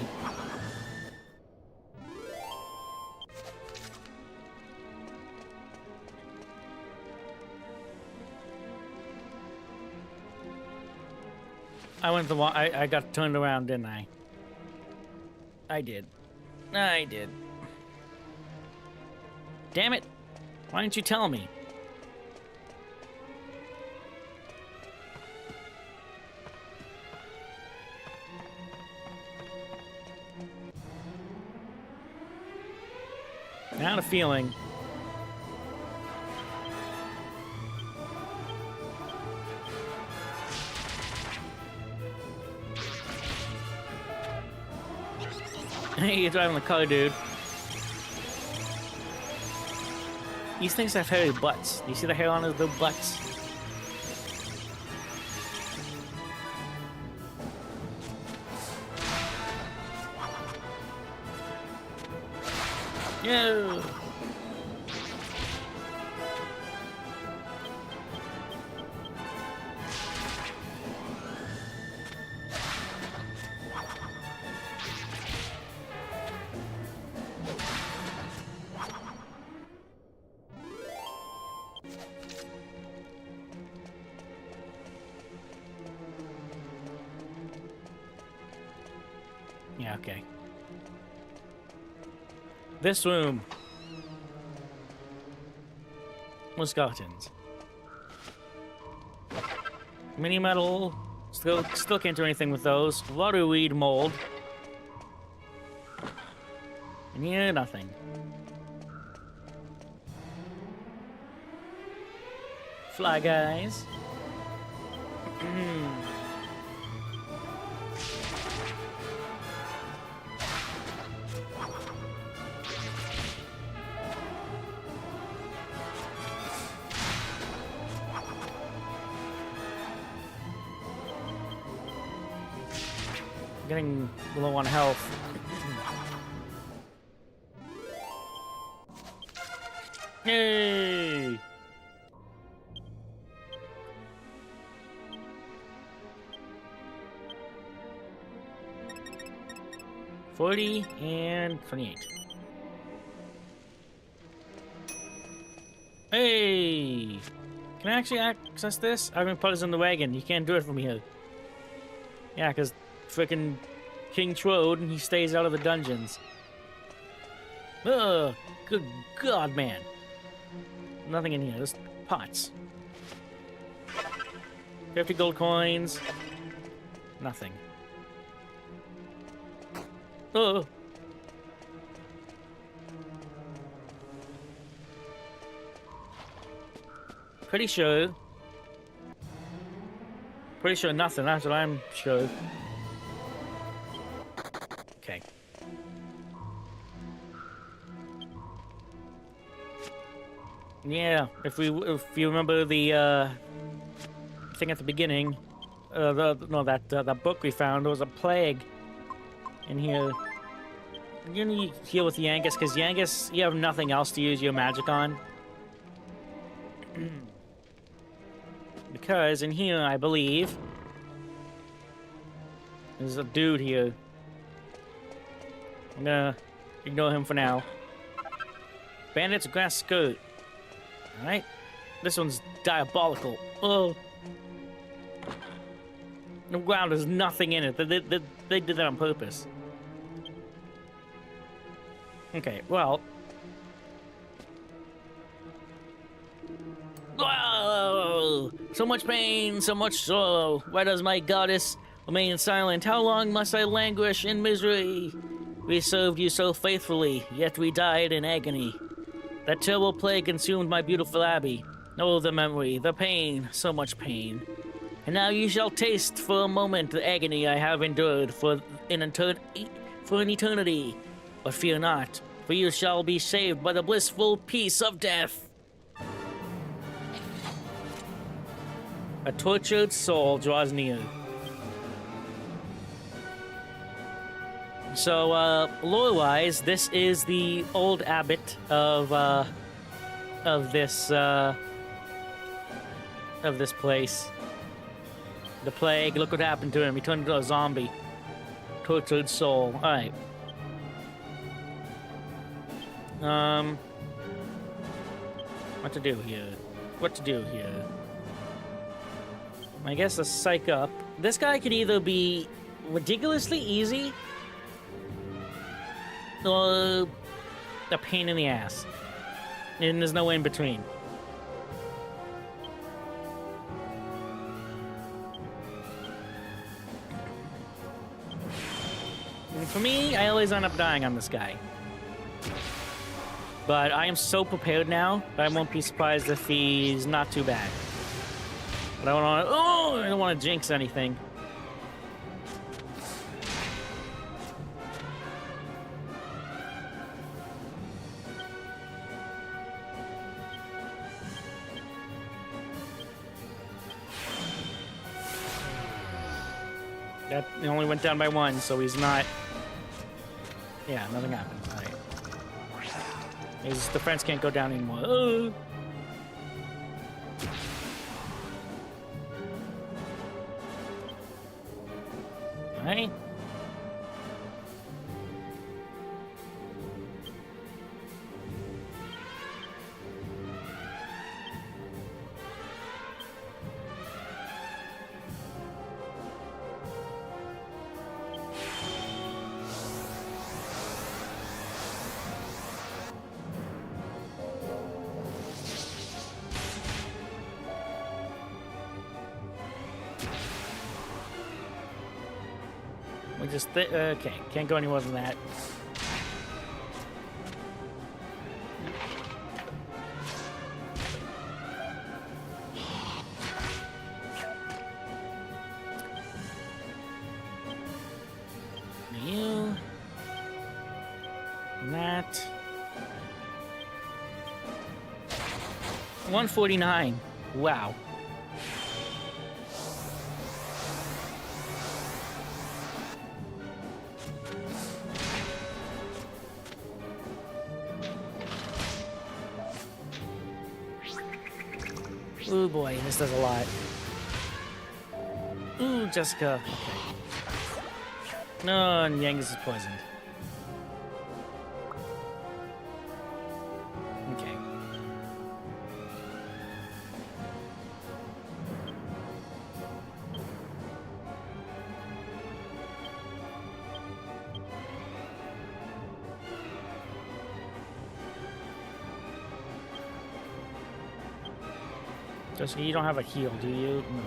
I went the I got turned around, didn't I? I did. I did. Damn it! Why didn't you tell me? I had a feeling. Hey, you're driving the car, dude. These things have hairy butts. You see the hair on his little butts? Yeah. Yeah, okay. This room. More skeletons. Mini metal. Still can't do anything with those. Waterweed mold. And here, nothing. Fly guys. Getting low on health. Yay! $40 and $28. Hey! Can I actually access this? I've been put in the wagon. You can't do it from here. Yeah, because frickin' King Trode, and he stays out of the dungeons. Ugh! Good God, man. Nothing in here. Just pots. 50 gold coins. Nothing. Oh. Pretty sure nothing. That's what I'm sure. Okay. Yeah, if you remember the thing at the beginning, that book we found, there was a plague in here. You need to heal with Yangus, because Yangus, you have nothing else to use your magic on. Because in here, I believe, there's a dude here. I'm gonna ignore him for now. Bandit's grass skirt. Alright. This one's diabolical. Oh. The ground has nothing in it. They did that on purpose. Okay, well. Whoa! So much pain, so much sorrow. Why does my goddess Remain silent. How long must I languish in misery? We served you so faithfully, yet we died in agony. That terrible plague consumed my beautiful abbey. Oh, the memory, the pain, so much pain. And now you shall taste for a moment the agony I have endured for an eternity. But fear not, for you shall be saved by the blissful peace of death. A tortured soul draws near. So, lore-wise, this is the old abbot of this place. The plague, look what happened to him. He turned into a zombie. Tortured soul. Alright. What to do here? What to do here? I guess a psych up. This guy could either be ridiculously easy or a pain in the ass. And there's no in between. And for me, I always end up dying on this guy. But I am so prepared now that I won't be surprised if he's not too bad. But I don't want to jinx anything. That only went down by one, so he's not... Yeah, nothing happened. Alright. His defense can't go down anymore. Alright. We just okay, can't go any more than that. You and that 149. Wow. Ooh boy, this does a lot. Ooh, Jessica. Okay. No, and Yangus is poisoned. Okay. Jessica, you don't have a heal, do you? No.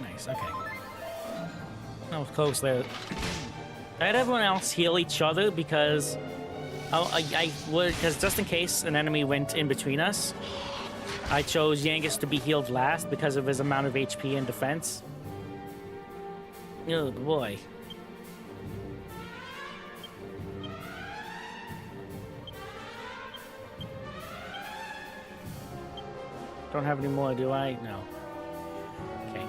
Nice, okay. That was close there. I had everyone else heal each other because I would, because just in case an enemy went in between us, I chose Yangus to be healed last because of his amount of HP and defense. Oh boy. Don't have any more, do I? No. Okay.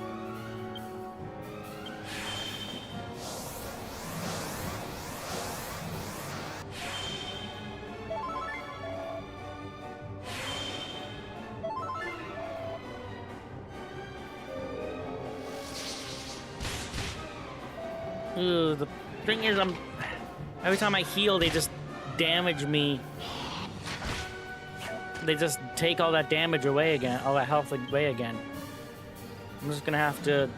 Ooh, the thing is, every time I heal, they just damage me. They just take all that damage away again, all that health away again. I'm just gonna have to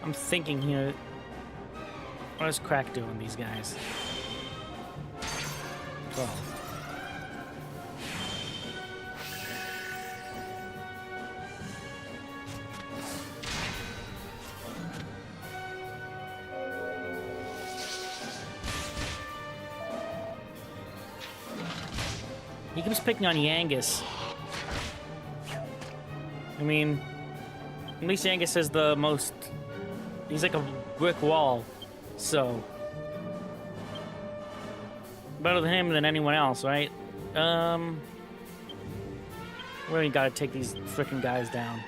I'm thinking here. What is Crack doing, these guys? 12. He keeps picking on Yangus. I mean, at least Yangus is the most... He's like a brick wall, so... Better than him than anyone else, right? Really gotta take these frickin' guys down.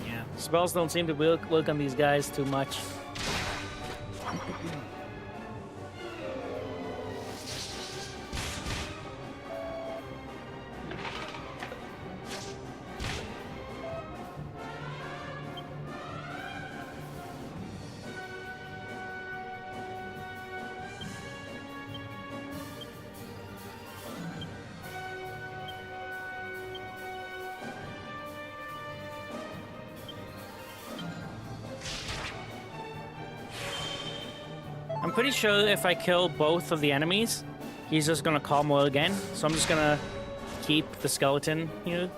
Yeah, spells don't seem to work on these guys too much. I'm pretty sure if I kill both of the enemies, he's just gonna call more again. So I'm just gonna keep the skeleton here.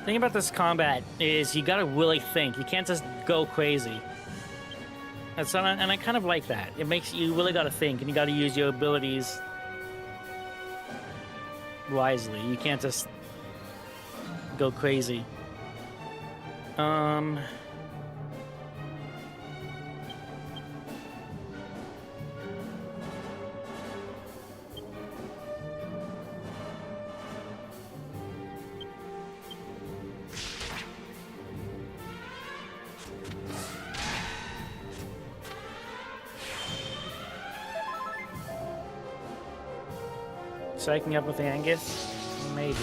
The thing about this combat is you gotta really think. You can't just go crazy. And I kind of like that. It makes you really gotta think, and you gotta use your abilities wisely. You can't just go crazy. Psyching up with Angus? Maybe.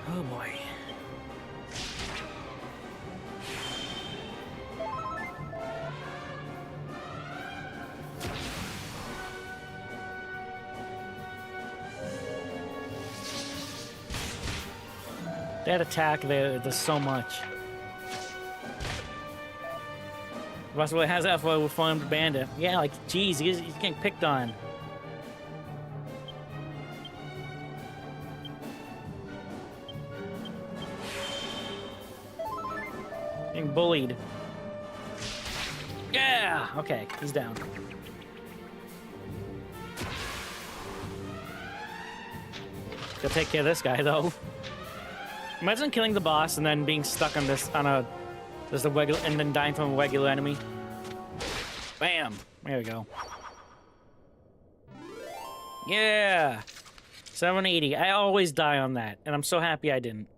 Oh boy. That attack there does so much. Russell has that for a reformed bandit. Yeah, like, geez, he's getting picked on. Being bullied. Yeah! Okay, he's down. Gotta take care of this guy, though. Imagine killing the boss and then being stuck on this, just a regular, and then dying from a regular enemy. Bam! There we go. Yeah! 780. I always die on that, and I'm so happy I didn't.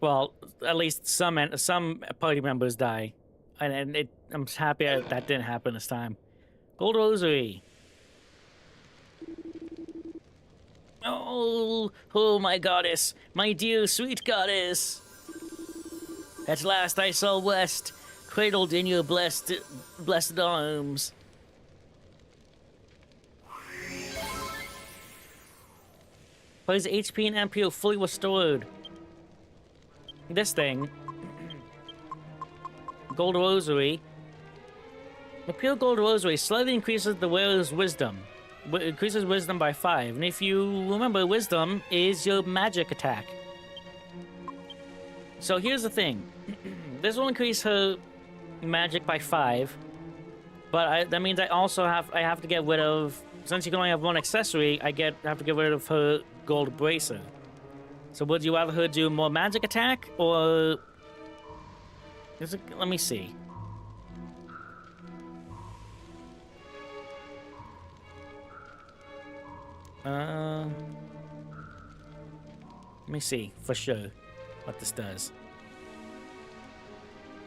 Well, at least some party members die, and I'm happy that didn't happen this time. Gold Rosary. Oh, my goddess, my dear sweet goddess. At last I saw West, cradled in your blessed arms. His HP and MP are fully restored. This thing, Gold Rosary. The pure Gold Rosary slightly increases the wearer's wisdom. Increases wisdom by 5, and if you remember, wisdom is your magic attack. So here's the thing. This will increase her magic by 5, but that means I also have to get rid of, since you can only have one accessory, I have to get rid of her gold bracer. So would you rather her do more magic attack, or let me see. Let me see for sure what this does.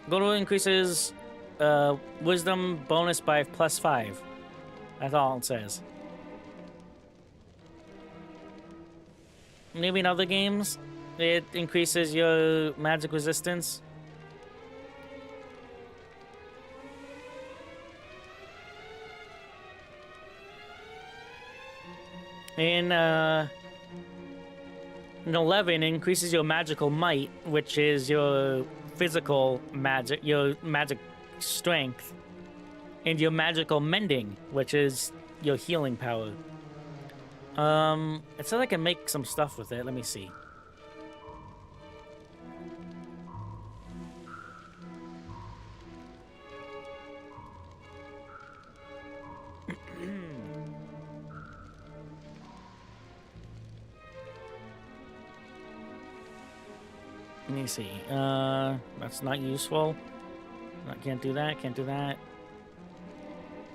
Gold increases wisdom bonus by +5. That's all it says. Maybe in other games, it increases your magic resistance. In 11, it increases your magical might, which is your physical magic, your magic strength, and your magical mending, which is your healing power. It said I can make some stuff with it. Let me see. Let me see. That's not useful. I can't do that. Can't do that.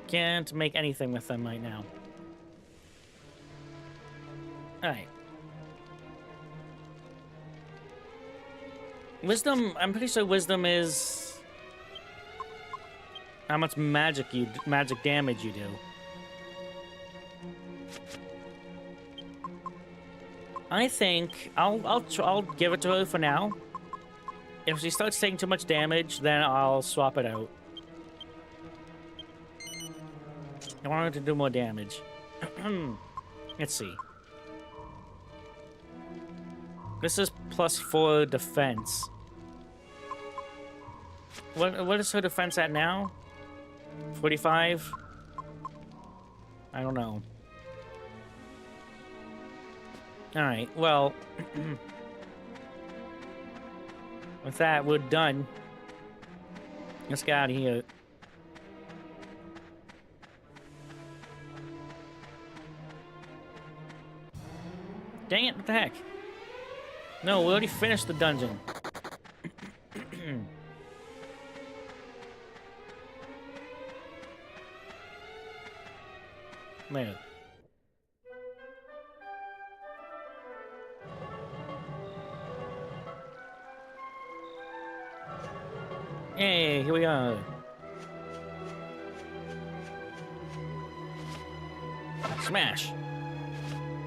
Can't make anything with them right now. Alright. Wisdom, I'm pretty sure wisdom is how much magic damage you do. I think I'll give it to her for now. If she starts taking too much damage, then I'll swap it out. I want her to do more damage. Let's see. This is +4 defense. What is her defense at now? 45? I don't know. Alright, well... with that, we're done. Let's get out of here. Dang it, what the heck? No, we already finished the dungeon. Man. Hey, here we are. Smash.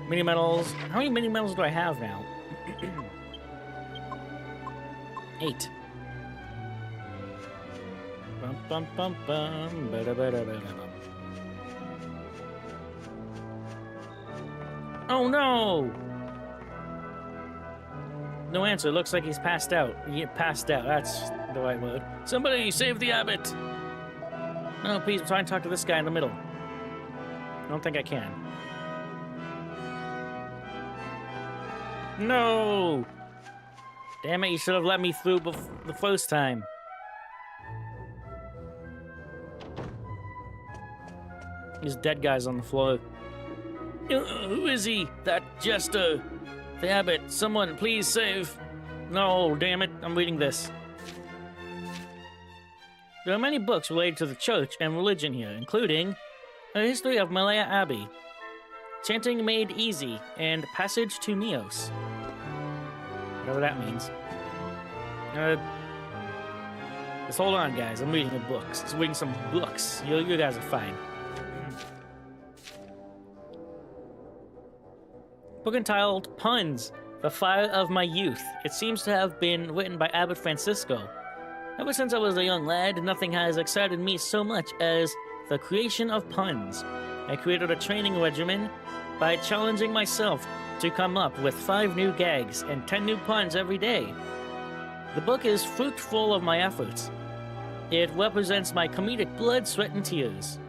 Mini medals. How many mini medals do I have now? 8. Bum bum bum bum. Ba-da, ba-da, ba-da, bum. Oh no! No answer. Looks like he's passed out. He passed out. That's the right word. Somebody save the abbot! No, please, I'm trying to talk to this guy in the middle. I don't think I can. No! Damn it, you should have let me through the first time. There's dead guys on the floor. Who is he? That jester. The abbot. Someone, please save. No, damn it, I'm reading this. There are many books related to the church and religion here, including A History of Malaya Abbey. Chanting made easy, and passage to Neos. Whatever that means. Just hold on, guys. I'm reading the books. Just reading some books. You guys are fine. Book entitled Puns, The Fire of My Youth. It seems to have been written by Abbot Francisco. Ever since I was a young lad, nothing has excited me so much as the creation of puns. I created a training regimen by challenging myself to come up with 5 new gags and 10 new puns every day. The book is fruitful of my efforts. It represents my comedic blood, sweat, and tears.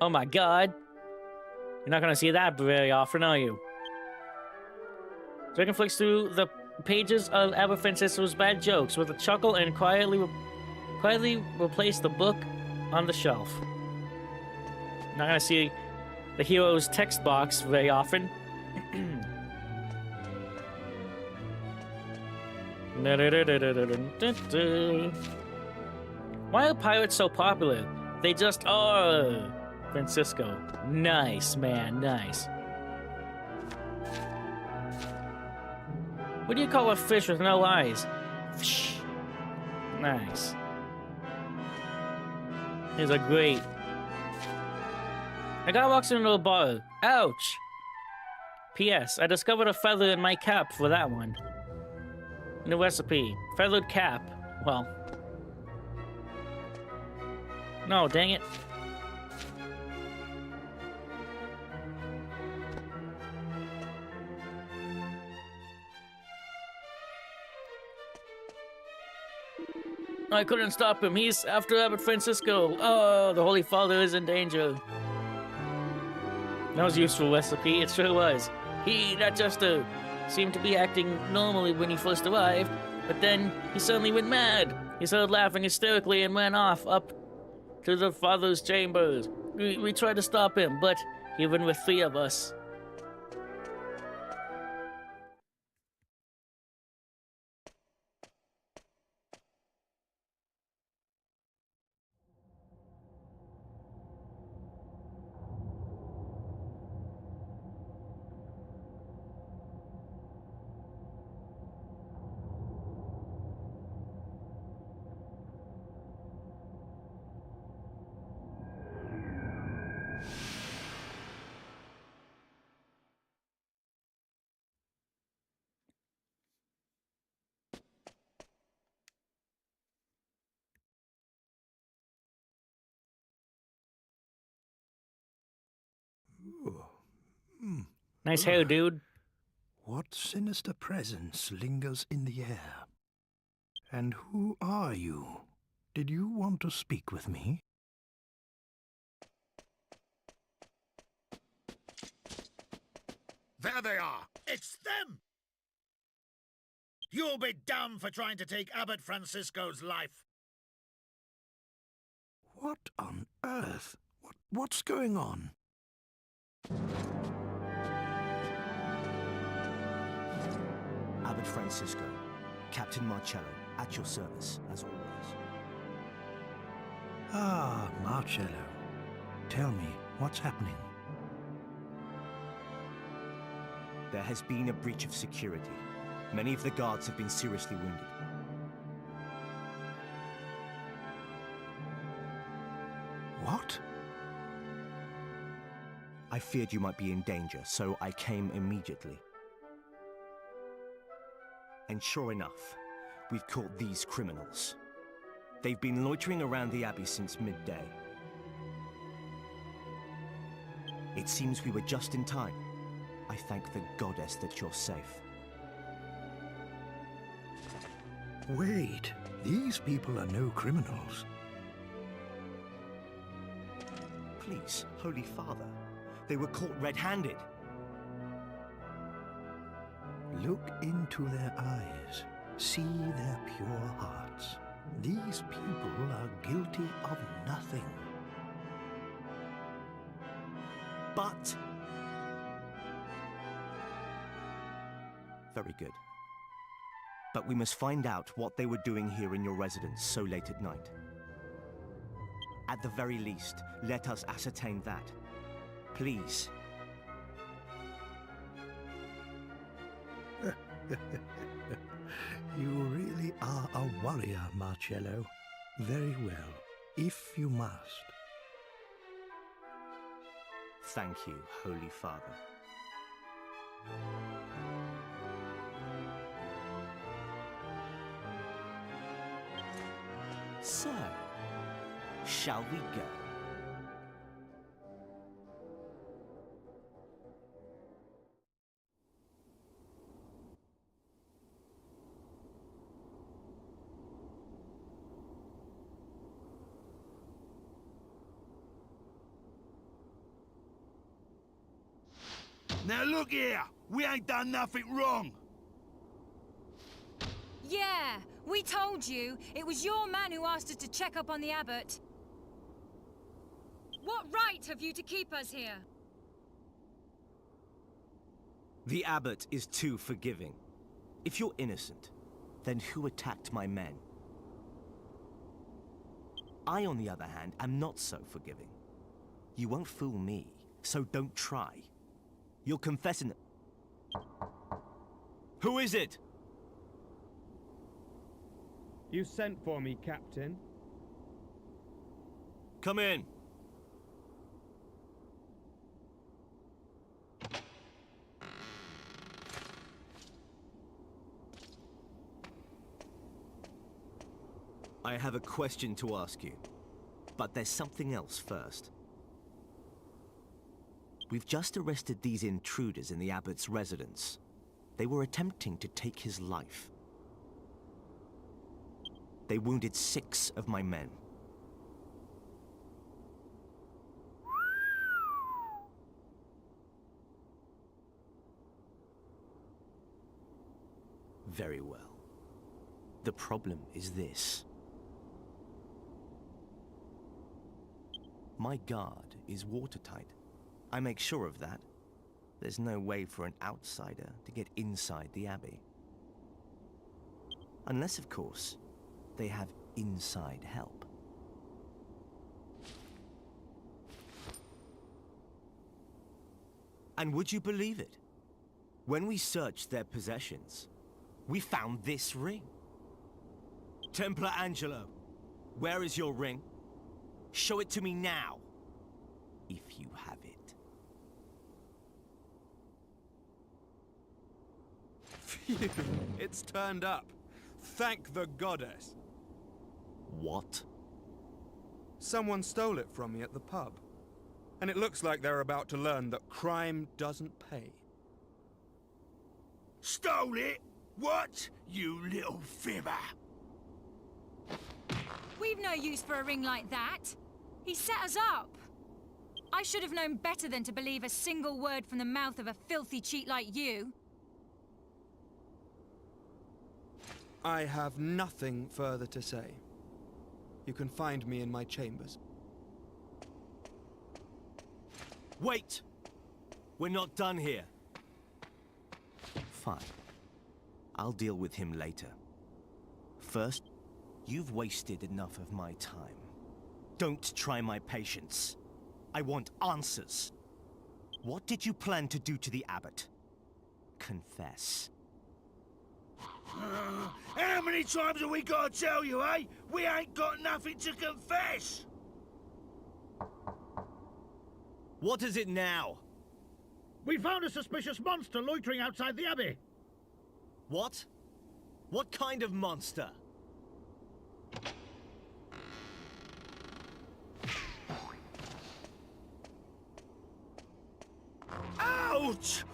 Oh my god. You're not gonna see that very often, are you? Dragon flicks through the pages of Abbot Francisco's bad jokes with a chuckle and quietly replace the book on the shelf. Not gonna see the hero's text box very often. Why are pirates so popular? They just are. Francisco. Nice, man, nice. What do you call a fish with no eyes? Fish. Nice. These are great. A guy walks into a bar. Ouch! P.S. I discovered a feather in my cap for that one. New recipe. Feathered cap. Well. No, dang it. I couldn't stop him. He's after Abbot Francisco. Oh, the Holy Father is in danger. That was a useful recipe. It sure was. He, that jester, seemed to be acting normally when he first arrived, but then he suddenly went mad. He started laughing hysterically and ran off up to the Father's chambers. We tried to stop him, but even with 3 of us, nice hair, dude. What sinister presence lingers in the air? And who are you? Did you want to speak with me? There they are! It's them! You'll be damned for trying to take Abbot Francisco's life! What on earth? What's going on? Abbot Francisco, Captain Marcello, at your service, as always. Ah, Marcello. Tell me, what's happening? There has been a breach of security. Many of the guards have been seriously wounded. What? I feared you might be in danger, so I came immediately. And sure enough, we've caught these criminals. They've been loitering around the Abbey since midday. It seems we were just in time. I thank the goddess that you're safe. Wait, these people are no criminals. Please, Holy Father, they were caught red-handed. Look into their eyes. See their pure hearts. These people are guilty of nothing. But... Very good. But we must find out what they were doing here in your residence so late at night. At the very least, let us ascertain that. Please. You really are a warrior, Marcello. Very well, if you must. Thank you, Holy Father. So, shall we go? Now look here, we ain't done nothing wrong. Yeah, we told you. It was your man who asked us to check up on the abbot. What right have you to keep us here? The abbot is too forgiving. If you're innocent, then who attacked my men? I, on the other hand, am not so forgiving. You won't fool me, so don't try. You'll confess in... Who is it? You sent for me, Captain. Come in. I have a question to ask you, but there's something else first. We've just arrested these intruders in the abbot's residence. They were attempting to take his life. They wounded 6 of my men. Very well. The problem is this. My guard is watertight. I make sure of that. There's no way for an outsider to get inside the abbey. Unless, of course, they have inside help. And would you believe it? When we searched their possessions, we found this ring. Templar Angelo, where is your ring? Show it to me now, if you have it. Phew, it's turned up. Thank the goddess. What? Someone stole it from me at the pub. And it looks like they're about to learn that crime doesn't pay. Stole it? What? You little fibber. We've no use for a ring like that. He set us up. I should have known better than to believe a single word from the mouth of a filthy cheat like you. I have nothing further to say. You can find me in my chambers. Wait! We're not done here. Fine. I'll deal with him later. First, you've wasted enough of my time. Don't try my patience. I want answers. What did you plan to do to the abbot? Confess. How many times have we got to tell you, eh? We ain't got nothing to confess! What is it now? We found a suspicious monster loitering outside the abbey. What? What kind of monster? Ouch!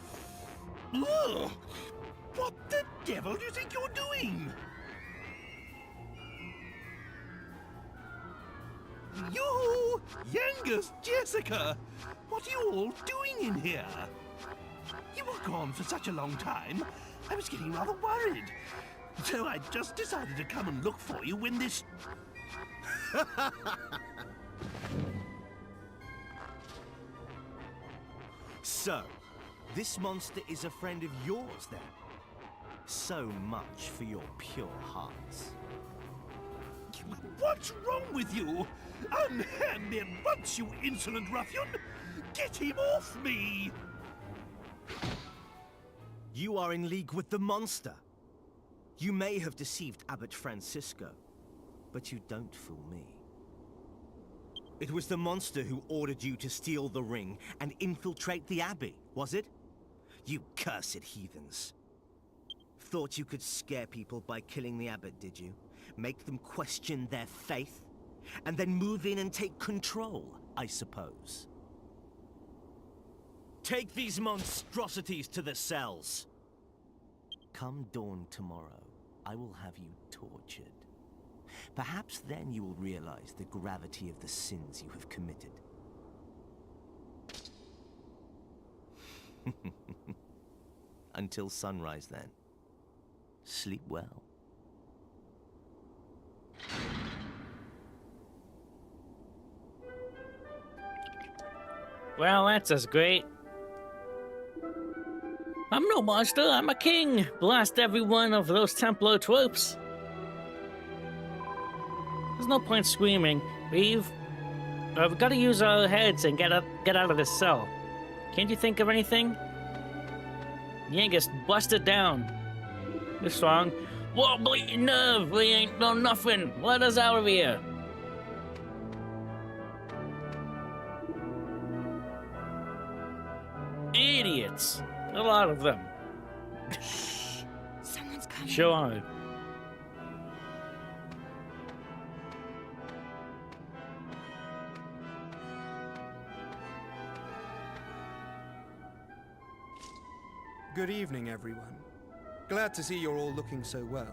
Ugh. What the devil do you think you're doing? You! Youngest Jessica! What are you all doing in here? You were gone for such a long time, I was getting rather worried. So I just decided to come and look for you when this... So, this monster is a friend of yours then? So much for your pure hearts. What's wrong with you? Unhand me at once, you insolent ruffian! Get him off me! You are in league with the monster. You may have deceived Abbot Francisco, but you don't fool me. It was the monster who ordered you to steal the ring and infiltrate the abbey, was it? You cursed heathens. Thought you could scare people by killing the abbot, did you? Make them question their faith? And then move in and take control, I suppose. Take these monstrosities to the cells. Come dawn tomorrow, I will have you tortured. Perhaps then you will realize the gravity of the sins you have committed. Until sunrise then. Sleep well. Well, that's just great. I'm no monster, I'm a king! Blast every one of those Templar tropes! There's no point screaming. We've got to use our heads and get out of this cell. Can't you think of anything? Yangus, bust it down. You're strong. Whoa, bleeding nerve! We ain't no nothing! Let us out of here! Idiots! A lot of them. Shh! Someone's coming. Sure. Good evening, everyone. Glad to see you're all looking so well.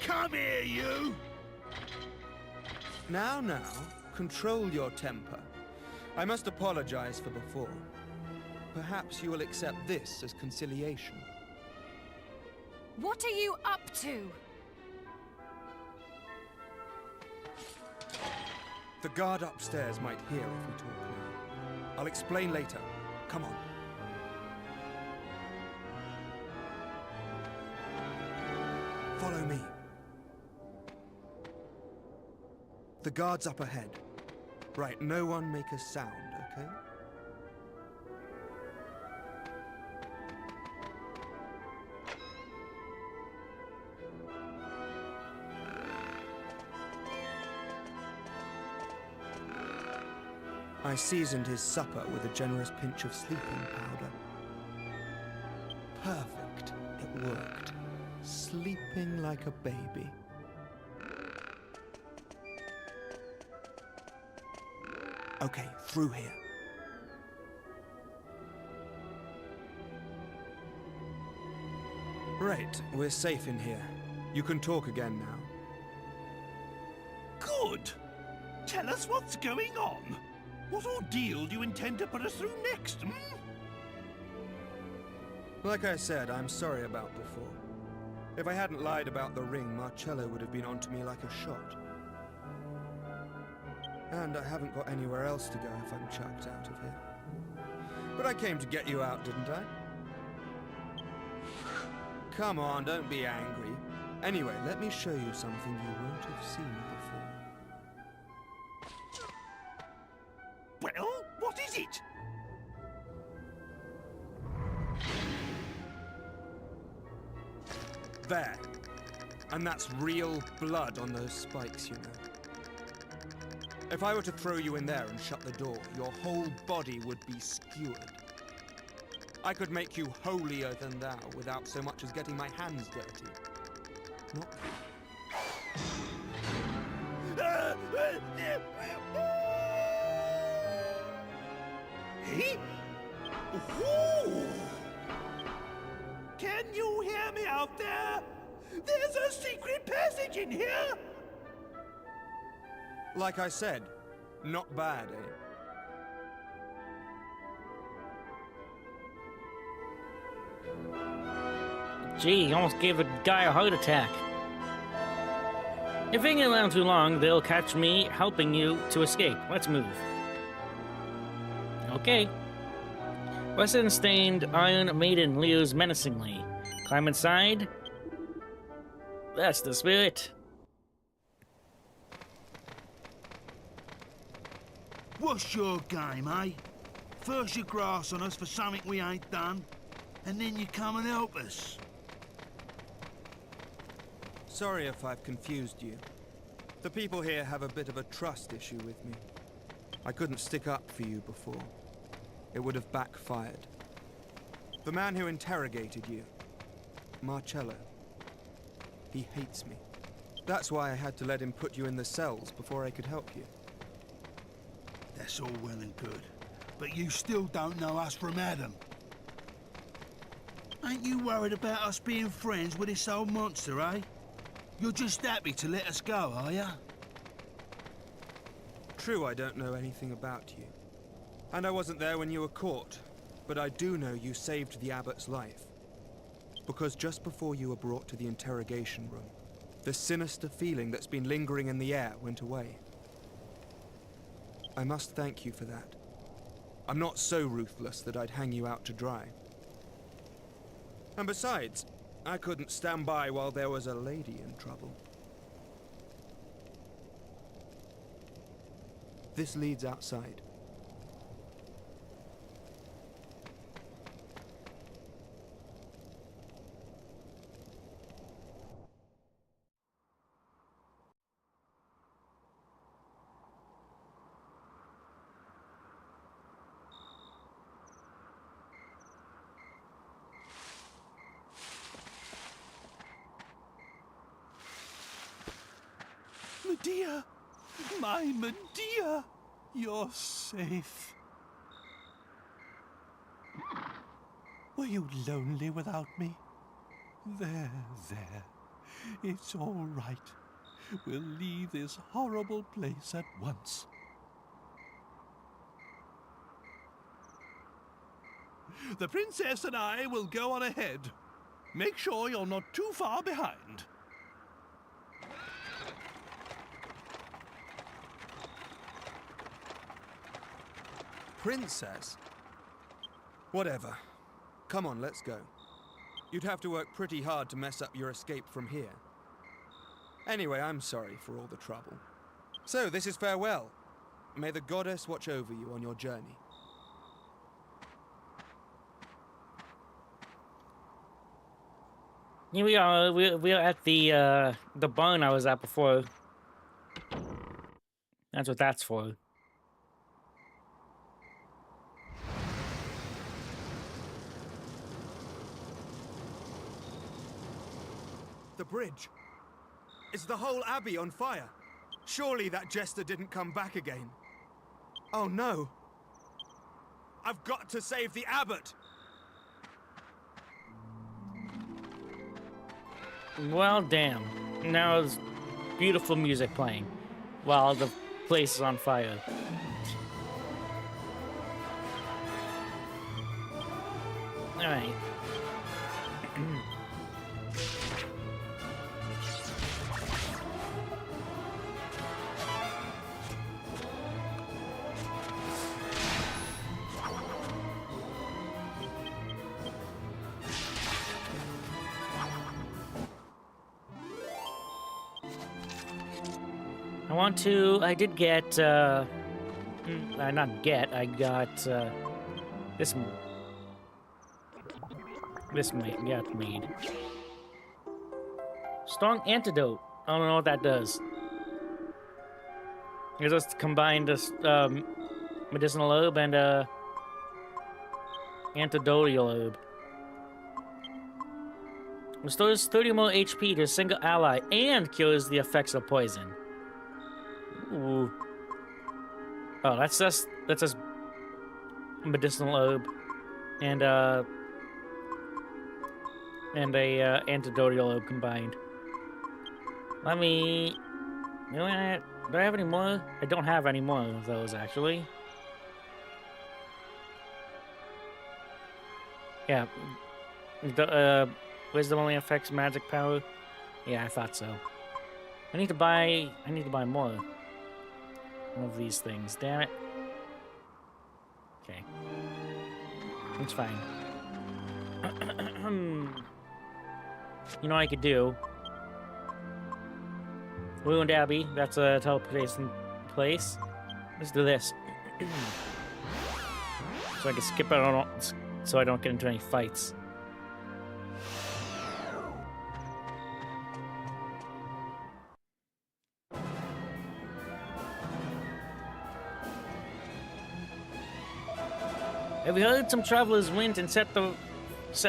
Come here, you! Now, control your temper. I must apologize for before. Perhaps you will accept this as conciliation. What are you up to? The guard upstairs might hear if we talk now. I'll explain later. Come on. Follow me. The guard's up ahead. Right, no one make a sound, okay? I seasoned his supper with a generous pinch of sleeping powder. Perfect. It worked. Sleeping like a baby. Okay, through here. Right, we're safe in here. You can talk again now. Good! Tell us what's going on. What ordeal do you intend to put us through next, hmm? Like I said, I'm sorry about before. If I hadn't lied about the ring, Marcello would have been onto me like a shot. And I haven't got anywhere else to go if I'm chucked out of here. But I came to get you out, didn't I? Come on, don't be angry. Anyway, let me show you something you won't have seen before. Well, what is it? There. And that's real blood on those spikes, you know. If I were to throw you in there and shut the door, your whole body would be skewered. I could make you holier than thou without so much as getting my hands dirty. Not... Hey? Ooh. Can you hear me out there? There's a secret passage in here! Like I said, not bad, eh? Gee, you almost gave a guy a heart attack. If hanging around too long, they'll catch me helping you to escape. Let's move. Okay. Resin-stained Iron Maiden leers menacingly. Climb inside. That's the spirit. What's your game, eh? First you grass on us for something we ain't done, and then you come and help us. Sorry if I've confused you. The people here have a bit of a trust issue with me. I couldn't stick up for you before. It would have backfired. The man who interrogated you, Marcello, he hates me. That's why I had to let him put you in the cells before I could help you. That's all well and good, but you still don't know us from Adam. Ain't you worried about us being friends with this old monster, eh? You're just happy to let us go, are ya? True, I don't know anything about you. And I wasn't there when you were caught, but I do know you saved the abbot's life. Because just before you were brought to the interrogation room, the sinister feeling that's been lingering in the air went away. I must thank you for that. I'm not so ruthless that I'd hang you out to dry. And besides, I couldn't stand by while there was a lady in trouble. This leads outside. Medea! My Medea! You're safe. Were you lonely without me? There. It's all right. We'll leave this horrible place at once. The princess and I will go on ahead. Make sure you're not too far behind. Princess? Whatever. Come on, let's go. You'd have to work pretty hard to mess up your escape from here. Anyway, I'm sorry for all the trouble. So, this is farewell. May the goddess watch over you on your journey. Here we are. We are at the barn I was at before. That's what that's for. The bridge. Is the whole abbey on fire? Surely that jester didn't come back again. Oh no. I've got to save the abbot! Well, damn. Now there's beautiful music playing while the place is on fire. Alright. I did get, I got, this got made. Strong antidote. I don't know what that does. It just combined this, medicinal herb and, antidotal herb. Restores 30 more HP to a single ally and cures the effects of poison. Ooh. Oh, that's just medicinal herb and a antidotal herb combined. Let me. Do I have any more? I don't have any more of those actually. Yeah. The wisdom only affects magic power. Yeah, I thought so. I need to buy more of these things. Damn it. Okay. It's fine. You know what I could do? Ruined Abbey. That's a teleportation place. Let's do this. So I can skip out so I don't get into any fights. Have you heard some travelers went and set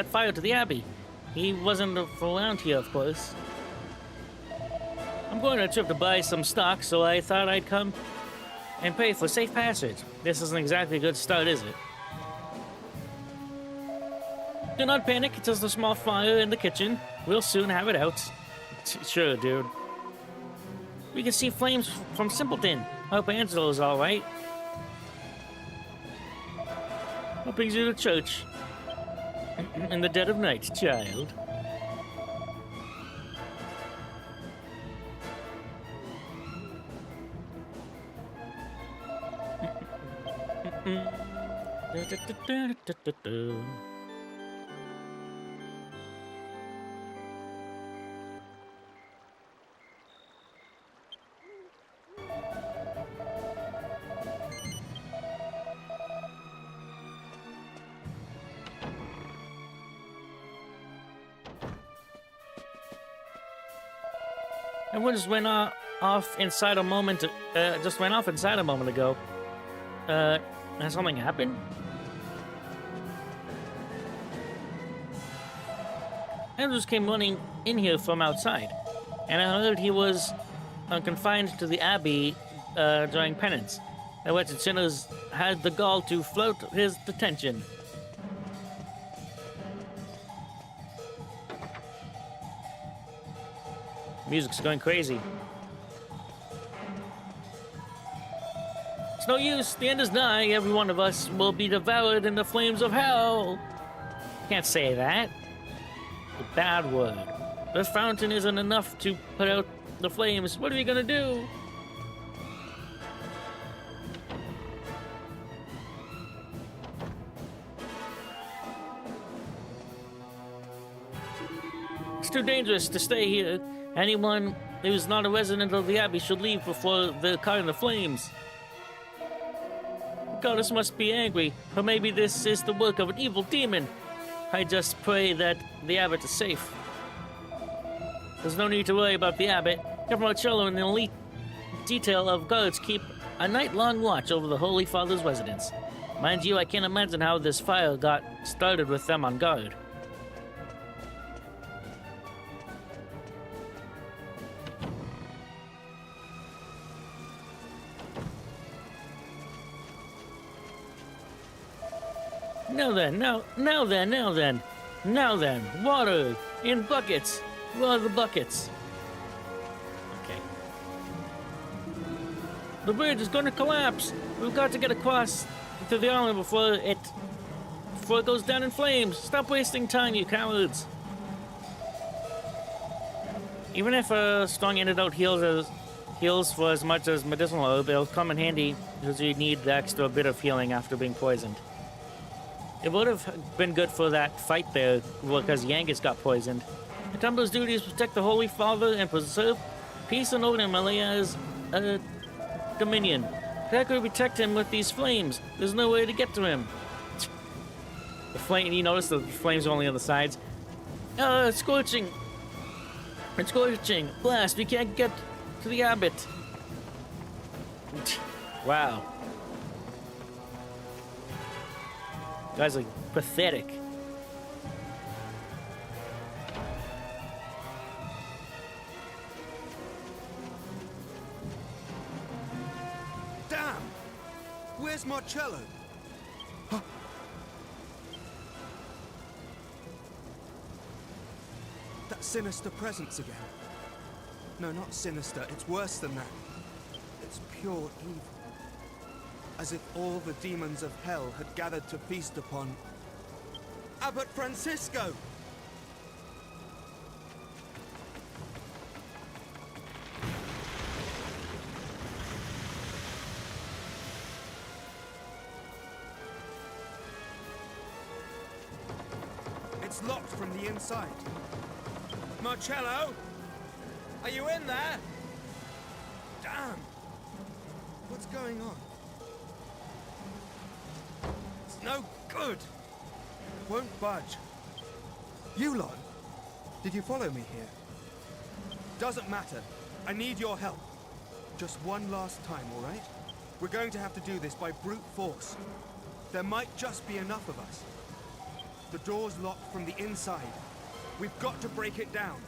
fire to the abbey? He wasn't around here, of course. I'm going on a trip to buy some stock, so I thought I'd come and pay for safe passage. This isn't exactly a good start, is it? Do not panic, it's just a small fire in the kitchen. We'll soon have it out. Sure, dude. We can see flames from Simpleton. Hope Angelo's alright. What brings you to church? In the dead of night, child. Everyone just went off inside a moment. Just went off inside a moment ago. Has something happened? Andrews came running in here from outside, and I heard he was confined to the abbey during penance. The wretched sinners had the gall to float his detention. Music's going crazy. It's no use. The end is nigh. Every one of us will be devoured in the flames of hell. Can't say that. A bad word. The fountain isn't enough to put out the flames. What are we gonna do? It's too dangerous to stay here. Anyone who is not a resident of the abbey should leave before they're caught in the flames. The goddess must be angry, or maybe this is the work of an evil demon. I just pray that the abbot is safe. There's no need to worry about the abbot. Governor Marcello and the elite detail of guards keep a night-long watch over the Holy Father's residence. Mind you, I can't imagine how this fire got started with them on guard. Now then, water in buckets. Where are the buckets? Okay. The bridge is going to collapse. We've got to get across to the island before it goes down in flames. Stop wasting time, you cowards. Even if a strong antidote heals for as much as medicinal herb, it'll come in handy because you need the extra bit of healing after being poisoned. It would have been good for that fight there, because Yangus got poisoned. The Templar's duty is to protect the Holy Father and preserve peace and order in Malaya's dominion. How could we protect him with these flames? There's no way to get to him. The flame, you notice the flames are only on the sides. It's scorching. It's scorching. Blast, we can't get to the abbot. Wow. Guys are pathetic. Damn! Where's Marcello? Huh? That sinister presence again. No, not sinister. It's worse than that. It's pure evil. As if all the demons of hell had gathered to feast upon Abbot Francisco! It's locked from the inside. Marcello? Are you in there? Damn! What's going on? no good. Won't budge. You lot, did you follow me here? Doesn't matter. I need your help. Just one last time, all right? We're going to have to do this by brute force. There might just be enough of us. The door's locked from the inside. We've got to break it down.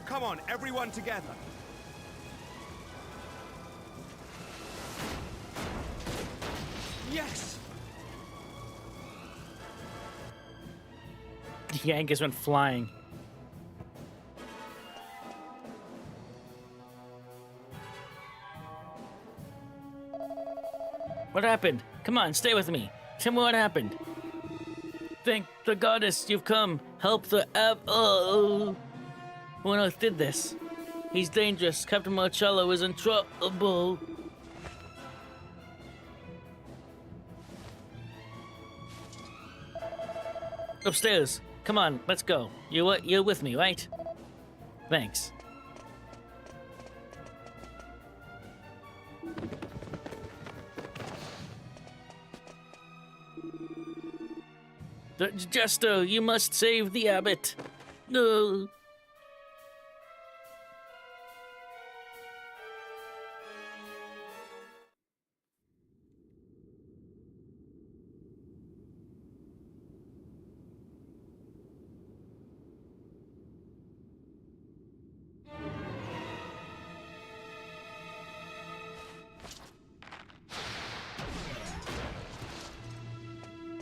Come on, everyone together. Yes! The Angus went flying. What happened? Come on, stay with me. Tell me what happened. Thank the goddess you've come. Help the Oh! Who on earth did this? He's dangerous. Captain Marcello is in trouble. Upstairs. Come on, let's go. You're with me, right? Thanks. Jester, you must save the abbot. No.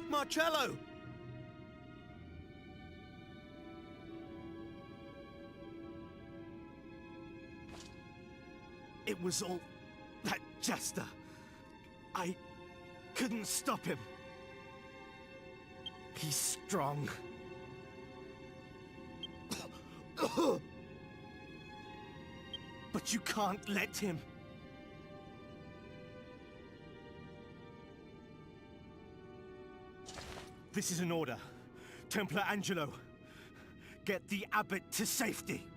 Marcello! It was all that jester. I couldn't stop him. He's strong. But you can't let him. This is an order. Templar Angelo, get the abbot to safety.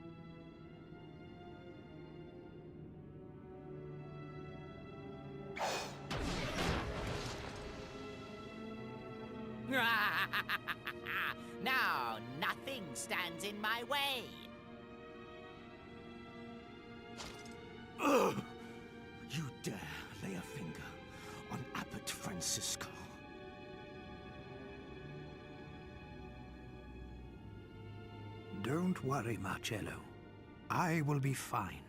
Now, nothing stands in my way. Ugh! You dare lay a finger on Abbot Francisco. Don't worry, Marcello. I will be fine.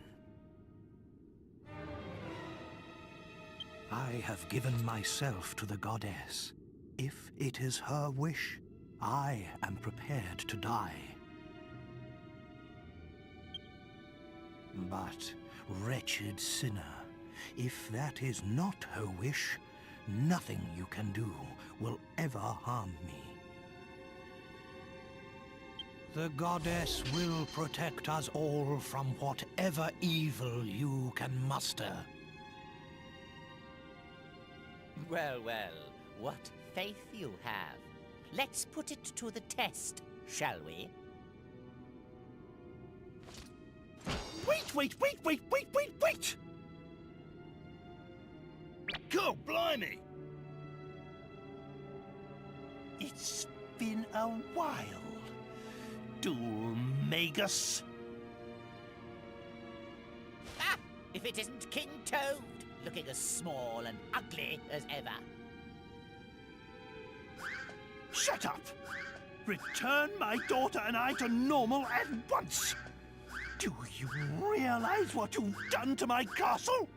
I have given myself to the goddess. If it is her wish, I am prepared to die. But, wretched sinner, if that is not her wish, nothing you can do will ever harm me. The goddess will protect us all from whatever evil you can muster. Well, well, what faith you have. Let's put it to the test, shall we? Wait! God blimey! It's been a while, Dhoulmagus. Ah! If it isn't King Toad, looking as small and ugly as ever. Shut up! Return my daughter and I to normal at once! Do you realize what you've done to my castle?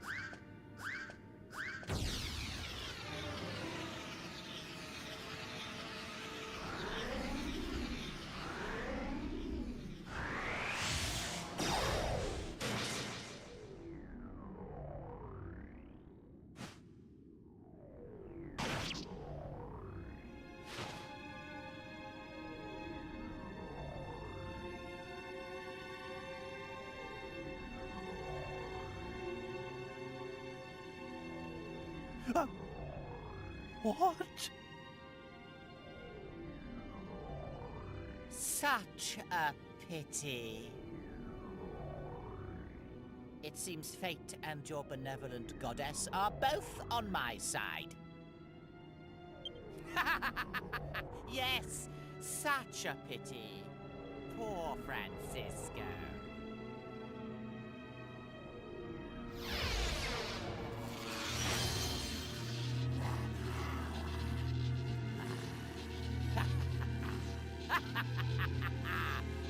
What? Such a pity. It seems fate and your benevolent goddess are both on my side. Yes, such a pity. Poor Francisco.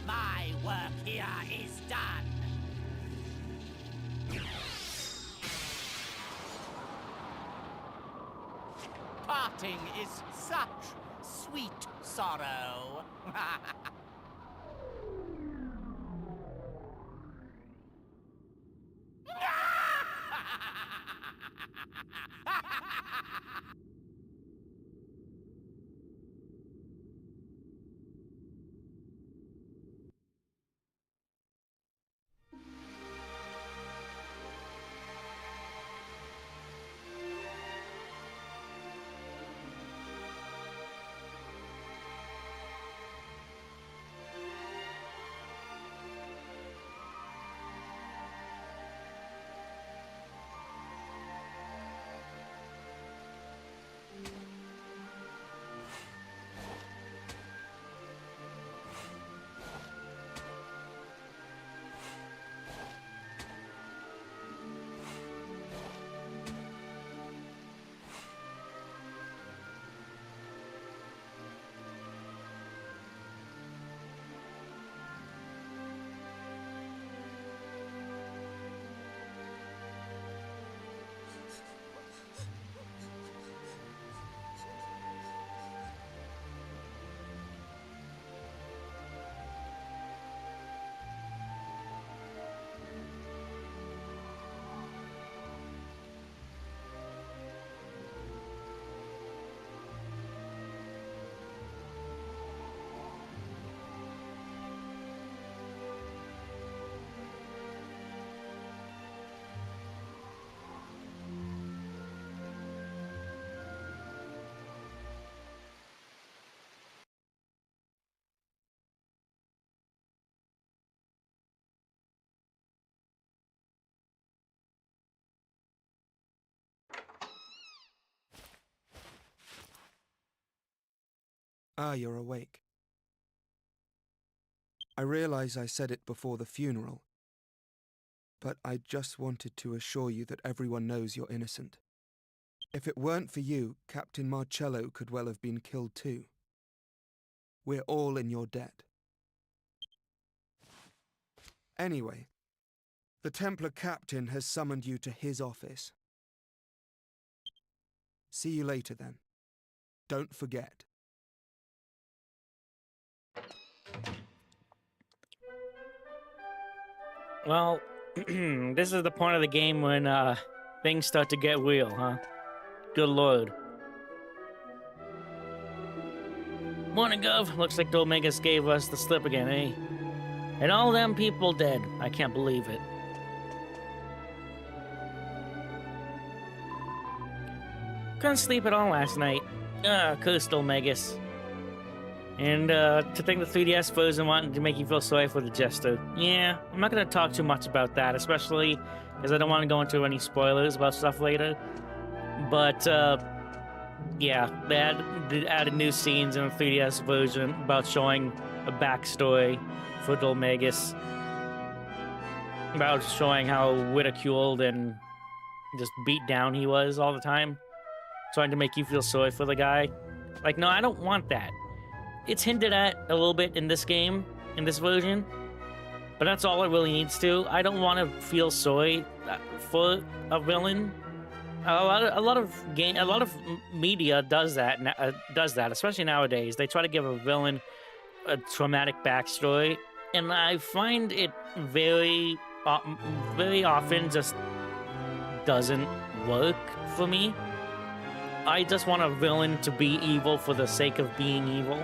My work here is done. Parting is such sweet sorrow. Ah, you're awake. I realize I said it before the funeral, but I just wanted to assure you that everyone knows you're innocent. If it weren't for you, Captain Marcello could well have been killed too. We're all in your debt. Anyway, the Templar captain has summoned you to his office. See you later then. Don't forget. Well, this is the point of the game when things start to get real, huh? Good lord. Morning, Gov. Looks like Dhoulmagus gave us the slip again, eh? And all them people dead. I can't believe it. Couldn't sleep at all last night. Curse Dhoulmagus. And to think the 3DS version wanted to make you feel sorry for the jester. Yeah, I'm not going to talk too much about that, especially because I don't want to go into any spoilers about stuff later. But, yeah, they added new scenes in the 3DS version about showing a backstory for Dhoulmagus. About showing how ridiculed and just beat down he was all the time. Trying to make you feel sorry for the guy. Like, no, I don't want that. It's hinted at a little bit in this game, in this version, but that's all it really needs to. I don't want to feel sorry for a villain. A lot of media does that, especially nowadays. They try to give a villain a traumatic backstory, and I find it very often just doesn't work for me. I just want a villain to be evil for the sake of being evil.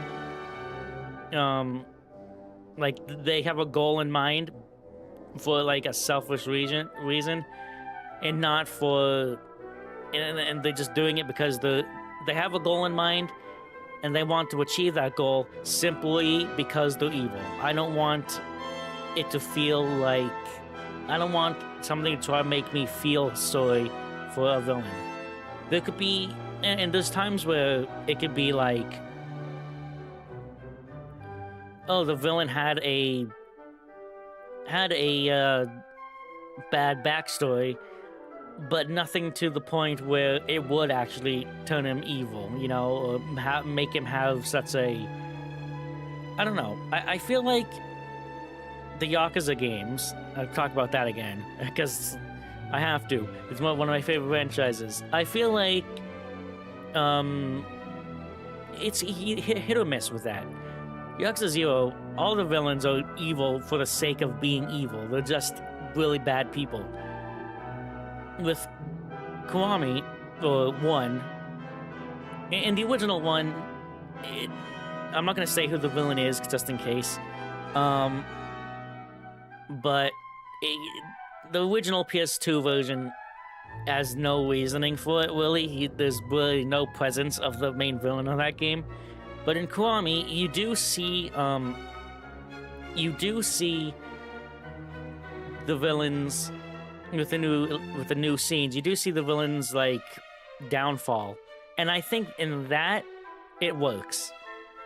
Like, they have a goal in mind for, like, a selfish reason, and not for... And they're just doing it because they have a goal in mind, and they want to achieve that goal simply because they're evil. I don't want it to feel like... I don't want something to try to make me feel sorry for a villain. There could be And there's times where it could be like, oh, the villain had a bad backstory, but nothing to the point where it would actually turn him evil, you know, or make him have such a... I don't know. I feel like the Yakuza games, I'll talk about that again, because I have to. It's one of my favorite franchises. I feel like it's hit or miss with that. Yakuza 0, all the villains are evil for the sake of being evil. They're just really bad people. With Kiwami, or 1, in the original one, I'm not going to say who the villain is, just in case. But the original PS2 version has no reasoning for it, really. There's really no presence of the main villain of that game. But in Kiwami, you do see the villains with the new scenes. You do see the villains like downfall, and I think in that it works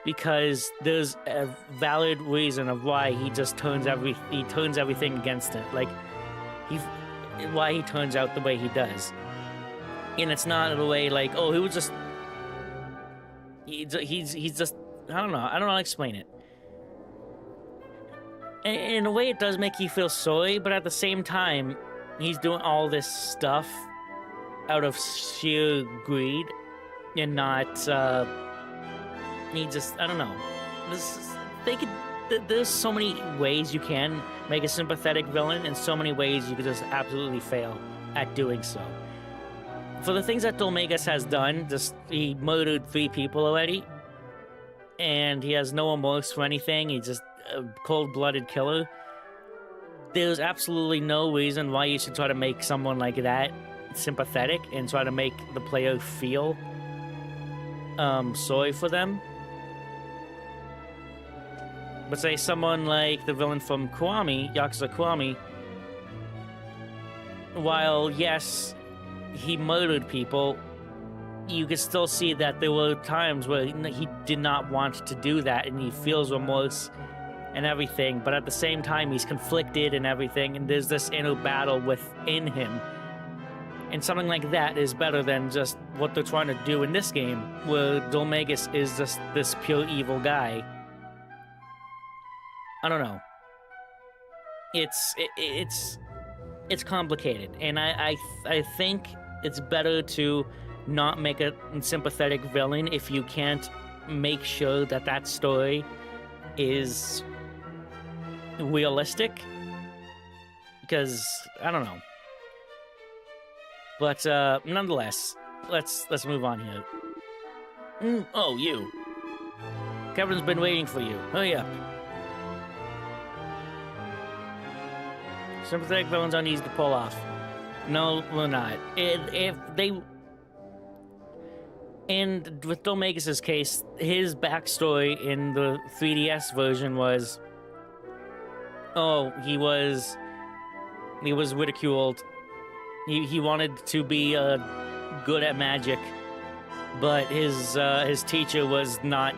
because there's a valid reason of why he just turns everything against it. Like why he turns out the way he does, and it's not in a way like, oh, he was just. He's just, I don't know how to explain it. In a way, it does make you feel sorry, but at the same time, he's doing all this stuff out of sheer greed and not, he just, I don't know. There's so many ways you can make a sympathetic villain, and so many ways you could just absolutely fail at doing so. For the things that Dhoulmagus has done, he murdered 3 people already, and he has no remorse for anything. He's just a cold-blooded killer. There's absolutely no reason why you should try to make someone like that sympathetic and try to make the player feel sorry for them. But say someone like the villain from Kiwami, Yakuza Kiwami, while yes, he murdered people, you could still see that there were times where he did not want to do that, and he feels remorse and everything, but at the same time he's conflicted and everything, and there's this inner battle within him. And something like that is better than just what they're trying to do in this game, where Dhoulmagus is just this pure evil guy. I don't know. It's complicated, and I think it's better to not make a sympathetic villain if you can't make sure that story is realistic. Because I don't know. But nonetheless, let's move on here. Oh, you. Kevin's been waiting for you. Hurry up. Sympathetic villains are easy to pull off. No, we're not. And with Dhoulmagus' case, his backstory in the 3DS version was, oh, he was ridiculed. He wanted to be good at magic, but his teacher was not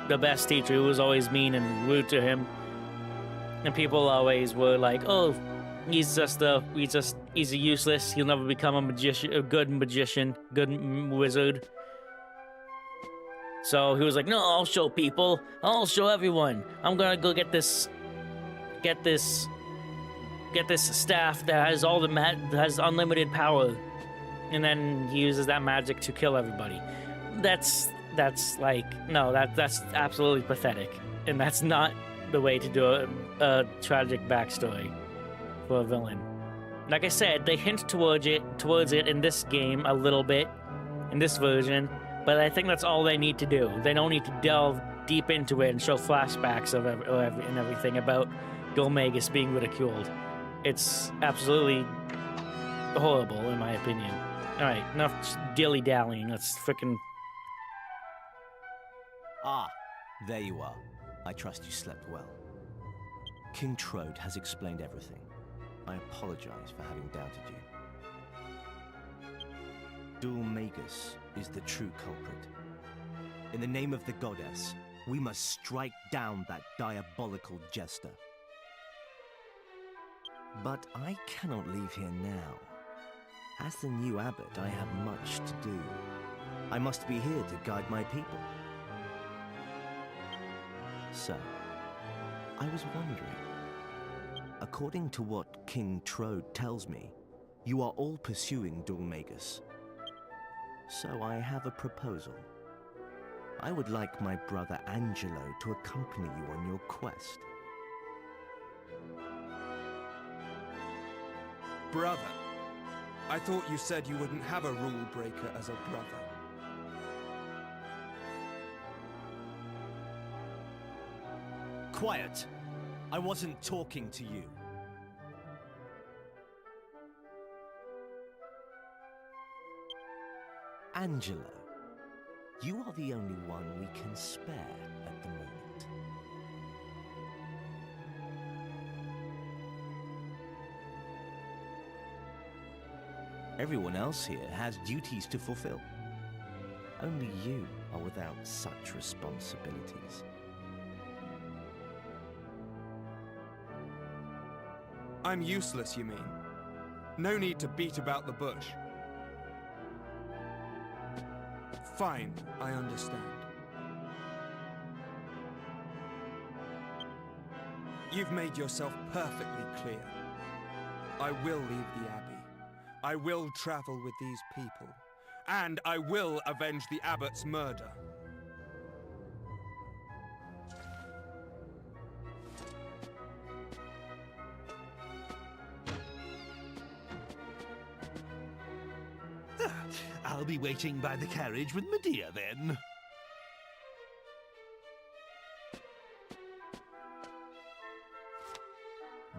the best teacher. He was always mean and rude to him, and people always were like, oh, he's a useless. He'll never become a good magician, good wizard. So he was like, no, I'll show people. I'll show everyone. I'm gonna go get this staff that has has unlimited power, and then he uses that magic to kill everybody. That's absolutely pathetic, and that's not the way to do a tragic backstory for a villain. Like I said, they hint towards it in this game a little bit, in this version, but I think that's all they need to do. They don't need to delve deep into it and show flashbacks of everything about Dhoulmagus being ridiculed. It's absolutely horrible, in my opinion. Alright, enough dilly-dallying. Let's frickin'... Ah, there you are. I trust you slept well. King Trode has explained everything. I apologize for having doubted you. Dhoulmagus is the true culprit. In the name of the goddess, we must strike down that diabolical jester. But I cannot leave here now. As the new abbot, I have much to do. I must be here to guide my people. So, I was wondering, according to what King Trode tells me, you are all pursuing Dhoulmagus. So I have a proposal. I would like my brother Angelo to accompany you on your quest. Brother? I thought you said you wouldn't have a rule breaker as a brother. Quiet! I wasn't talking to you. Angelo, you are the only one we can spare at the moment. Everyone else here has duties to fulfill. Only you are without such responsibilities. I'm useless, you mean? No need to beat about the bush. Fine, I understand. You've made yourself perfectly clear. I will leave the Abbey. I will travel with these people. And I will avenge the Abbot's murder. I'll be waiting by the carriage with Medea then.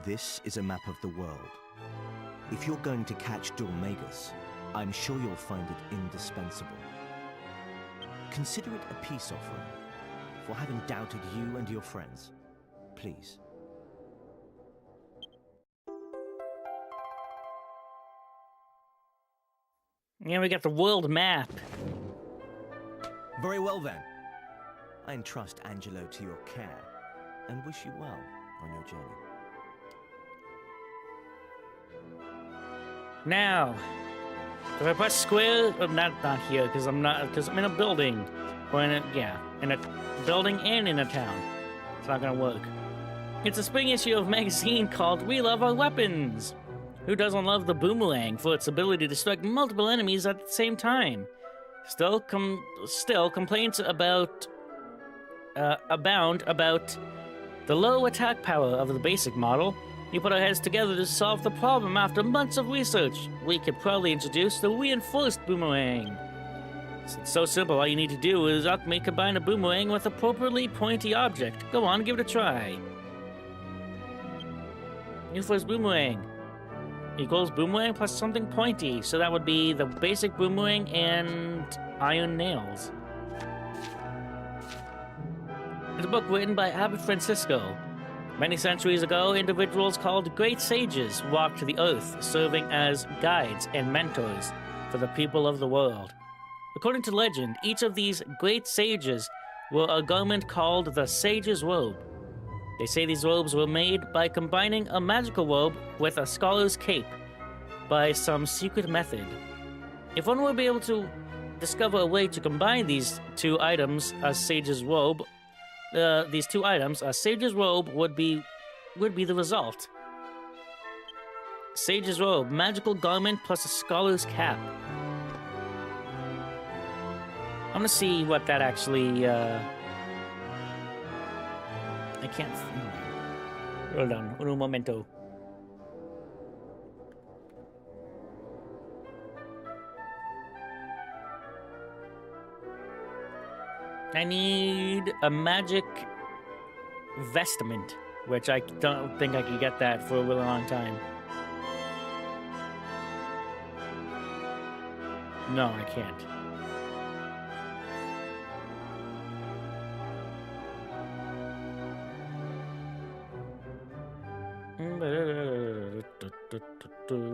This is a map of the world. If you're going to catch Dhoulmagus, I'm sure you'll find it indispensable. Consider it a peace offering for having doubted you and your friends. Please. Yeah, we got the world map. Very well then. I entrust Angelo to your care and wish you well on your journey. Now, if I press square, not here, because I'm in a building, or in a building and in a town. It's not gonna work. It's a spring issue of a magazine called We Love Our Weapons. Who doesn't love the boomerang for its ability to strike multiple enemies at the same time? Still, complaints abound about the low attack power of the basic model. We put our heads together to solve the problem. After months of research, we could probably introduce the reinforced boomerang. It's so simple, all you need to do is combine a boomerang with an appropriately pointy object. Go on, give it a try. Reinforced boomerang equals boomerang plus something pointy, so that would be the basic boomerang and iron nails. It's a book written by Abbot Francisco. Many centuries ago, individuals called great sages walked the earth, serving as guides and mentors for the people of the world. According to legend, each of these great sages wore a garment called the Sage's Robe. They say these robes were made by combining a magical robe with a scholar's cape by some secret method. If one were to be able to discover a way to combine these two items, a sage's robe, a sage's robe would be the result. Sage's robe, magical garment plus a scholar's cap. I'm gonna see what that actually. I can't. Hold on, un momento. I need a magic vestment, which I don't think I can get that for a really long time. No, I can't.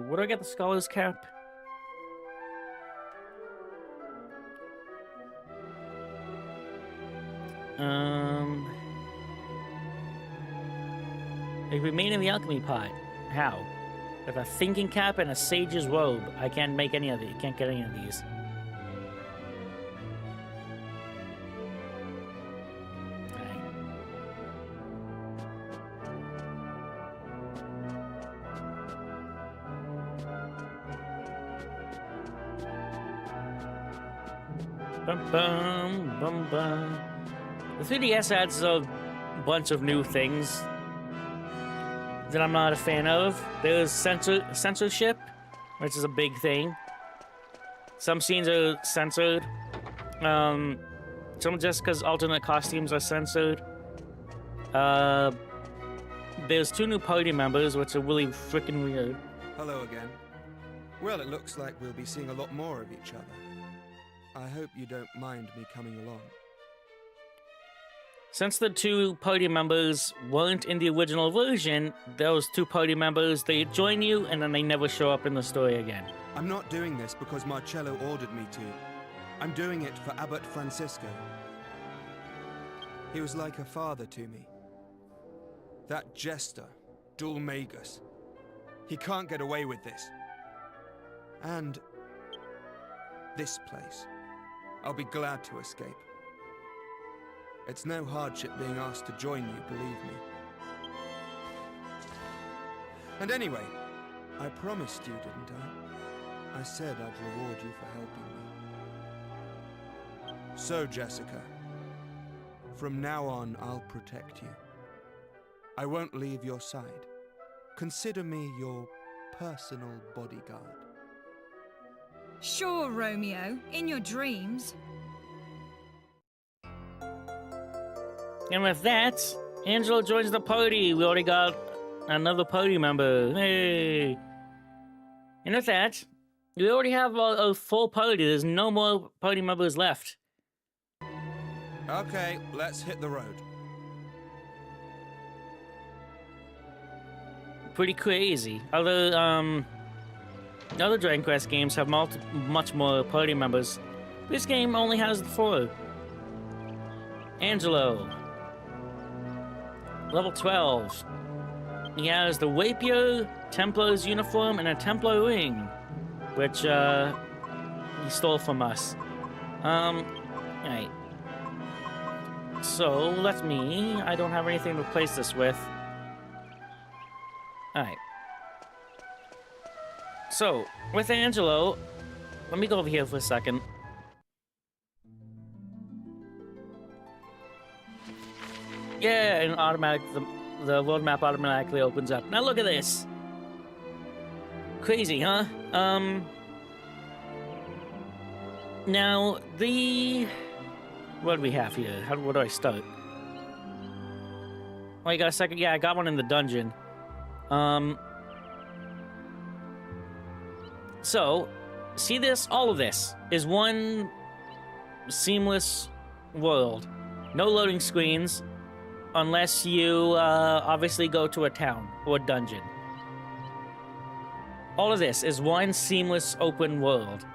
Where do I get the scholar's cap? It remain in the alchemy pot. How? With a thinking cap and a sage's robe. I can't make any of it. Can't get any of these. Bum, bum, bum, bum. The 3DS adds a bunch of new things that I'm not a fan of. There's censorship, which is a big thing. Some scenes are censored. Some just because alternate costumes are censored. There's 2 new party members, which are really freaking weird. Hello again. Well, it looks like we'll be seeing a lot more of each other. I hope you don't mind me coming along. Since the 2 party members weren't in the original version, those 2 party members, they join you and then they never show up in the story again. I'm not doing this because Marcello ordered me to. I'm doing it for Abbot Francisco. He was like a father to me. That jester, Dhoulmagus. He can't get away with this. And this place. I'll be glad to escape. It's no hardship being asked to join you, believe me. And anyway, I promised you, didn't I? I said I'd reward you for helping me. So, Jessica, from now on, I'll protect you. I won't leave your side. Consider me your personal bodyguard. Sure, Romeo, in your dreams. And with that, Angelo joins the party. We already got another party member. Hey! And with that, we already have a full party. There's no more party members left. Okay, let's hit the road. Pretty crazy. Other Dragon Quest games have much more party members. This game only has 4. Angelo. Level 12. He has the Rapier, Templar's uniform, and a Templar ring, which he stole from us. Alright. So, let me... I don't have anything to replace this with. Alright. So, with Angelo, let me go over here for a second. Yeah, and the world map automatically opens up. Now look at this. Crazy, huh? Now, what do we have here? Where do I start? Oh, you got a second? Yeah, I got one in the dungeon. So, see this? All of this is one seamless world. No loading screens, unless you obviously go to a town or a dungeon. All of this is one seamless open world.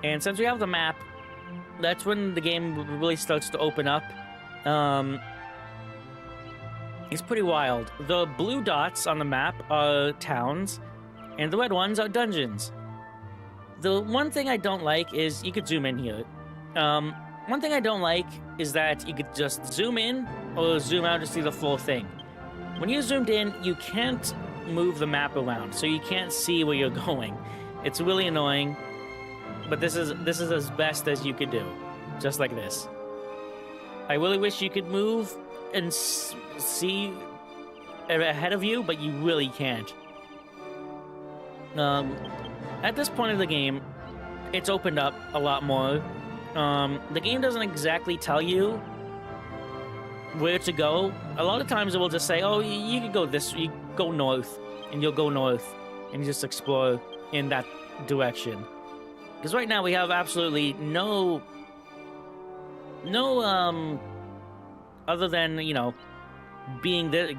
And since we have the map, that's when the game really starts to open up. It's pretty wild. The blue dots on the map are towns, and the red ones are dungeons. The one thing I don't like is, you could zoom in here. One thing I don't like is that you could just zoom in or zoom out to see the full thing. When you're zoomed in, you can't move the map around, so you can't see where you're going. It's really annoying, but this is as best as you could do, just like this. I really wish you could move and see ahead of you, but you really can't. At this point of the game, it's opened up a lot more. The game doesn't exactly tell you where to go. A lot of times it will just say, oh, you can go this, you go north, and you'll go north, and you just explore in that direction. Because right now we have absolutely no, other than, you know,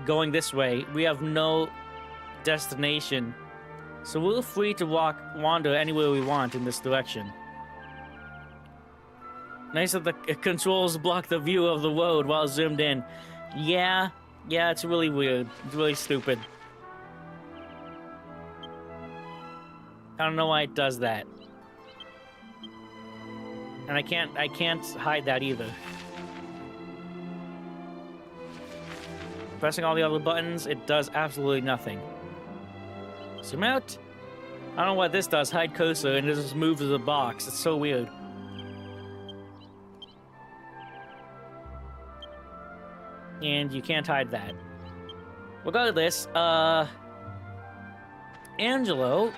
going this way, we have no destination. So we're free to wander anywhere we want in this direction. Nice that the controls block the view of the road while zoomed in. Yeah, it's really weird. It's really stupid. I don't know why it does that. And I can't hide that either. Pressing all the other buttons, it does absolutely nothing. Zoom out. I don't know what this does. Hide cursor and it just moves to the box. It's so weird. And you can't hide that. Regardless, Angelo,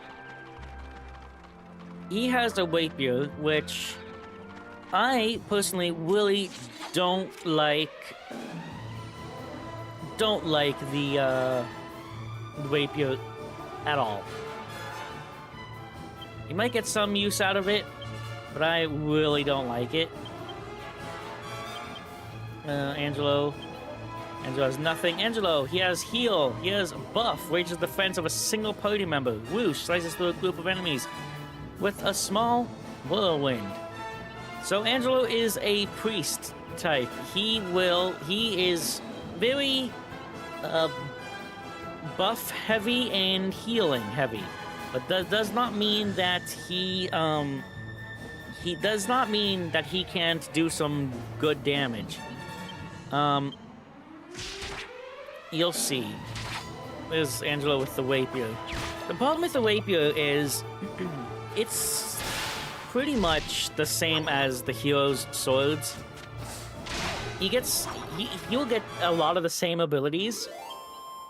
he has a rapier, which I personally really don't like the rapier at all. You might get some use out of it, but I really don't like it. Angelo has nothing. Angelo, he has heal. He has buff. Rages defense of a single party member. Whoosh, slices through a group of enemies with a small whirlwind. So Angelo is a priest type. He is very buff heavy and healing heavy. But that does not mean that he does not mean that he can't do some good damage. You'll see. There's Angelo with the rapier. The problem with the rapier is it's pretty much the same as the hero's swords. You'll get a lot of the same abilities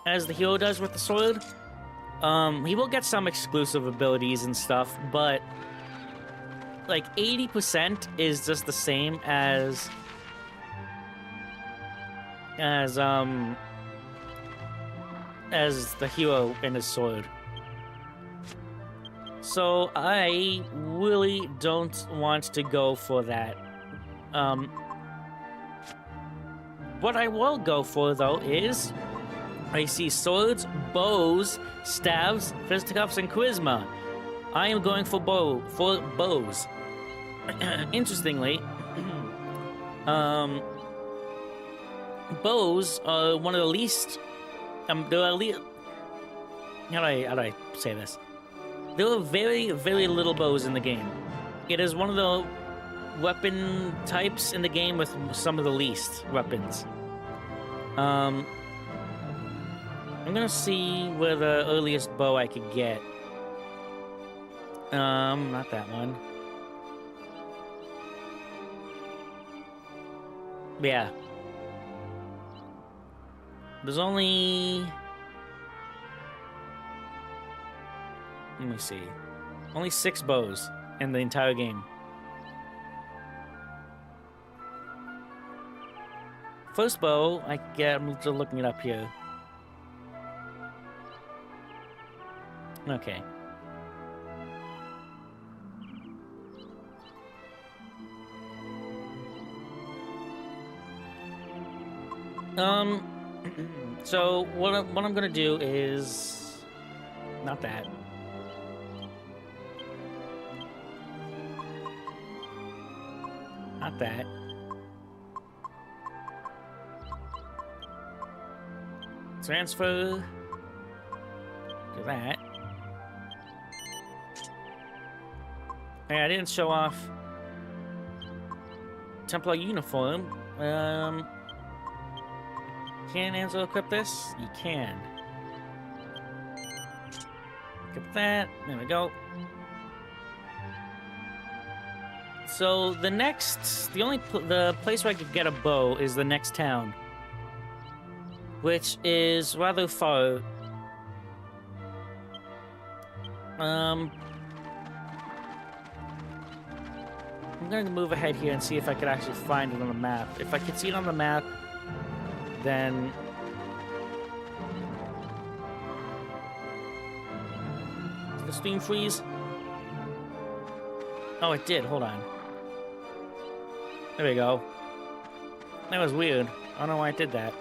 as the hero does with the sword. He will get some exclusive abilities and stuff, but like 80% is just the same as the hero and his sword. So I really don't want to go for that. What I will go for though is I see swords, bows, staves, fisticuffs, and charisma. I am going for bows. Interestingly, bows are one of the least. How do I say this? There are very, very little bows in the game. It is one of the weapon types in the game with some of the least weapons. I'm gonna see where the earliest bow I could get. Not that one. Yeah. There's only... Let me see. Only 6 bows in the entire game. First bow, I get... I'm just looking it up here. Okay. So what I'm gonna do is not that. Not that. Transfer to that. Hey, I didn't show off Templar uniform. Can Angelo equip this? You can. Equip that. There we go. So the place where I could get a bow is the next town, which is rather far. I'm going to move ahead here and see if I could actually find it on the map. If I could see it on the map, then... Did the stream freeze? Oh, it did. Hold on. There we go. That was weird. I don't know why it did that.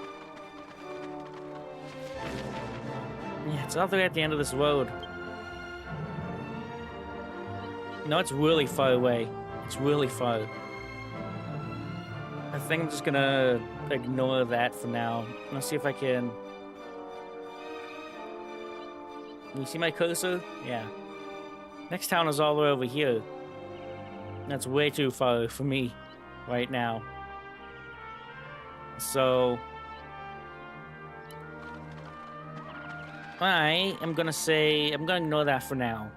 Yeah, it's all the way at the end of this road. No, it's really far away. It's really far. I think I'm just gonna ignore that for now. Let's see if I can... You see my cursor? Yeah. Next town is all the way over here. That's way too far for me right now. So... I am gonna say... I'm gonna ignore that for now.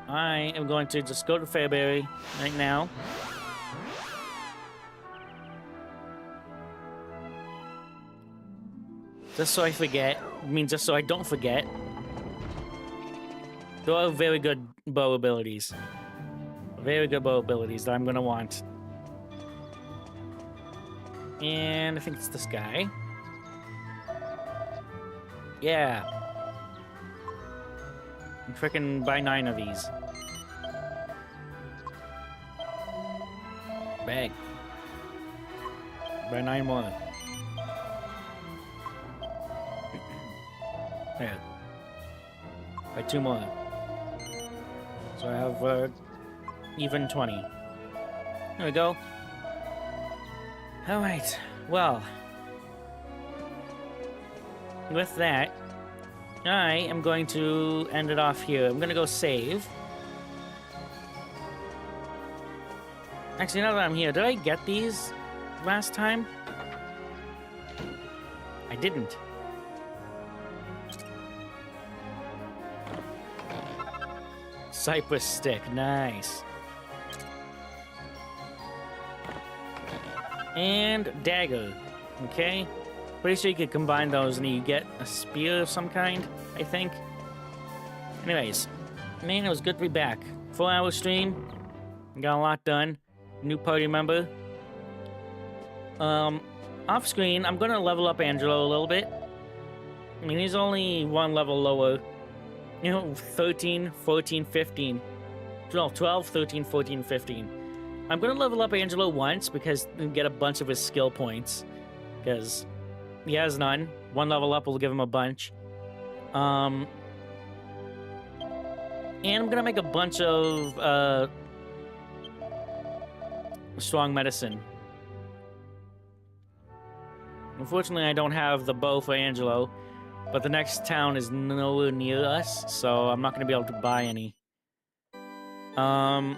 I am going to just go to Fairbury right now. Just so I forget. I mean, just so I don't forget. There are very good bow abilities. Very good bow abilities that I'm going to want. And I think it's this guy. Yeah. I'm freaking buy 9 of these. Bag. Buy 9 more. There. Buy 2 more. So I have even 20. There we go. Alright, well. With that, I am going to end it off here. I'm going to go save. Actually, now that I'm here, did I get these last time? I didn't. Cypress stick, nice. And dagger, okay. Pretty sure you could combine those and you get a spear of some kind, I think. Anyways, man, it was good to be back. 4-hour stream, got a lot done. New party member. Off screen, I'm gonna level up Angelo a little bit. I mean, he's only 1 level lower. You know, 13, 14, 15. 12, 13, 14, 15. I'm gonna level up Angelo once because get a bunch of his skill points. Because he has none. 1 level up will give him a bunch. And I'm gonna make a bunch of strong medicine. Unfortunately, I don't have the bow for Angelo, but the next town is nowhere near us, so I'm not gonna be able to buy any. I'm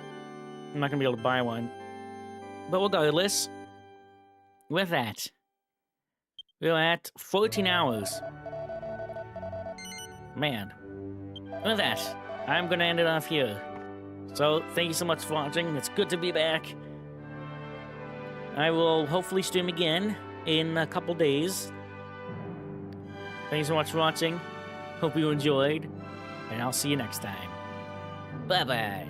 not gonna be able to buy one. But regardless, with that, we're at 14 hours. Man. With that, I'm gonna end it off here. So, thank you so much for watching. It's good to be back. I will hopefully stream again in a couple days. Thank you so much for watching. Hope you enjoyed. And I'll see you next time. Bye-bye.